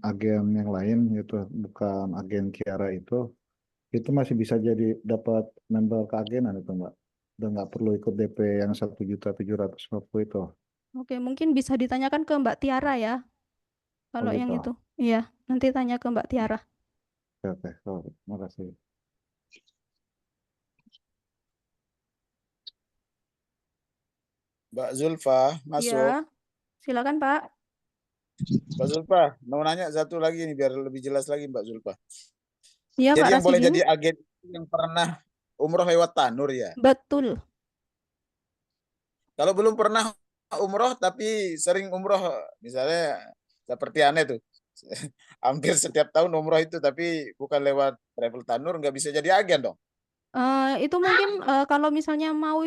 Speaker 15: yang lain gitu, bukan agen Kiara itu masih bisa jadi dapat member keagenan itu Mbak. Udah nggak perlu ikut DP yang 1.750.000 itu.
Speaker 1: Oke, mungkin bisa ditanyakan ke Mbak Tiara ya. Kalau yang
Speaker 15: gitu.
Speaker 1: itu. Iya, nanti tanya ke Mbak Tiara.
Speaker 15: Oke, terima kasih.
Speaker 9: Mbak Zulfa masuk.
Speaker 1: Iya, silakan Pak.
Speaker 9: Mbak Zulfa, mau nanya satu lagi nih biar lebih jelas lagi Mbak Zulfa.
Speaker 1: Iya Pak
Speaker 9: Jadi yang boleh
Speaker 1: Rasidin.
Speaker 9: jadi agen yang pernah umroh lewat Tanur ya?
Speaker 1: Betul.
Speaker 9: Kalau belum pernah umroh tapi sering umroh, misalnya seperti aneh tuh, hampir setiap tahun umroh itu tapi bukan lewat travel Tanur, nggak bisa jadi agen dong.
Speaker 1: Itu mungkin kalau misalnya mau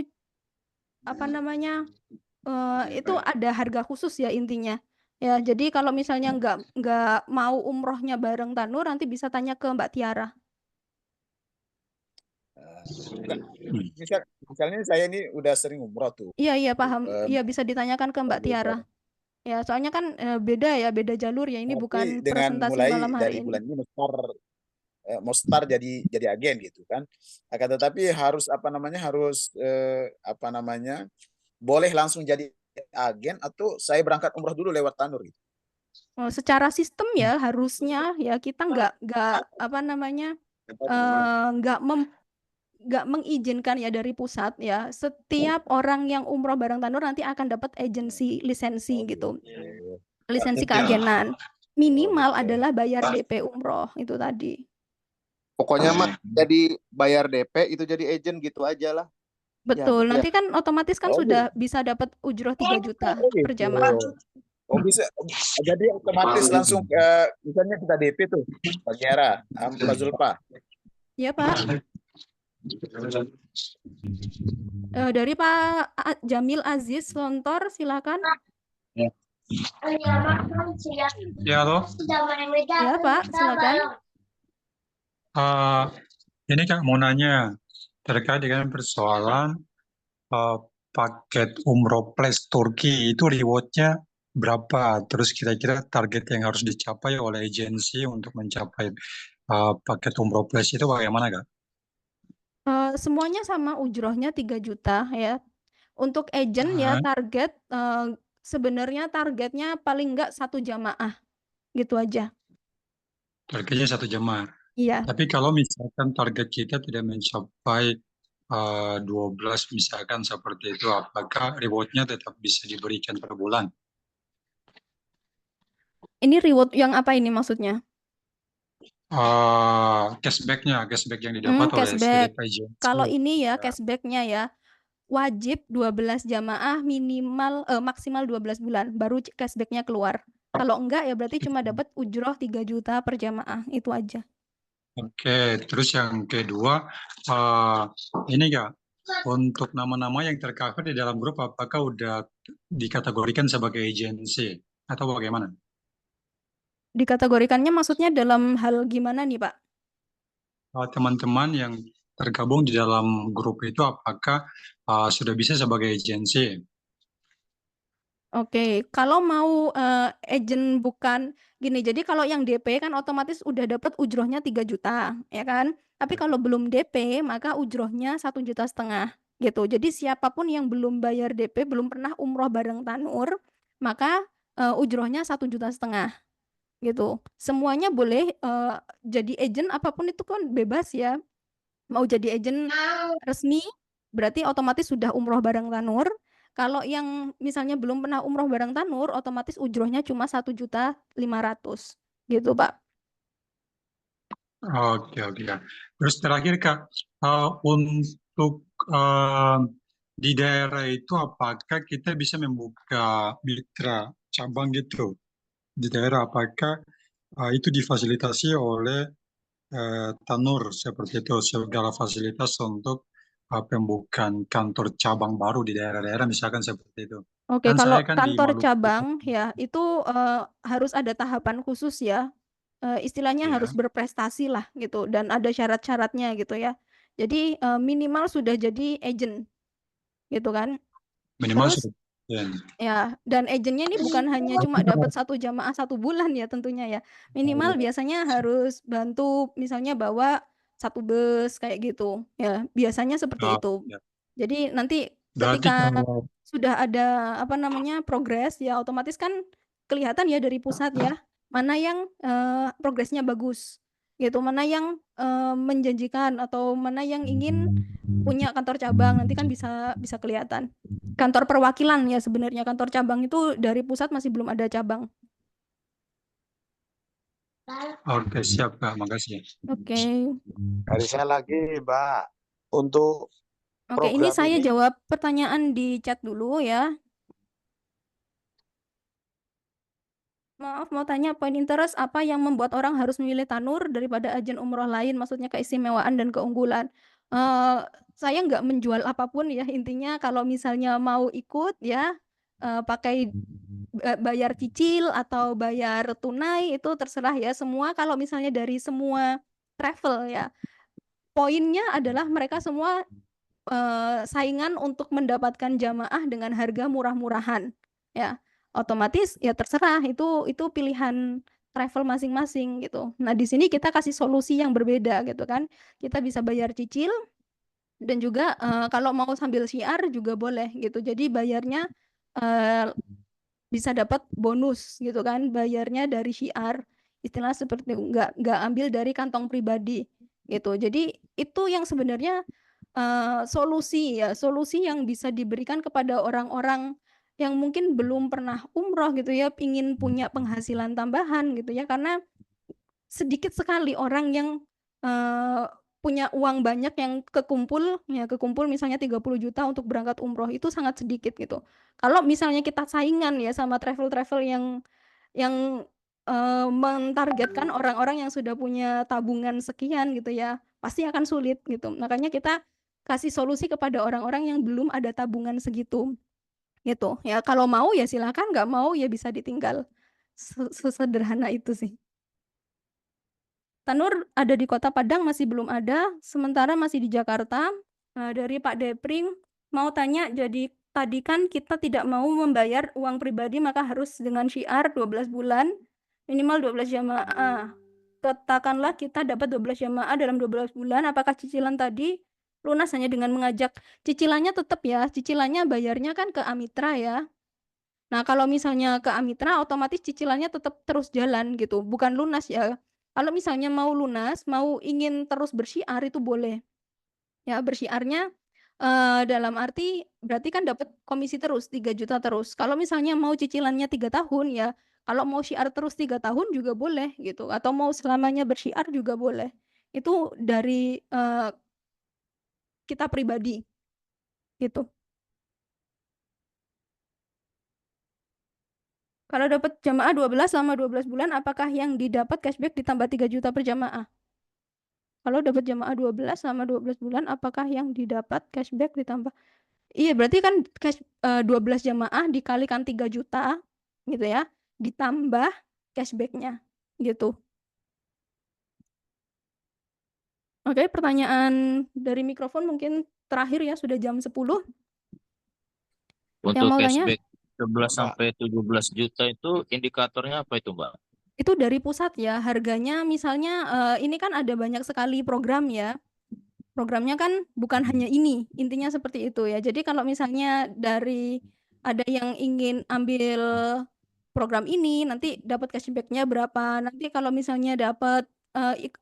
Speaker 1: apa namanya itu ada harga khusus ya intinya. Ya, jadi kalau misalnya nggak mau umrohnya bareng Tanur, nanti bisa tanya ke Mbak Tiara.
Speaker 9: Misalnya saya ini udah sering umroh tuh.
Speaker 1: Iya paham. Iya bisa ditanyakan ke Mbak Tiara. Ya, soalnya kan beda jalur ya. Ini
Speaker 9: Tapi
Speaker 1: bukan
Speaker 9: dengan
Speaker 1: presentasi
Speaker 9: mulai
Speaker 1: malam
Speaker 9: dari
Speaker 1: hari ini.
Speaker 9: bulan ini mau start jadi agen gitu kan. Akan tetapi harus boleh langsung jadi agen atau saya berangkat umroh dulu lewat Tanur gitu.
Speaker 1: Secara sistem ya harusnya ya kita nggak mengizinkan ya dari pusat ya. Setiap orang yang umroh bareng Tanur nanti akan dapat agensi lisensi gitu. Lisensi keagenan. Minimal adalah bayar DP umroh itu tadi.
Speaker 12: Pokoknya mah jadi bayar DP itu jadi agent gitu aja lah.
Speaker 1: Betul.
Speaker 12: Ya,
Speaker 1: Nanti kan otomatis kan sudah bisa dapat ujroh 3 juta per jamaah.
Speaker 9: Oh bisa, jadi otomatis langsung misalnya kita DP tuh, Pak Kiara, Mbak Zulfa.
Speaker 1: Iya Pak. Dari Pak Jamil Aziz Lontor, silakan.
Speaker 16: Ya, halo.
Speaker 1: Ya Pak, silakan.
Speaker 16: Ini Kak mau nanya terkait dengan persoalan paket umroh plus Turki itu rewardnya berapa? Terus kira-kira target yang harus dicapai oleh agensi untuk mencapai paket umroh plus itu bagaimana Kak?
Speaker 1: Semuanya sama ujrohnya 3 juta ya. Untuk agent ya target sebenarnya targetnya paling enggak 1 jamaah. Gitu aja.
Speaker 16: Targetnya 1 jamaah.
Speaker 1: Iya.
Speaker 16: Tapi kalau misalkan target kita tidak mencapai 12 misalkan seperti itu, apakah rewardnya tetap bisa diberikan per bulan?
Speaker 1: Ini reward yang apa ini maksudnya?
Speaker 16: Cashback yang didapat oleh
Speaker 1: Cashback.
Speaker 16: setiap agensi.
Speaker 1: Kalau ini ya cashback-nya ya wajib 12 jamaah maksimal 12 bulan baru cashback-nya keluar. Kalau enggak ya berarti cuma dapat ujroh 3 juta per jamaah, itu aja.
Speaker 16: Oke, terus yang kedua, ini Kak, untuk nama-nama yang tercover di dalam grup apakah udah dikategorikan sebagai agensi atau bagaimana?
Speaker 1: Dikategorikannya maksudnya dalam hal gimana nih Pak?
Speaker 16: Teman-teman yang tergabung di dalam grup itu apakah sudah bisa sebagai agensi?
Speaker 1: Oke, kalau mau agent bukan gini, jadi kalau yang DP kan otomatis udah dapat ujrohnya 3 juta, ya kan? Tapi kalau belum DP maka ujrohnya 1,5 juta gitu. Jadi siapapun yang belum bayar DP, belum pernah umroh bareng Tanur, maka ujrohnya 1,5 juta gitu. Semuanya boleh jadi agent apapun itu kan bebas ya. Mau jadi agent resmi berarti otomatis sudah umroh bareng Tanur. Kalau yang misalnya belum pernah umroh bareng Tanur, otomatis ujrohnya cuma 1,5 juta gitu Pak.
Speaker 16: Oke. Terus terakhir Kak, untuk di daerah itu apakah kita bisa membuka mitra cabang gitu di daerah? Apakah itu difasilitasi oleh Tanur seperti itu, segala fasilitas untuk pembukaan kantor cabang baru di daerah-daerah misalkan seperti itu.
Speaker 1: Oke,
Speaker 16: Kan
Speaker 1: kalau
Speaker 16: saya kan di
Speaker 1: kantor
Speaker 16: Maluku.
Speaker 1: cabang ya itu harus ada tahapan khusus ya. Istilahnya harus berprestasi lah gitu dan ada syarat-syaratnya gitu ya. Jadi minimal sudah jadi agent gitu kan.
Speaker 16: Minimal
Speaker 1: Terus
Speaker 16: sudah.
Speaker 1: ya, dan agentnya ini bukan hanya cuma dapat 1 jamaah 1 bulan ya tentunya ya. Minimal biasanya harus bantu misalnya bawa 1 bus kayak gitu ya. Biasanya seperti itu. Jadi nanti
Speaker 16: Berarti
Speaker 1: ketika
Speaker 16: kalau
Speaker 1: sudah ada progres ya otomatis kan kelihatan ya dari pusat ya. mana yang progresnya bagus gitu, mana yang menjanjikan atau mana yang ingin punya kantor cabang, nanti kan bisa kelihatan. Kantor perwakilan ya sebenarnya, kantor cabang itu dari pusat masih belum ada cabang.
Speaker 16: Oke, siap Kak, makasih.
Speaker 1: Oke.
Speaker 8: Dari saya lagi, Mbak, untuk
Speaker 1: Oke, ini
Speaker 8: program
Speaker 1: saya
Speaker 8: ini
Speaker 1: jawab pertanyaan di chat dulu ya. Maaf, mau tanya poin interest apa yang membuat orang harus memilih Tanur daripada agen umroh lain, maksudnya keistimewaan dan keunggulan. Saya nggak menjual apapun ya, intinya kalau misalnya mau ikut ya pakai bayar cicil atau bayar tunai itu terserah ya, semua kalau misalnya dari semua travel ya, poinnya adalah mereka semua saingan untuk mendapatkan jamaah dengan harga murah-murahan ya, otomatis ya terserah itu pilihan travel masing-masing gitu. Nah di sini kita kasih solusi yang berbeda gitu kan, kita bisa bayar cicil dan juga kalau mau sambil syiar juga boleh gitu, jadi bayarnya bisa dapat bonus gitu kan, bayarnya dari syiar, istilah seperti nggak ambil dari kantong pribadi gitu. Jadi itu yang sebenarnya solusi yang bisa diberikan kepada orang-orang yang mungkin belum pernah umroh gitu ya, ingin punya penghasilan tambahan gitu ya, karena sedikit sekali orang yang punya uang banyak yang kekumpul misalnya 30 juta untuk berangkat umroh, itu sangat sedikit gitu. Kalau misalnya kita saingan ya sama travel-travel yang mentargetkan orang-orang yang sudah punya tabungan sekian gitu ya, pasti akan sulit gitu. Makanya kita kasih solusi kepada orang-orang yang belum ada tabungan segitu gitu ya. Kalau mau ya silakan, nggak mau ya bisa ditinggal. Sesederhana itu sih. Tanur ada di Kota Padang masih belum ada, sementara masih di Jakarta. Dari Pak Depring mau tanya, jadi tadi kan kita tidak mau membayar uang pribadi maka harus dengan syiar 12 bulan minimal 12 jamaah. Katakanlah kita dapat 12 jamaah dalam 12 bulan, apakah cicilan tadi lunas hanya dengan mengajak? Cicilannya tetap ya, cicilannya bayarnya kan ke Amitra ya. Nah kalau misalnya ke Amitra otomatis cicilannya tetap terus jalan gitu, bukan lunas ya. Kalau misalnya mau lunas, mau ingin terus bersyiar itu boleh. Ya, bersyiarnya dalam arti berarti kan dapat komisi terus 3 juta terus. Kalau misalnya mau cicilannya 3 tahun ya, kalau mau syiar terus 3 tahun juga boleh gitu. Atau mau selamanya bersyiar juga boleh. Itu dari kita pribadi gitu. Kalau dapat jamaah 12 selama 12 bulan, apakah yang didapat cashback ditambah 3 juta per jamaah? Kalau dapat jamaah 12 selama 12 bulan, apakah yang didapat cashback ditambah? Iya, berarti kan 12 jamaah dikalikan 3 juta gitu ya, ditambah cashback-nya gitu. Oke, pertanyaan dari mikrofon mungkin terakhir ya, sudah jam 10. Yang
Speaker 14: Untuk
Speaker 1: mau tanya?
Speaker 14: cashback 11 sampai 17 juta itu indikatornya apa itu, Mbak?
Speaker 1: Itu dari pusat ya, harganya misalnya ini kan ada banyak sekali program ya. Programnya kan bukan hanya ini, intinya seperti itu ya. Jadi kalau misalnya dari ada yang ingin ambil program ini, nanti dapat cashback-nya berapa. Nanti kalau misalnya dapat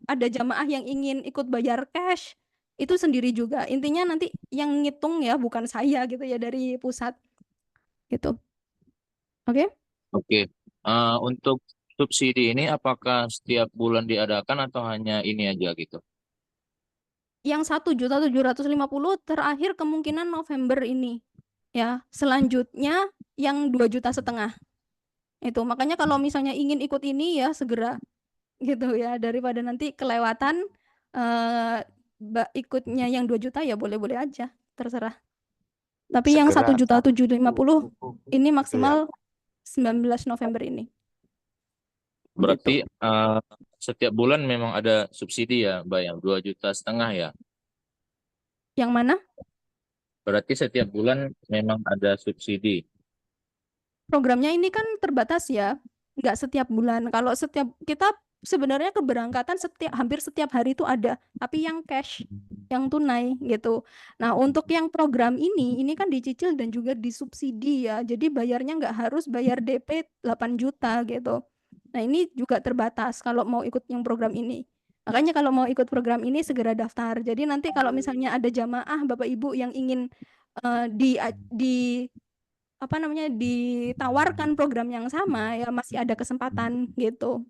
Speaker 1: ada jamaah yang ingin ikut bayar cash, itu sendiri juga. Intinya nanti yang ngitung ya bukan saya gitu ya, dari pusat gitu. Oke?
Speaker 14: Oke. Untuk subsidi ini apakah setiap bulan diadakan atau hanya ini aja gitu?
Speaker 1: Yang 1.750.000 terakhir kemungkinan November ini ya, selanjutnya yang 2,5 juta itu. Makanya kalau misalnya ingin ikut ini ya segera gitu ya, daripada nanti kelewatan ikutnya yang 2 juta ya boleh-boleh aja, terserah. Tapi yang
Speaker 8: segera
Speaker 1: 1.750.000 ini
Speaker 8: ya.
Speaker 1: maksimal 19 November ini.
Speaker 14: Berarti setiap bulan memang ada subsidi ya, Mbak, yang 2,5 juta ya?
Speaker 1: Yang mana?
Speaker 14: Berarti setiap bulan memang ada subsidi.
Speaker 1: Programnya ini kan terbatas ya, nggak setiap bulan. Kalau setiap kita sebenarnya keberangkatan hampir setiap hari itu ada, tapi yang cash, yang tunai gitu. Nah untuk yang program ini kan dicicil dan juga disubsidi ya, jadi bayarnya nggak harus bayar DP 8 juta gitu. Nah, ini juga terbatas kalau mau ikut yang program ini. Makanya kalau mau ikut program ini segera daftar. Jadi nanti kalau misalnya ada jamaah Bapak Ibu yang ingin di apa namanya ditawarkan program yang sama ya masih ada kesempatan gitu.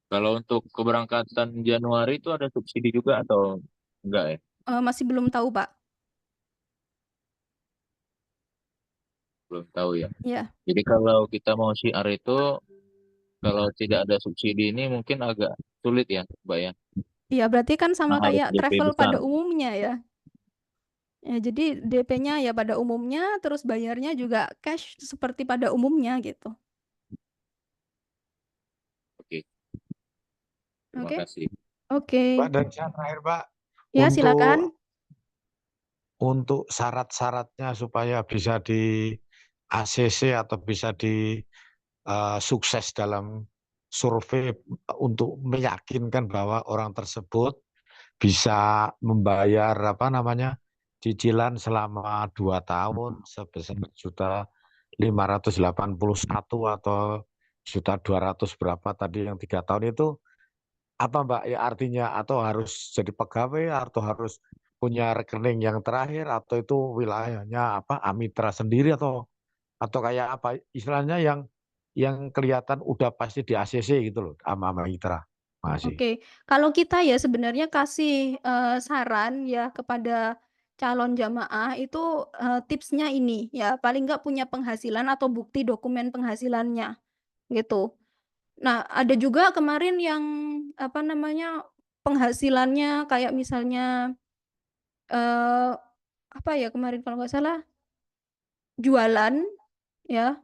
Speaker 14: Kalau untuk keberangkatan Januari itu ada subsidi juga atau enggak ya?
Speaker 1: Masih belum tahu, Pak.
Speaker 14: Belum tahu ya.
Speaker 1: Ya.
Speaker 14: Jadi kalau kita mau syiar itu kalau tidak ada subsidi ini mungkin agak sulit ya, Mbak ya.
Speaker 1: Iya, berarti kan sama
Speaker 14: Nah, harus
Speaker 1: kayak
Speaker 14: DP
Speaker 1: travel
Speaker 14: besar.
Speaker 1: pada umumnya ya. Ya, jadi DP-nya ya pada umumnya, terus bayarnya juga cash seperti pada umumnya gitu.
Speaker 14: Oke. Terima
Speaker 1: Oke.
Speaker 14: kasih.
Speaker 1: Oke.
Speaker 8: Mbak, dan yang terakhir, Pak,
Speaker 1: Ya, silakan.
Speaker 8: untuk syarat-syaratnya supaya bisa di ACC atau bisa di sukses dalam survei untuk meyakinkan bahwa orang tersebut bisa membayar apa namanya cicilan selama 2 tahun sebesar 1.581 atau 1.200 berapa tadi yang 3 tahun itu apa Mbak ya artinya atau harus jadi pegawai atau harus punya rekening yang terakhir atau itu wilayahnya apa Amitra sendiri atau kayak apa istilahnya yang kelihatan udah pasti di ACC gitu loh sama Mitra. Makasih.
Speaker 1: Oke, kalau kita ya sebenarnya kasih saran ya kepada calon jamaah itu tipsnya ini ya paling nggak punya penghasilan atau bukti dokumen penghasilannya gitu. Nah, ada juga kemarin yang apa namanya penghasilannya kayak misalnya apa ya kemarin kalau nggak salah jualan ya,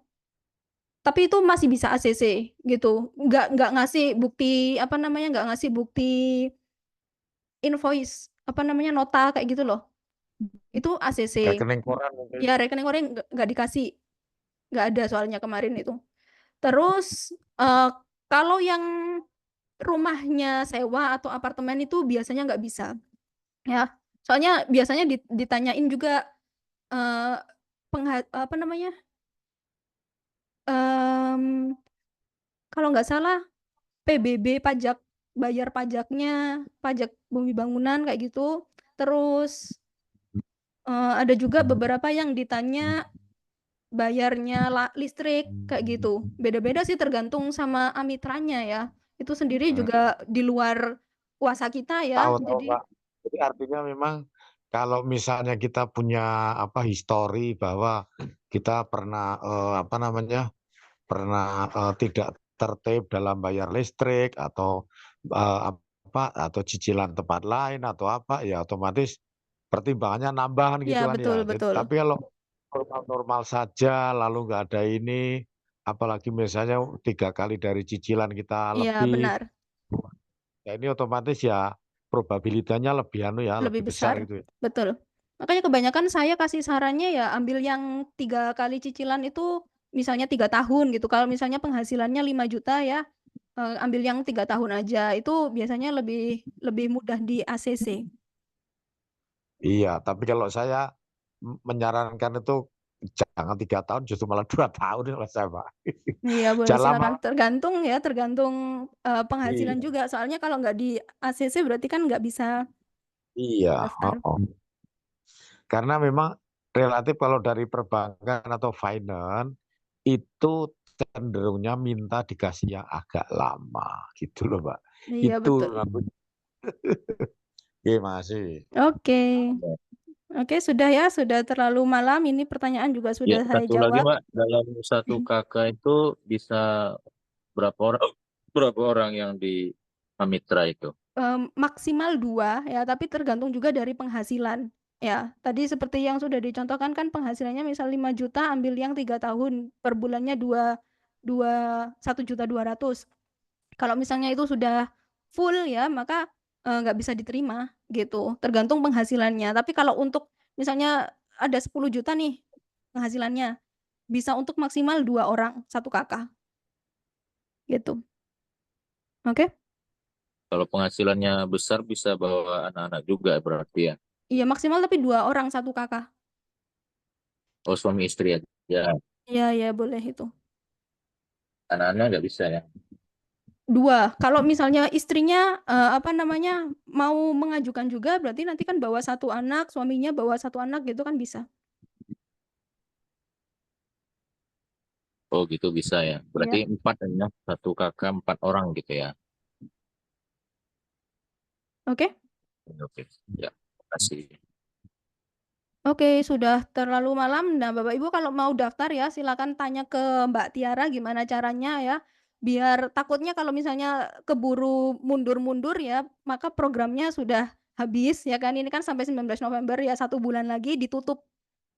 Speaker 1: tapi itu masih bisa ACC gitu. Nggak ngasih bukti apa namanya nggak ngasih bukti invoice apa namanya nota kayak gitu loh. Itu ACC.
Speaker 8: Rekening koran mungkin.
Speaker 1: Ya rekening koran nggak dikasih, nggak ada soalnya kemarin itu. Terus kalau yang rumahnya sewa atau apartemen itu biasanya nggak bisa ya soalnya biasanya ditanyain juga apa namanya kalau nggak salah PBB pajak bayar pajaknya pajak bumi bangunan kayak gitu terus ada juga beberapa yang ditanya bayarnya listrik kayak gitu beda-beda sih tergantung sama amitranya ya itu sendiri juga di luar kuasa kita ya
Speaker 8: Tahu
Speaker 1: jadi
Speaker 8: Pak. Jadi artinya memang kalau misalnya kita punya apa histori bahwa kita pernah apa namanya pernah tidak tertib dalam bayar listrik atau apa atau cicilan tempat lain atau apa ya otomatis pertimbangannya nambahan gitu
Speaker 1: ya
Speaker 8: kan
Speaker 1: betul
Speaker 8: ya.
Speaker 1: betul
Speaker 8: Tapi kalau normal-normal saja lalu nggak ada ini apalagi misalnya 3 kali dari cicilan kita
Speaker 1: iya
Speaker 8: lebih
Speaker 1: benar
Speaker 8: ya ini otomatis ya probabilitasnya lebih
Speaker 1: lebih
Speaker 8: lebih besar
Speaker 1: besar
Speaker 8: gitu ya.
Speaker 1: betul makanya kebanyakan saya kasih sarannya ya ambil yang 3 kali cicilan itu misalnya 3 tahun gitu kalau misalnya penghasilannya 5 juta ya ambil yang 3 tahun aja itu biasanya lebih mudah di ACC.
Speaker 8: Iya, tapi kalau saya menyarankan itu jangan 3 tahun justru malah 2 tahun ya Mas Pak.
Speaker 1: Iya boleh
Speaker 8: Jangan lama.
Speaker 1: silakan tergantung ya tergantung penghasilan
Speaker 8: Iya.
Speaker 1: juga soalnya kalau nggak di ACC berarti kan nggak bisa
Speaker 8: Iya,
Speaker 1: daftar.
Speaker 8: Karena memang relatif kalau dari perbankan atau finance itu cenderungnya minta dikasih yang agak lama gitu loh, Mbak.
Speaker 1: Iya
Speaker 8: Itu
Speaker 1: betul.
Speaker 8: Oke, masih.
Speaker 1: Oke. Oke, sudah ya, sudah terlalu malam. Ini pertanyaan juga
Speaker 14: Ya,
Speaker 1: sudah saya
Speaker 14: satu lagi
Speaker 1: jawab.
Speaker 14: Mbak, dalam satu kakak itu bisa berapa orang yang di Amitra itu?
Speaker 1: Maksimal 2 ya, tapi tergantung juga dari penghasilan. Ya, tadi seperti yang sudah dicontohkan kan penghasilannya misal 5 juta, ambil yang 3 tahun, per bulannya 1.200.000. Kalau misalnya itu sudah full ya, maka nggak bisa diterima gitu, tergantung penghasilannya. Tapi kalau untuk misalnya ada 10 juta nih penghasilannya, bisa untuk maksimal 2 orang, 1 kakak. Gitu. Oke?
Speaker 14: Kalau penghasilannya besar bisa bawa anak-anak juga berarti ya?
Speaker 1: Iya maksimal tapi 2 orang, 1 kakak.
Speaker 14: Oh suami istri aja.
Speaker 1: Iya, iya boleh itu.
Speaker 14: Anak-anak nggak bisa ya.
Speaker 1: 2. Kalau misalnya istrinya mau mengajukan juga, berarti nanti kan bawa 1 anak, suaminya bawa 1 anak gitu kan bisa.
Speaker 14: Oh gitu bisa ya.
Speaker 1: Ya.
Speaker 14: Berarti 4 ya, 1 kakak 4 orang gitu ya.
Speaker 1: Oke.
Speaker 14: Oke. Ya, terima kasih.
Speaker 1: Oke, sudah terlalu malam. Nah, Bapak Ibu kalau mau daftar ya, silakan tanya ke Mbak Tiara gimana caranya ya. Biar takutnya kalau misalnya keburu mundur-mundur ya, maka programnya sudah habis ya kan. Ini kan sampai 19 November ya, 1 bulan lagi ditutup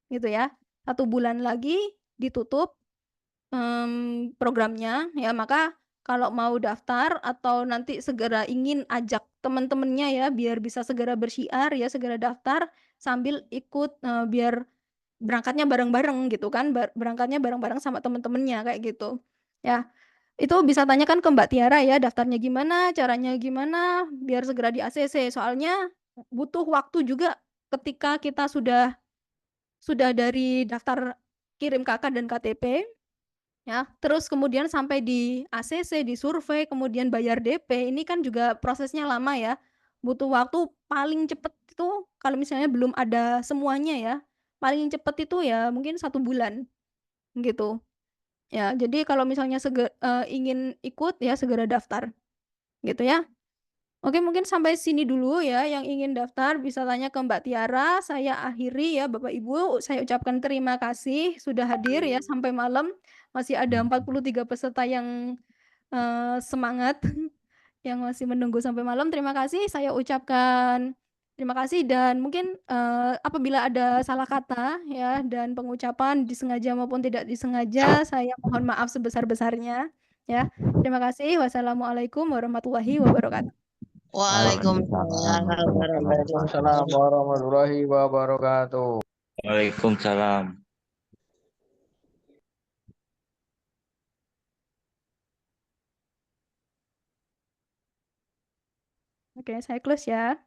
Speaker 1: gitu ya. 1 bulan lagi ditutup programnya ya. Maka kalau mau daftar atau nanti segera ingin ajak teman-temannya ya, biar bisa segera bersyiar ya, segera daftar sambil ikut biar berangkatnya bareng-bareng gitu kan, berangkatnya bareng-bareng sama temen-temennya kayak gitu. Ya, itu bisa tanyakan ke Mbak Tiara ya, daftarnya gimana, caranya gimana, biar segera di ACC. Soalnya butuh waktu juga ketika kita sudah dari daftar kirim KK dan KTP, ya, terus kemudian sampai di ACC, di survei, kemudian bayar DP, ini kan juga prosesnya lama ya. Butuh waktu paling cepet itu kalau misalnya belum ada semuanya ya, paling cepet itu ya mungkin 1 bulan, gitu. Ya, jadi kalau misalnya ingin ikut ya segera daftar, gitu ya. Oke, mungkin sampai sini dulu ya, yang ingin daftar bisa tanya ke Mbak Tiara. Saya akhiri ya Bapak Ibu, saya ucapkan terima kasih sudah hadir ya sampai malam. Masih ada 43 peserta yang semangat, yang masih menunggu sampai malam. Terima kasih, saya ucapkan terima kasih dan mungkin apabila ada salah kata ya dan pengucapan disengaja maupun tidak disengaja, saya mohon maaf sebesar-besarnya ya. Terima kasih. Wassalamualaikum warahmatullahi wabarakatuh.
Speaker 7: Waalaikumsalam warahmatullahi
Speaker 4: Waalaikumsalam warahmatullahi wabarakatuh.
Speaker 14: Waalaikumsalam.
Speaker 1: Oke, saya close ya.